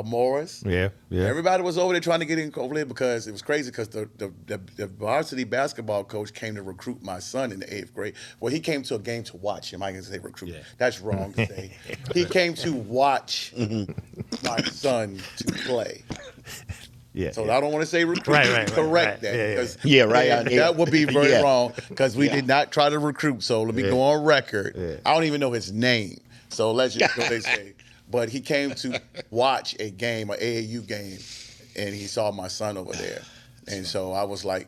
[SPEAKER 1] Morris.
[SPEAKER 5] Yeah.
[SPEAKER 1] Everybody was over there trying to get in over there because it was crazy because the varsity basketball coach came to recruit my son in the 8th grade. Well, he came to a game to watch him. I can say recruit.
[SPEAKER 4] Yeah.
[SPEAKER 1] That's wrong to say. He came to watch my son to play.
[SPEAKER 5] Yeah.
[SPEAKER 1] So I don't want to say recruit.
[SPEAKER 5] Right,
[SPEAKER 1] Correct
[SPEAKER 5] right.
[SPEAKER 1] that.
[SPEAKER 5] Yeah, yeah.
[SPEAKER 1] Because
[SPEAKER 3] Yeah, right.
[SPEAKER 1] that would be very
[SPEAKER 3] Yeah.
[SPEAKER 1] wrong because we did not try to recruit. So let me go on record.
[SPEAKER 5] Yeah.
[SPEAKER 1] I don't even know his name. So let's just go they say. But he came to watch a game, an AAU game, and he saw my son over there. And so I was like,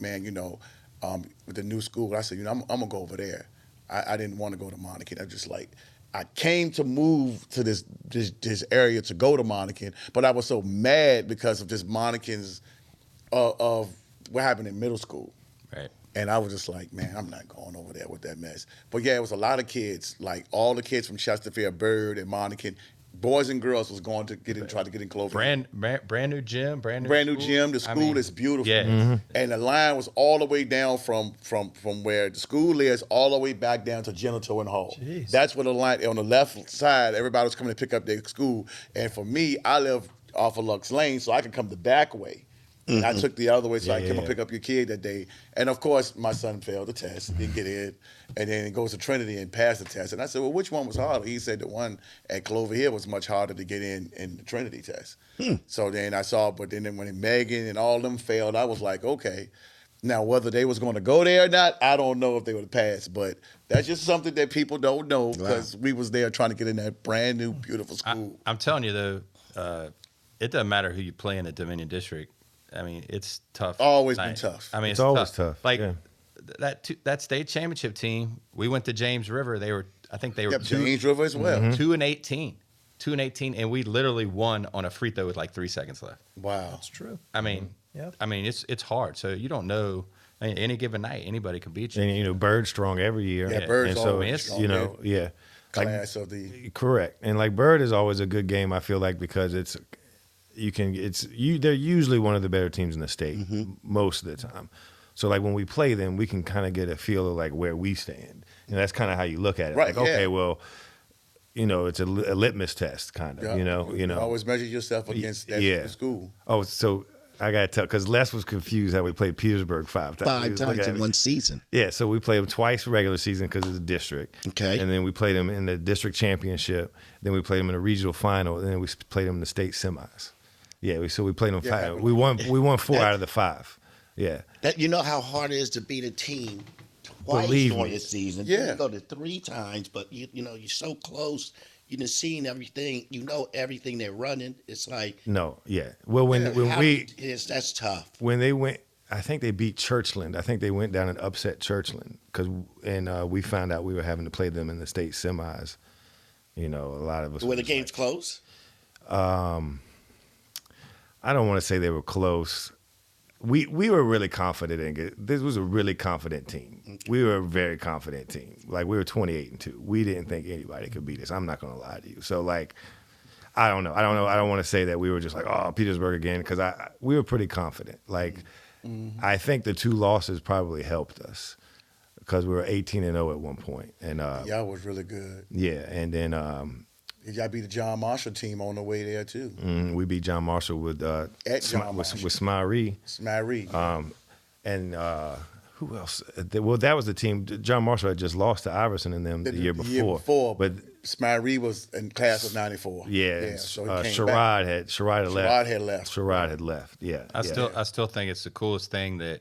[SPEAKER 1] man, with the new school, I said, I'm gonna go over there. I didn't want to go to Monacan. I came to move to this area to go to Monacan, but I was so mad because of just Monacan's of what happened in middle school.
[SPEAKER 4] right.
[SPEAKER 1] And I was just like, man, I'm not going over there with that mess. But yeah, it was a lot of kids, like all the kids from Chesterfield, Bird, and Monacan, boys and girls was going to try to get in Clover.
[SPEAKER 4] Brand new gym, brand new school.
[SPEAKER 1] gym. The school is beautiful.
[SPEAKER 4] Yeah.
[SPEAKER 1] And the line was all the way down from where the school is all the way back down to Genital and Hall.
[SPEAKER 6] Jeez.
[SPEAKER 1] That's where the line, on the left side, everybody was coming to pick up their school. And for me, I live off of Lux Lane, so I could come the back way. And I took the other way so I could come and pick up your kid that day. And of course, my son failed the test, didn't get in. And then he goes to Trinity and passed the test. And I said, well, which one was harder? He said the one at Clover Hill was much harder to get in the Trinity test. So then I saw, but then when Megan and all them failed, I was like, okay. Now, whether they was going to go there or not, I don't know if they would have passed. But that's just something that people don't know because we was there trying to get in that brand new, beautiful school.
[SPEAKER 4] I'm telling you, though, it doesn't matter who you play in the Dominion District. I mean, it's tough.
[SPEAKER 1] Always been tough.
[SPEAKER 4] I mean,
[SPEAKER 5] It's always tough.
[SPEAKER 4] Like
[SPEAKER 5] yeah.
[SPEAKER 4] that state championship team, we went to James River. I think they were
[SPEAKER 1] Yep, James River as well.
[SPEAKER 4] 2-18, and we literally won on a free throw with like 3 seconds left.
[SPEAKER 1] Wow.
[SPEAKER 6] That's true.
[SPEAKER 4] I mean,
[SPEAKER 6] Yep.
[SPEAKER 4] it's hard. So you don't know. I mean, any given night, anybody can beat you.
[SPEAKER 5] And Bird's strong every year.
[SPEAKER 1] Yeah, Bird's
[SPEAKER 5] and so,
[SPEAKER 1] always strong.
[SPEAKER 5] yeah.
[SPEAKER 1] Class of the
[SPEAKER 5] Correct. And like Bird is always a good game, I feel like, because they're usually one of the better teams in the state most of the time. So like when we play them, we can kind of get a feel of like where we stand. And that's kind of how you look at it.
[SPEAKER 1] Right,
[SPEAKER 5] Like, okay,
[SPEAKER 1] yeah.
[SPEAKER 5] well, it's a litmus test kind of,
[SPEAKER 1] You always measure yourself against that school.
[SPEAKER 5] Oh, so I got to tell, because Les was confused how we played Petersburg 5 times. He
[SPEAKER 3] 5
[SPEAKER 5] was
[SPEAKER 3] times
[SPEAKER 5] looking
[SPEAKER 3] in
[SPEAKER 5] at
[SPEAKER 3] one
[SPEAKER 5] me.
[SPEAKER 3] season.
[SPEAKER 5] Yeah, so we played them twice regular season because it's a district.
[SPEAKER 3] Okay.
[SPEAKER 5] And then we played them in the district championship. Then we played them in a regional final. And then we played them in the state semis. Yeah, we played them 5. We won 4 out of the 5. Yeah.
[SPEAKER 3] That you know how hard it is to beat a team twice
[SPEAKER 5] Believe
[SPEAKER 3] during
[SPEAKER 5] me.
[SPEAKER 3] the season.
[SPEAKER 1] Yeah.
[SPEAKER 3] You go to 3 times, but you're so close. You've seen everything. You know everything they're running. It's like
[SPEAKER 5] No, yeah. Well, when
[SPEAKER 3] that's tough.
[SPEAKER 5] when they went I think they beat Churchland. I think they went down and upset Churchland and we found out we were having to play them in the state semis. You know, a lot of us.
[SPEAKER 3] Were the games close?
[SPEAKER 5] I don't want to say they were close. We were really confident in it. This was a really confident team. Okay. We were a very confident team. Like, we were 28-2. We didn't think anybody could beat us. I'm not going to lie to you. So, like, I don't know. I don't want to say that we were just like, oh, Petersburg again, because we were pretty confident. Like, I think the 2 losses probably helped us because we were 18-0 at one point. And
[SPEAKER 1] y'all was really good.
[SPEAKER 5] Yeah, and then
[SPEAKER 1] y'all beat the John Marshall team on the way there too.
[SPEAKER 5] We beat John Marshall with Smyree.
[SPEAKER 1] Smyree.
[SPEAKER 5] And who else? Well, that was the team. John Marshall had just lost to Iverson and them the year before. But
[SPEAKER 1] Smyree was in class of '94.
[SPEAKER 5] Yeah.
[SPEAKER 1] So he came
[SPEAKER 5] Sherrod
[SPEAKER 1] back.
[SPEAKER 5] had left. Sherrod had left. Yeah.
[SPEAKER 4] I still think it's the coolest thing that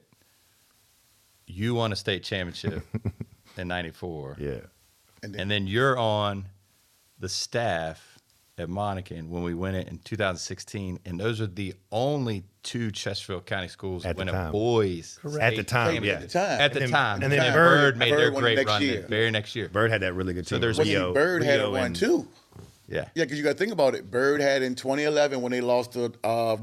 [SPEAKER 4] you won a state championship in '94.
[SPEAKER 5] Yeah.
[SPEAKER 4] And then you're on the staff at Monacan when we win it in 2016, and those are the only 2 Chesterfield County schools that win a boys.
[SPEAKER 5] At the time, yeah.
[SPEAKER 1] At
[SPEAKER 4] the time.
[SPEAKER 5] And then
[SPEAKER 4] Bird made their great run
[SPEAKER 1] year.
[SPEAKER 4] the very next year.
[SPEAKER 5] Bird had that really good team.
[SPEAKER 4] So there's
[SPEAKER 1] Bird had a one too.
[SPEAKER 4] Yeah.
[SPEAKER 1] Yeah, because you got to think about it. Bird had in 2011 when they lost to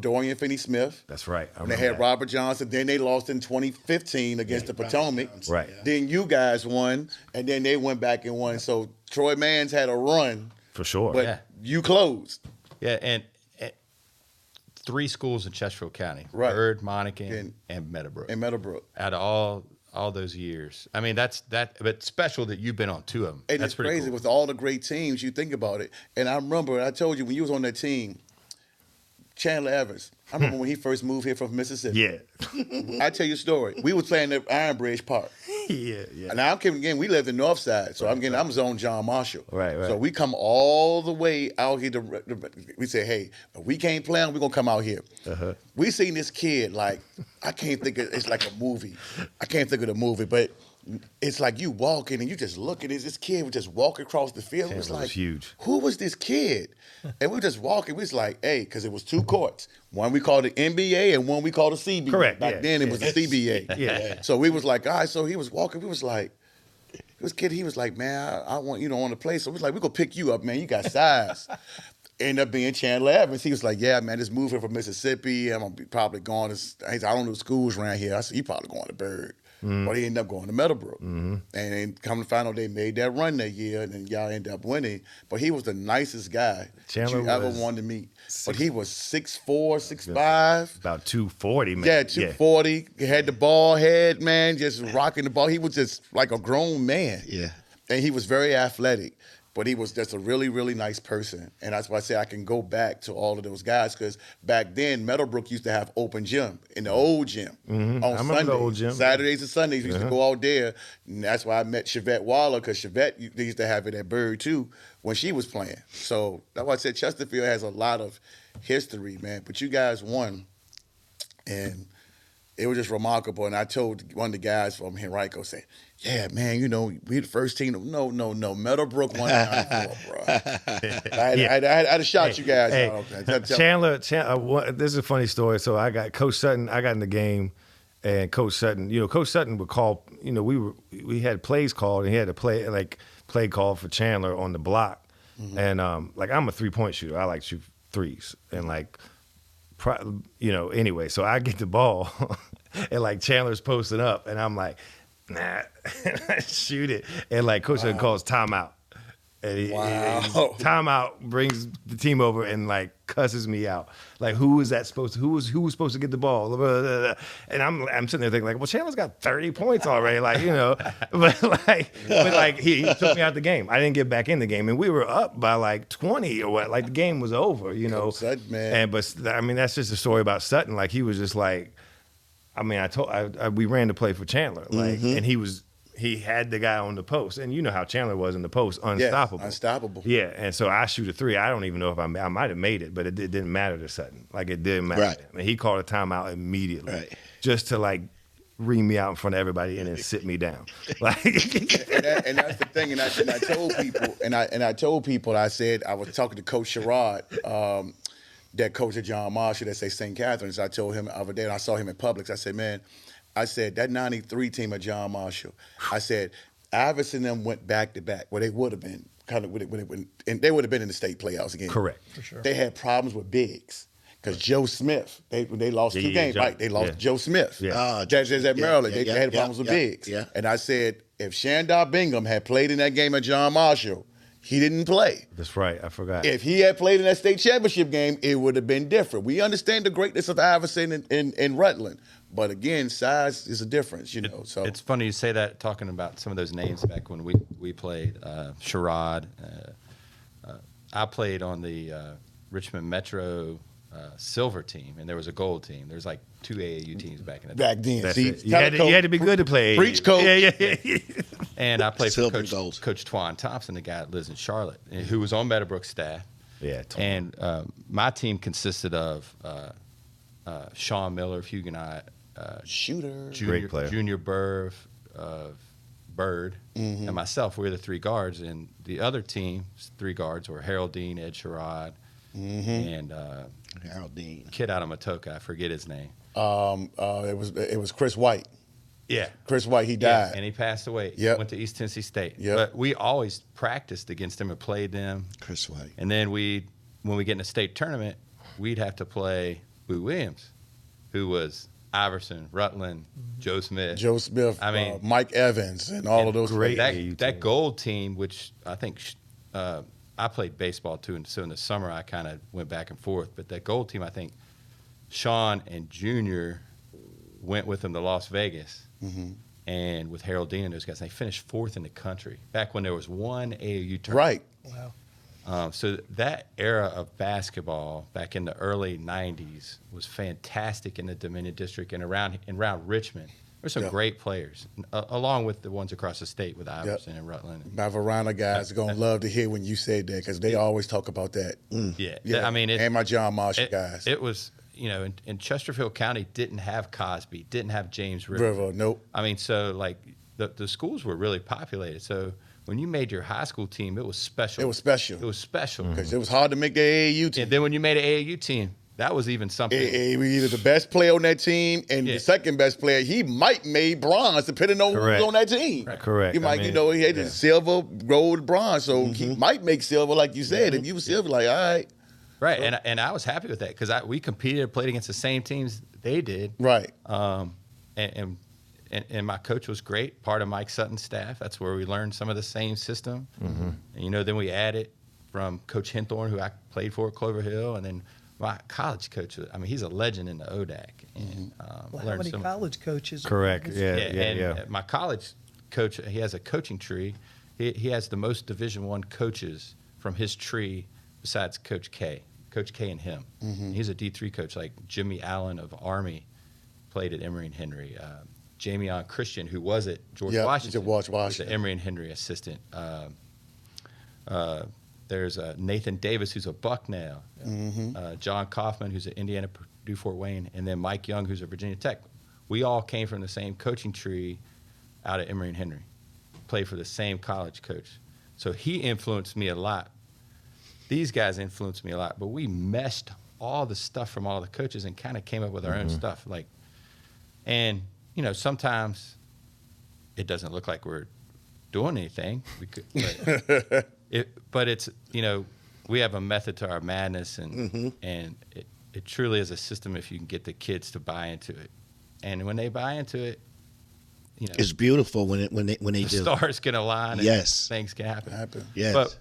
[SPEAKER 1] Dorian Finney-Smith.
[SPEAKER 5] That's right.
[SPEAKER 1] And they had Robert Johnson. Then they lost in 2015 against the Potomac.
[SPEAKER 5] Right.
[SPEAKER 1] Yeah. Then you guys won, and then they went back and won. So Troy Mans had a run.
[SPEAKER 5] For sure.
[SPEAKER 1] But you closed.
[SPEAKER 4] Yeah, and 3 schools in Chesterfield County.
[SPEAKER 1] Right.
[SPEAKER 4] Bird, Monacan, and Meadowbrook. Out of all those years. I mean, but special that you've been on 2 of them.
[SPEAKER 1] And
[SPEAKER 4] that's
[SPEAKER 1] it's crazy
[SPEAKER 4] cool.
[SPEAKER 1] with all the great teams, you think about it. And I remember, I told you, when you was on that team, Chandler Evans, I remember when he first moved here from Mississippi.
[SPEAKER 5] Yeah.
[SPEAKER 1] I tell you a story. We was playing at Iron Bridge Park.
[SPEAKER 5] Yeah.
[SPEAKER 1] And I'm kidding again, we lived in North Side, so I'm zone John Marshall.
[SPEAKER 5] Right.
[SPEAKER 1] So we come all the way out here we say, hey, if we can't play them, we're gonna come out here.
[SPEAKER 5] Uh-huh.
[SPEAKER 1] We seen this kid, like, I can't think of, it's like a movie. I can't think of the movie, but it's like you walking and you just look at this kid would just walk across the field. It was like,
[SPEAKER 5] huge. Who
[SPEAKER 1] who was this kid? And we were just walking. We was like, hey, because it was 2 courts. One we called the NBA and one we called the CBA.
[SPEAKER 5] Correct.
[SPEAKER 1] Back then it was the CBA.
[SPEAKER 5] Yeah.
[SPEAKER 1] So we was like, all right. So he was walking. We was like, he was like, man, I want to play. So we was like, we're going to pick you up, man. You got size. Ended up being Chandler Evans. He was like, yeah, man, just moving from Mississippi. I'm going to be probably going to, I don't know schools around here. I said, he probably going to Bird. But he ended up going to Meadowbrook. And then come to find out they made that run that year, and then y'all ended up winning. But he was the nicest guy that you ever wanted to meet. But he was 6'4", 6'5".
[SPEAKER 5] About 240, man.
[SPEAKER 1] Yeah, 240. He had the ball head, man, just rocking the ball. He was just like a grown man.
[SPEAKER 3] Yeah.
[SPEAKER 1] And he was very athletic. But he was just a really, really nice person. And that's why I say I can go back to all of those guys, because back then, Meadowbrook used to have open gym in the old gym on Sundays.
[SPEAKER 5] The old gym.
[SPEAKER 1] Saturdays and Sundays, we used to go out there. And that's why I met Chevette Waller, because Chevette, they used to have it at Bird, too, when she was playing. So that's why I said Chesterfield has a lot of history, man. But you guys won. And it was just remarkable. And I told one of the guys from Henrico, said, yeah, man, we the first team. No. Meadowbrook won 94, bro. I had to shout you guys out.
[SPEAKER 5] Chandler, this is a funny story. So I got Coach Sutton. I got in the game, and Coach Sutton, Coach Sutton would call, we had plays called, and he had to play call for Chandler on the block. And I'm a 3-point shooter. I like to shoot threes. And anyway, so I get the ball, and Chandler's posting up, and I'm like, nah, I shoot it. And Coach Sutton calls timeout. And timeout brings the team over and cusses me out. Who was that supposed to? Who was supposed to get the ball? And I'm sitting there thinking well, Chandler's got 30 points already, but he took me out the game. I didn't get back in the game, and we were up by 20 or what. The game was over,
[SPEAKER 1] Coach Sutton, man.
[SPEAKER 5] That's just a story about Sutton. He was just we ran to play for Chandler, and he had the guy on the post, and you know how Chandler was in the post, unstoppable.
[SPEAKER 1] Yes, unstoppable.
[SPEAKER 5] Yeah, and so I shoot a 3. I don't even know if I might have made it, but it didn't matter to Sutton. It didn't matter.
[SPEAKER 3] Right.
[SPEAKER 5] I mean, he called a timeout immediately, just to ream me out in front of everybody and then sit me down.
[SPEAKER 1] And that's the thing. And I told people, I said I was talking to Coach Sherrod. that coach at John Marshall that say St. Catherine's. I told him the other day, and I saw him in Publix. I said, man, that 93 team at John Marshall, I said, Iverson and them went back to back where they would have been and they would have been in the state playoffs again.
[SPEAKER 5] Correct.
[SPEAKER 6] For sure.
[SPEAKER 1] They had problems with bigs. Because Joe Smith, they lost two games, right? They lost Joe Smith.
[SPEAKER 5] Yeah.
[SPEAKER 1] That's at Maryland. They had problems with bigs.
[SPEAKER 3] Yeah.
[SPEAKER 1] And I said, if Shandar Bingham had played in that game at John Marshall, he didn't play.
[SPEAKER 5] That's right. I forgot.
[SPEAKER 1] If he had played in that state championship game, it would have been different. We understand the greatness of Iverson in Rutland. But again, size is a difference, So
[SPEAKER 4] It's funny you say that, talking about some of those names back when we played. Sherrod. I played on the Richmond Metro silver team, and there was a gold team. There's like 2 AAU teams back in the day.
[SPEAKER 1] back then,
[SPEAKER 5] That's
[SPEAKER 1] see,
[SPEAKER 5] it. You had to be good to play.
[SPEAKER 1] Preach, coach.
[SPEAKER 5] Yeah.
[SPEAKER 4] And I played for
[SPEAKER 3] Silver and gold.
[SPEAKER 4] Coach Twan Thompson, the guy that lives in Charlotte, who was on Meadowbrook staff.
[SPEAKER 5] Yeah.
[SPEAKER 4] And my team consisted of Sean Miller of Huguenot,
[SPEAKER 1] Shooter.
[SPEAKER 5] Great player.
[SPEAKER 4] Junior Bird, and myself. We were the 3 guards, and the other team, 3 guards, were Harold Dean, Ed Sherrod, and
[SPEAKER 3] Harold Dean.
[SPEAKER 4] kid out of Matoka. I forget his name.
[SPEAKER 1] It was Chris White.
[SPEAKER 4] Yeah.
[SPEAKER 1] Chris White, he
[SPEAKER 4] Yeah,
[SPEAKER 1] died.
[SPEAKER 4] and he passed away.
[SPEAKER 1] Yep.
[SPEAKER 4] Went to East Tennessee State.
[SPEAKER 1] Yep.
[SPEAKER 4] But we always practiced against them and played them.
[SPEAKER 3] Chris White.
[SPEAKER 4] And then when we get in a state tournament, we'd have to play Boo Williams, who was Iverson, Rutland, Joe Smith.
[SPEAKER 1] Joe Smith,
[SPEAKER 4] I mean,
[SPEAKER 1] Mike Evans, and all of those
[SPEAKER 5] great
[SPEAKER 1] players.
[SPEAKER 4] That gold team, which I think I played baseball too, and so in the summer I kind of went back and forth. But that gold team, I think Sean and Junior went with them to Las Vegas, and with Harold Dean and those guys, they finished 4th in the country back when there was one AAU tournament.
[SPEAKER 1] Right.
[SPEAKER 6] Wow.
[SPEAKER 4] So that era of basketball back in the early 90s was fantastic in the Dominion District and around Richmond. There were some great players, along with the ones across the state with Iverson and Rutland.
[SPEAKER 1] My Verona guys are going to love to hear when you said that because they always talk about that.
[SPEAKER 4] Yeah. I mean,
[SPEAKER 1] and my John Marshall guys.
[SPEAKER 4] It was, in Chesterfield County didn't have Cosby, didn't have James River.
[SPEAKER 1] Nope.
[SPEAKER 4] I mean, so like the schools were really populated. So when you made your high school team, it was special.
[SPEAKER 1] It was special.
[SPEAKER 4] It was special.
[SPEAKER 1] Because it was hard to make the AAU team.
[SPEAKER 4] And then when you made an AAU team, that was even something.
[SPEAKER 1] Either the best player on that team and the second best player, he might made bronze depending on who's on that team.
[SPEAKER 5] Correct.
[SPEAKER 1] He might, he had the silver, gold, bronze, so he might make silver, like you said. If you were silver, like, all right.
[SPEAKER 4] Right, and I was happy with that because we competed, played against the same teams they did.
[SPEAKER 1] Right.
[SPEAKER 4] And my coach was great, part of Mike Sutton's staff. That's where we learned some of the same system. And, then we added from Coach Hinthorn, who I played for at Clover Hill, and then my college coach. I mean, he's a legend in the ODAC. And,
[SPEAKER 6] Well, how many college coaches?
[SPEAKER 5] Correct. Yeah.
[SPEAKER 4] My college coach, he has a coaching tree. He has the most Division I coaches from his tree besides Coach K and him. He's a D3 coach, like Jimmy Allen of Army played at Emory and Henry. Jamion Christian, who was at George Washington, was the Emory and Henry assistant. There's Nathan Davis, who's a Bucknell. John Kaufman, who's at Indiana Purdue Fort Wayne, and then Mike Young, who's at Virginia Tech. We all came from the same coaching tree out at Emory and Henry, played for the same college coach. So he influenced me a lot. These guys influenced me a lot, but we meshed all the stuff from all the coaches and kind of came up with our own stuff. Sometimes it doesn't look like we're doing anything. But it's, we have a method to our madness, and it truly is a system if you can get the kids to buy into it. And when they buy into it,
[SPEAKER 3] it's beautiful when they do.
[SPEAKER 4] Stars can align and things can happen.
[SPEAKER 3] Yes.
[SPEAKER 4] But,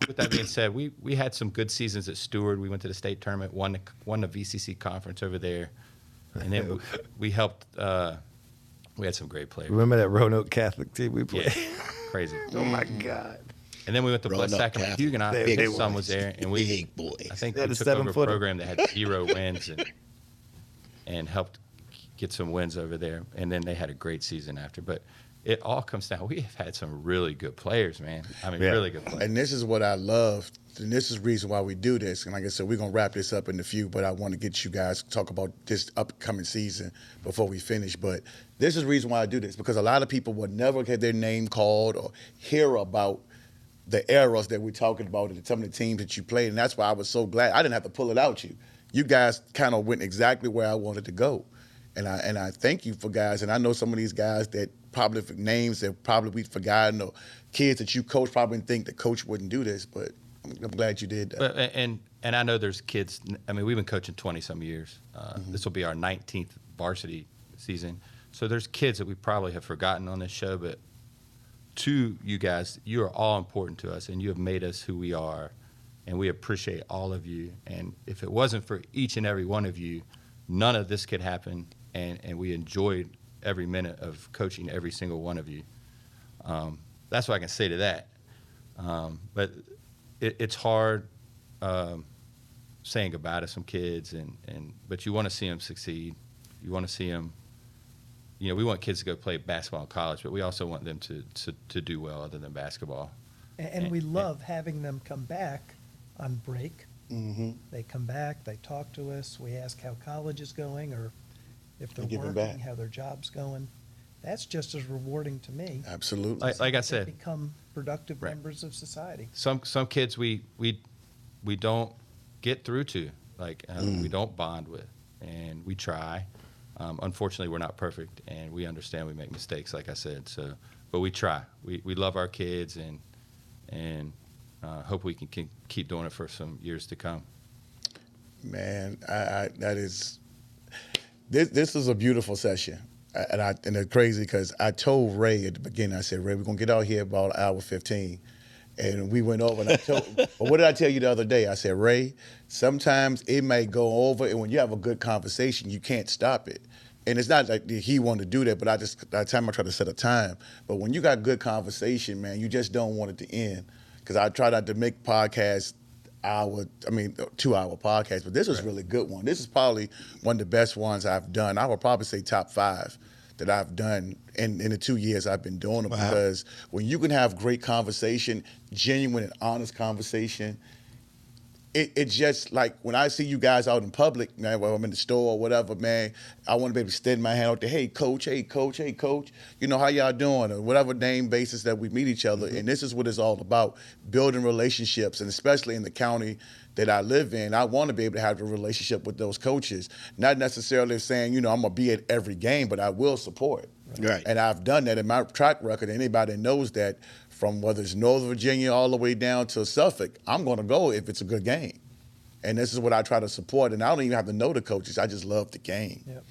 [SPEAKER 4] with that being said, we had some good seasons at Stewart. We went to the state tournament, won the VCC conference over there. And then we helped. We had some great players.
[SPEAKER 5] Remember that Roanoke Catholic team we played?
[SPEAKER 4] Yeah, crazy.
[SPEAKER 5] Oh my God!
[SPEAKER 4] And then we went to Blood Sacrament Huguenot. His son was there, and
[SPEAKER 3] big boy.
[SPEAKER 4] I think we took over a program that had 0 wins and helped get some wins over there. And then they had a great season after. But it all comes down. We have had some really good players, man. I mean, really good players.
[SPEAKER 1] And this is what I love. And this is the reason why we do this. And like I said, we're going to wrap this up in a few, but I want to get you guys to talk about this upcoming season before we finish. But this is the reason why I do this, because a lot of people will never get their name called or hear about the eras that we're talking about and some of the teams that you played. And that's why I was so glad I didn't have to pull it out you. You guys kind of went exactly where I wanted to go. And I thank you for guys. And I know some of these guys that probably for names that probably we've forgotten, or kids that you coach probably didn't think the coach wouldn't do this, but I'm glad you did that.
[SPEAKER 4] But, and I know there's kids. I mean, we've been coaching 20-some years. This will be our 19th varsity season. So there's kids that we probably have forgotten on this show, but to you guys, you are all important to us, and you have made us who we are, and we appreciate all of you. And if it wasn't for each and every one of you, none of this could happen, and we enjoyed every minute of coaching every single one of you. That's what I can say to that. But it's hard saying goodbye to some kids, but you want to see them succeed. You want to see them. We want kids to go play basketball in college, but we also want them to do well other than basketball.
[SPEAKER 6] And we love having them come back on break.
[SPEAKER 1] Mm-hmm.
[SPEAKER 6] They come back, they talk to us, we ask how college is going, or if they're
[SPEAKER 1] give them
[SPEAKER 6] working,
[SPEAKER 1] back.
[SPEAKER 6] how their job's going. That's just as rewarding to me.
[SPEAKER 1] Absolutely.
[SPEAKER 4] Like I
[SPEAKER 6] They
[SPEAKER 4] said,
[SPEAKER 6] become productive
[SPEAKER 4] Right.
[SPEAKER 6] members of society.
[SPEAKER 4] some kids we don't get through to, we don't bond with, and we try. Unfortunately, we're not perfect, and we understand we make mistakes, like I said. So, but we try. We love our kids, and hope we can keep doing it for some years to come.
[SPEAKER 1] Man, this is a beautiful session. And it's crazy because I told Ray at the beginning, I said, Ray, we're going to get out here about an hour 15. And we went over, and I told, but what did I tell you the other day? I said, Ray, sometimes it may go over, and when you have a good conversation, you can't stop it. And it's not like he wanted to do that, but that time I try to set a time. But when you got good conversation, man, you just don't want it to end. Because I try not to make podcasts 2-hour podcasts, but this was a really good one. This is probably one of the best ones I've done. I would probably say top 5 that I've done in the 2 years I've been doing it. Wow. Because when you can have great conversation, genuine and honest conversation, it's just like when I see you guys out in public, man, whether I'm in the store or whatever, man, I want to be able to extend my hand out there, hey, coach, hey, coach, hey, coach, how y'all doing? Or whatever name basis that we meet each other. Mm-hmm. And this is what it's all about, building relationships. And especially in the county that I live in, I want to be able to have a relationship with those coaches. Not necessarily saying, I'm going to be at every game, but I will support.
[SPEAKER 3] Right.
[SPEAKER 1] And I've done that in my track record. Anybody that knows that, from whether it's Northern Virginia all the way down to Suffolk, I'm going to go if it's a good game. And this is what I try to support. And I don't even have to know the coaches. I just love the game.
[SPEAKER 6] Yep.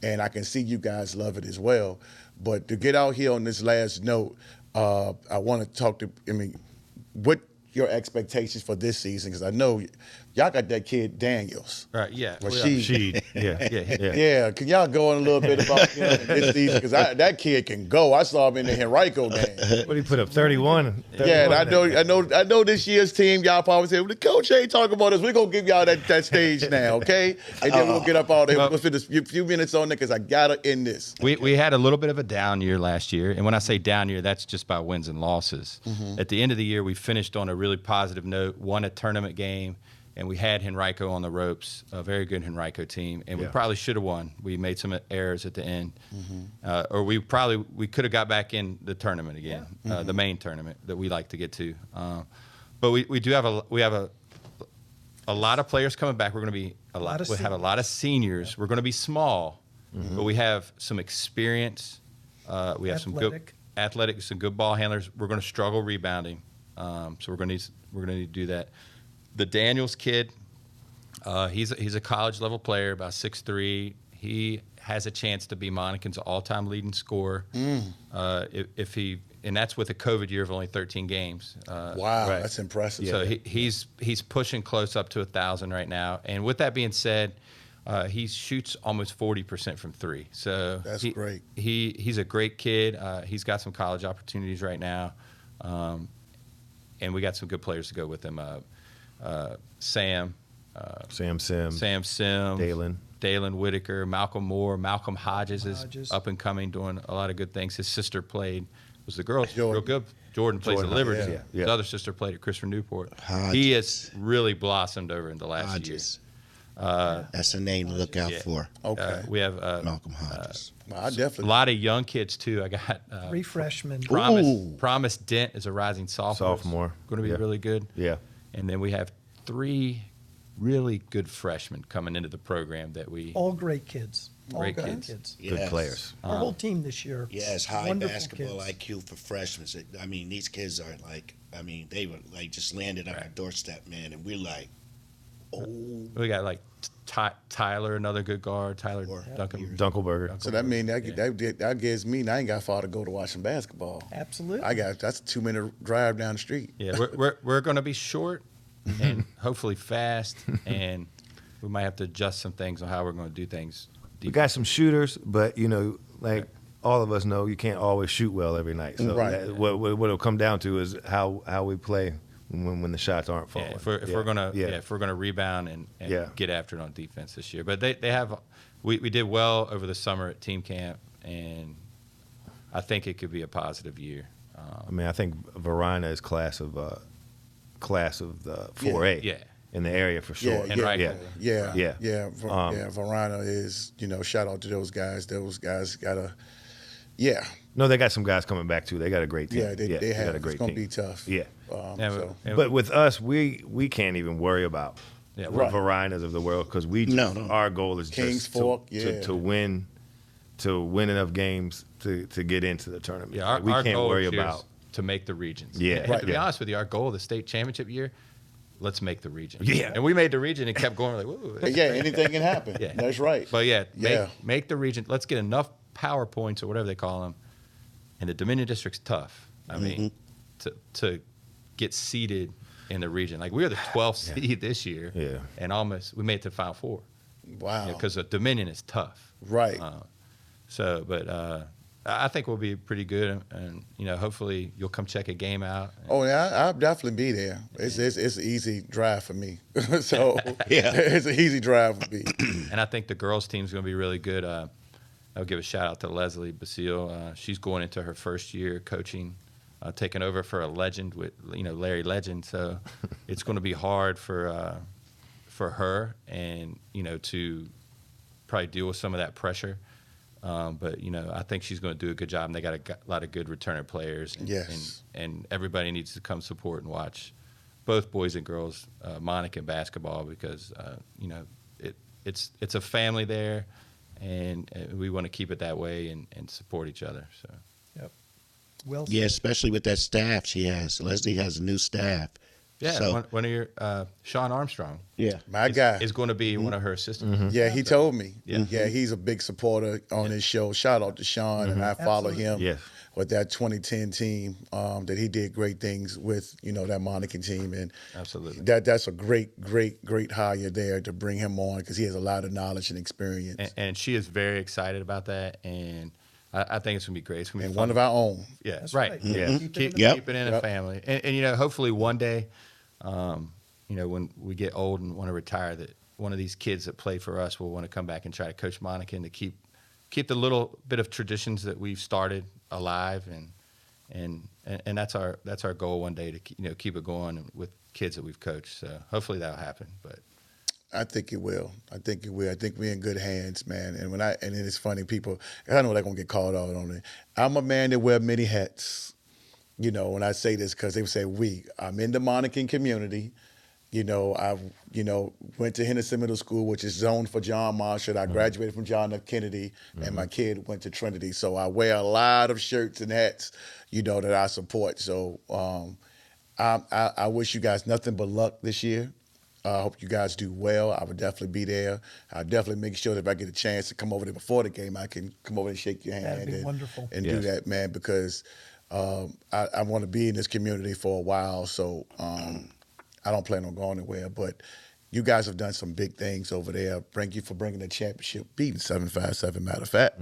[SPEAKER 1] And I can see you guys love it as well. But to get out here on this last note, I want to talk what your expectations for this season? Because I know y'all got that kid Daniels.
[SPEAKER 4] Right, yeah.
[SPEAKER 1] Yeah. Can y'all go on a little bit about this season? Because that kid can go. I saw him in the Henrico game.
[SPEAKER 5] What did he put up? 31.
[SPEAKER 1] Yeah, and I know this year's team. Y'all probably say, well, the coach ain't talking about us. We're gonna give y'all that stage now, okay? And then we'll get up out there. We'll spend a few minutes on it because I gotta end this.
[SPEAKER 4] We had a little bit of a down year last year, and when I say down year, that's just by wins and losses. Mm-hmm. At the end of the year, we finished on a really positive note, won a tournament game. And we had Henrico on the ropes, a very good Henrico team, and we probably should have won. We made some errors at the end, or we could have got back in the tournament again, the main tournament that we like to get to. But we have a lot of players coming back. We're going to be we have a lot of seniors. Yeah. We're going to be small, but we have some experience. We have some good athletic, some good ball handlers. We're going to struggle rebounding, so we're going to need to do that. The Daniels kid, he's a college level player, about 6'3". He has a chance to be Monacan's all-time leading scorer. If he, and that's with a COVID year of only 13 games.
[SPEAKER 1] Wow, right. That's impressive.
[SPEAKER 4] So he's pushing close up to 1,000 right now. And with that being said, he shoots almost 40% from three. So
[SPEAKER 1] that's great.
[SPEAKER 4] He's a great kid. He's got some college opportunities right now, and we got some good players to go with him. Sam Sims, Dalen Whitaker, Malcolm Moore, Malcolm Hodges is up and coming, doing a lot of good things. His sister was the girl, real good. Jordan plays at Liberty. His other sister played at Christopher Newport. Hodges. He has really blossomed over in the last year.
[SPEAKER 3] That's a name to look out for.
[SPEAKER 1] Okay.
[SPEAKER 4] We have
[SPEAKER 3] Malcolm Hodges.
[SPEAKER 1] Well, I
[SPEAKER 4] a
[SPEAKER 1] definitely.
[SPEAKER 4] lot of young kids too. I got
[SPEAKER 6] 3 freshmen.
[SPEAKER 4] Promise Dent is a rising sophomore. Going to be
[SPEAKER 5] Yeah.
[SPEAKER 4] really good.
[SPEAKER 5] Yeah.
[SPEAKER 4] And then we have 3 really good freshmen coming into the program that we.
[SPEAKER 6] All great kids. All
[SPEAKER 4] Great
[SPEAKER 6] great
[SPEAKER 4] kids.
[SPEAKER 6] kids.
[SPEAKER 5] Good
[SPEAKER 3] Yes.
[SPEAKER 5] players.
[SPEAKER 6] Our whole team this year.
[SPEAKER 3] Yes, high
[SPEAKER 6] wonderful
[SPEAKER 3] basketball
[SPEAKER 6] kids.
[SPEAKER 3] IQ for freshmen. I mean, these kids are like, they were like just landed on our doorstep, man, and we're like, oh.
[SPEAKER 4] We got like Tyler, another good guard. Tyler
[SPEAKER 3] Or-
[SPEAKER 4] Duncan.
[SPEAKER 5] Dunkelberger.
[SPEAKER 1] So that means that gives me. I ain't got far to go to watch some basketball.
[SPEAKER 6] Absolutely.
[SPEAKER 1] That's a 2-minute drive down the street.
[SPEAKER 4] Yeah, we're going to be short and hopefully fast, and we might have to adjust some things on how we're going to do things.
[SPEAKER 5] We got some shooters, but like all of us know, you can't always shoot well every night. So
[SPEAKER 1] Right.
[SPEAKER 5] what it'll come down to is how we play when the shots aren't falling.
[SPEAKER 4] Yeah, if we're gonna rebound and get after it on defense this year. But they have we did well over the summer at team camp, and I think it could be a positive year.
[SPEAKER 5] I mean, I think Varina is class of the 4A.
[SPEAKER 4] Yeah.
[SPEAKER 5] In the area for sure.
[SPEAKER 4] And right.
[SPEAKER 1] Yeah. Varina is, shout out to those guys. Those guys got a, yeah.
[SPEAKER 5] No, they got some guys coming back too. They got a great team.
[SPEAKER 1] Yeah, they have.
[SPEAKER 5] got a great
[SPEAKER 1] It's going to
[SPEAKER 5] team.
[SPEAKER 1] be tough.
[SPEAKER 5] Yeah.
[SPEAKER 4] But
[SPEAKER 5] But with us, we can't even worry about
[SPEAKER 4] Yeah,
[SPEAKER 5] the
[SPEAKER 1] right.
[SPEAKER 5] Varinas of the world because our goal is
[SPEAKER 1] Kings
[SPEAKER 5] just
[SPEAKER 1] Fork,
[SPEAKER 5] to win enough games to get into the tournament.
[SPEAKER 4] yeah,
[SPEAKER 5] we
[SPEAKER 4] our
[SPEAKER 5] can't
[SPEAKER 4] goal
[SPEAKER 5] worry
[SPEAKER 4] here is
[SPEAKER 5] about.
[SPEAKER 4] to make the regions.
[SPEAKER 5] Yeah.
[SPEAKER 4] And
[SPEAKER 5] Right.
[SPEAKER 4] to be
[SPEAKER 5] Yeah.
[SPEAKER 4] honest with you, our goal of the state championship year, let's make the region.
[SPEAKER 5] Yeah.
[SPEAKER 4] And we made the region and kept going like, whoa.
[SPEAKER 1] Yeah, anything can happen.
[SPEAKER 4] Yeah.
[SPEAKER 1] That's right.
[SPEAKER 4] But yeah,
[SPEAKER 1] Yeah.
[SPEAKER 4] make the region. Let's get enough power points or whatever they call them. And the Dominion District's tough. I mean, to get seeded in the region. Like we were the 12th seed this year.
[SPEAKER 5] Yeah.
[SPEAKER 4] And almost we made it to Final Four.
[SPEAKER 1] Wow.
[SPEAKER 4] Because the Dominion is tough.
[SPEAKER 1] Right.
[SPEAKER 4] But I think we'll be pretty good, and hopefully you'll come check a game out.
[SPEAKER 1] Oh, yeah, I'll definitely be there. It's an easy drive for me. So,
[SPEAKER 3] Yeah.
[SPEAKER 1] it's an easy drive for me.
[SPEAKER 4] And I think the girls' team's going to be really good. I'll give a shout out to Leslie Basile. She's going into her first year coaching, taking over for a legend with Larry Legend. So it's going to be hard for her and to probably deal with some of that pressure. But I think she's going to do a good job, and they got a lot of good returning players. And,
[SPEAKER 1] Yes.
[SPEAKER 4] and everybody needs to come support and watch both boys and girls Monacan basketball because it's a family there, and we want to keep it that way and support each other. So
[SPEAKER 6] Well
[SPEAKER 3] Yeah,
[SPEAKER 6] said.
[SPEAKER 3] especially with that staff she has. Leslie has a new staff.
[SPEAKER 4] yeah,
[SPEAKER 3] So,
[SPEAKER 4] one of your Sean Armstrong
[SPEAKER 3] yeah.
[SPEAKER 1] My guy.
[SPEAKER 4] is going to be one of her assistants.
[SPEAKER 1] Yeah, he told me.
[SPEAKER 4] Yeah.
[SPEAKER 1] Yeah, he's a big supporter on his show. Shout out to Sean, and I follow him
[SPEAKER 5] Yes.
[SPEAKER 1] with that 2010 team that he did great things with, that Monacan team. And
[SPEAKER 4] Absolutely.
[SPEAKER 1] that's a great hire there to bring him on because he has a lot of knowledge and experience.
[SPEAKER 4] And she is very excited about that, and I think it's going to be great. It's going to be
[SPEAKER 1] And
[SPEAKER 4] fun.
[SPEAKER 1] one of our own.
[SPEAKER 4] Yeah,
[SPEAKER 6] That's
[SPEAKER 4] right.
[SPEAKER 6] right.
[SPEAKER 5] Yeah.
[SPEAKER 6] Keep it in
[SPEAKER 4] Keep,
[SPEAKER 6] the
[SPEAKER 3] Yep.
[SPEAKER 4] keep it in a
[SPEAKER 1] Yep.
[SPEAKER 4] family, and hopefully one day, when we get old and want to retire, that one of these kids that play for us will want to come back and try to coach Monacan to keep the little bit of traditions that we've started alive, and that's our goal one day to keep it going with kids that we've coached. So hopefully that'll happen. But
[SPEAKER 1] I think it will. I think we're in good hands, man. And and it's funny, people. I know they're gonna get called out on it. I'm a man that wear many hats. When I say this, because they would say we. I'm in the Monacan community. I went to Henderson Middle School, which is zoned for John Marshall. I graduated from John F. Kennedy, and my kid went to Trinity. So I wear a lot of shirts and hats, that I support. So I wish you guys nothing but luck this year. I hope you guys do well. I would definitely be there. I'll definitely make sure that if I get a chance to come over there before the game, I can come over and shake your hand.
[SPEAKER 6] That'd be
[SPEAKER 1] and,
[SPEAKER 6] wonderful.
[SPEAKER 1] And
[SPEAKER 5] Yes.
[SPEAKER 1] do that, man, because I want to be in this community for a while. So I don't plan on going anywhere. But you guys have done some big things over there. Thank you for bringing the championship, beating 757, matter of fact.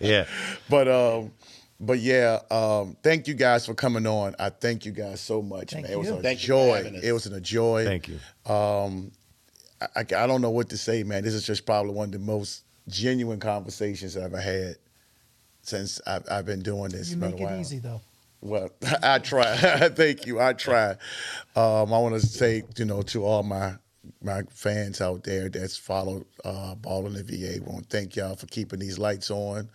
[SPEAKER 5] Yeah.
[SPEAKER 1] But yeah, thank you guys for coming on. I thank you guys so much,
[SPEAKER 6] Thank
[SPEAKER 1] man. It was
[SPEAKER 6] you.
[SPEAKER 1] a
[SPEAKER 3] Thank you for
[SPEAKER 1] joy.
[SPEAKER 3] having us.
[SPEAKER 1] It was a joy.
[SPEAKER 5] Thank you.
[SPEAKER 1] I don't know what to say, man. This is just probably one of the most genuine conversations I've ever had since I've been doing this.
[SPEAKER 6] You
[SPEAKER 1] for a
[SPEAKER 6] make it
[SPEAKER 1] while.
[SPEAKER 6] easy, though.
[SPEAKER 1] Well, I try. Thank you. I try. I want to say, to all my my fans out there that's followed BallinVA. I want to thank y'all for keeping these lights on.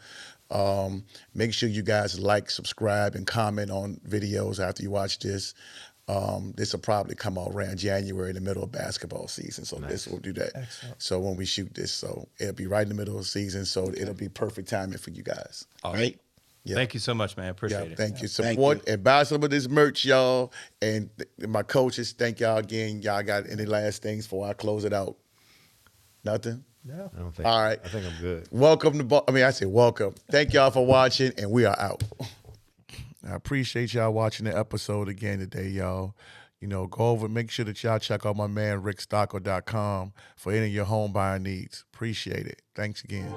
[SPEAKER 1] Make sure you guys like, subscribe, and comment on videos after you watch this. This will probably come out around January in the middle of basketball season, so this will do that.
[SPEAKER 6] Excellent.
[SPEAKER 1] So when we shoot this, so it'll be right in the middle of the season, so it'll be perfect timing for you guys.
[SPEAKER 4] Awesome.
[SPEAKER 3] Right?
[SPEAKER 1] Yeah.
[SPEAKER 4] Thank you so much, man. Appreciate it.
[SPEAKER 1] Thank you.
[SPEAKER 3] Thank
[SPEAKER 1] Support
[SPEAKER 3] you.
[SPEAKER 1] and buy some of this merch, y'all. And my coaches, thank y'all again. Y'all got any last things before I close it out? Nothing?
[SPEAKER 6] No.
[SPEAKER 5] I don't think.
[SPEAKER 1] All right.
[SPEAKER 5] I think I'm good.
[SPEAKER 1] Welcome to, I say welcome. Thank y'all for watching, and we are out. I appreciate y'all watching the episode again today, y'all. You know, go over, make sure that y'all check out my man, rickstockel.com for any of your home buying needs. Appreciate it. Thanks again.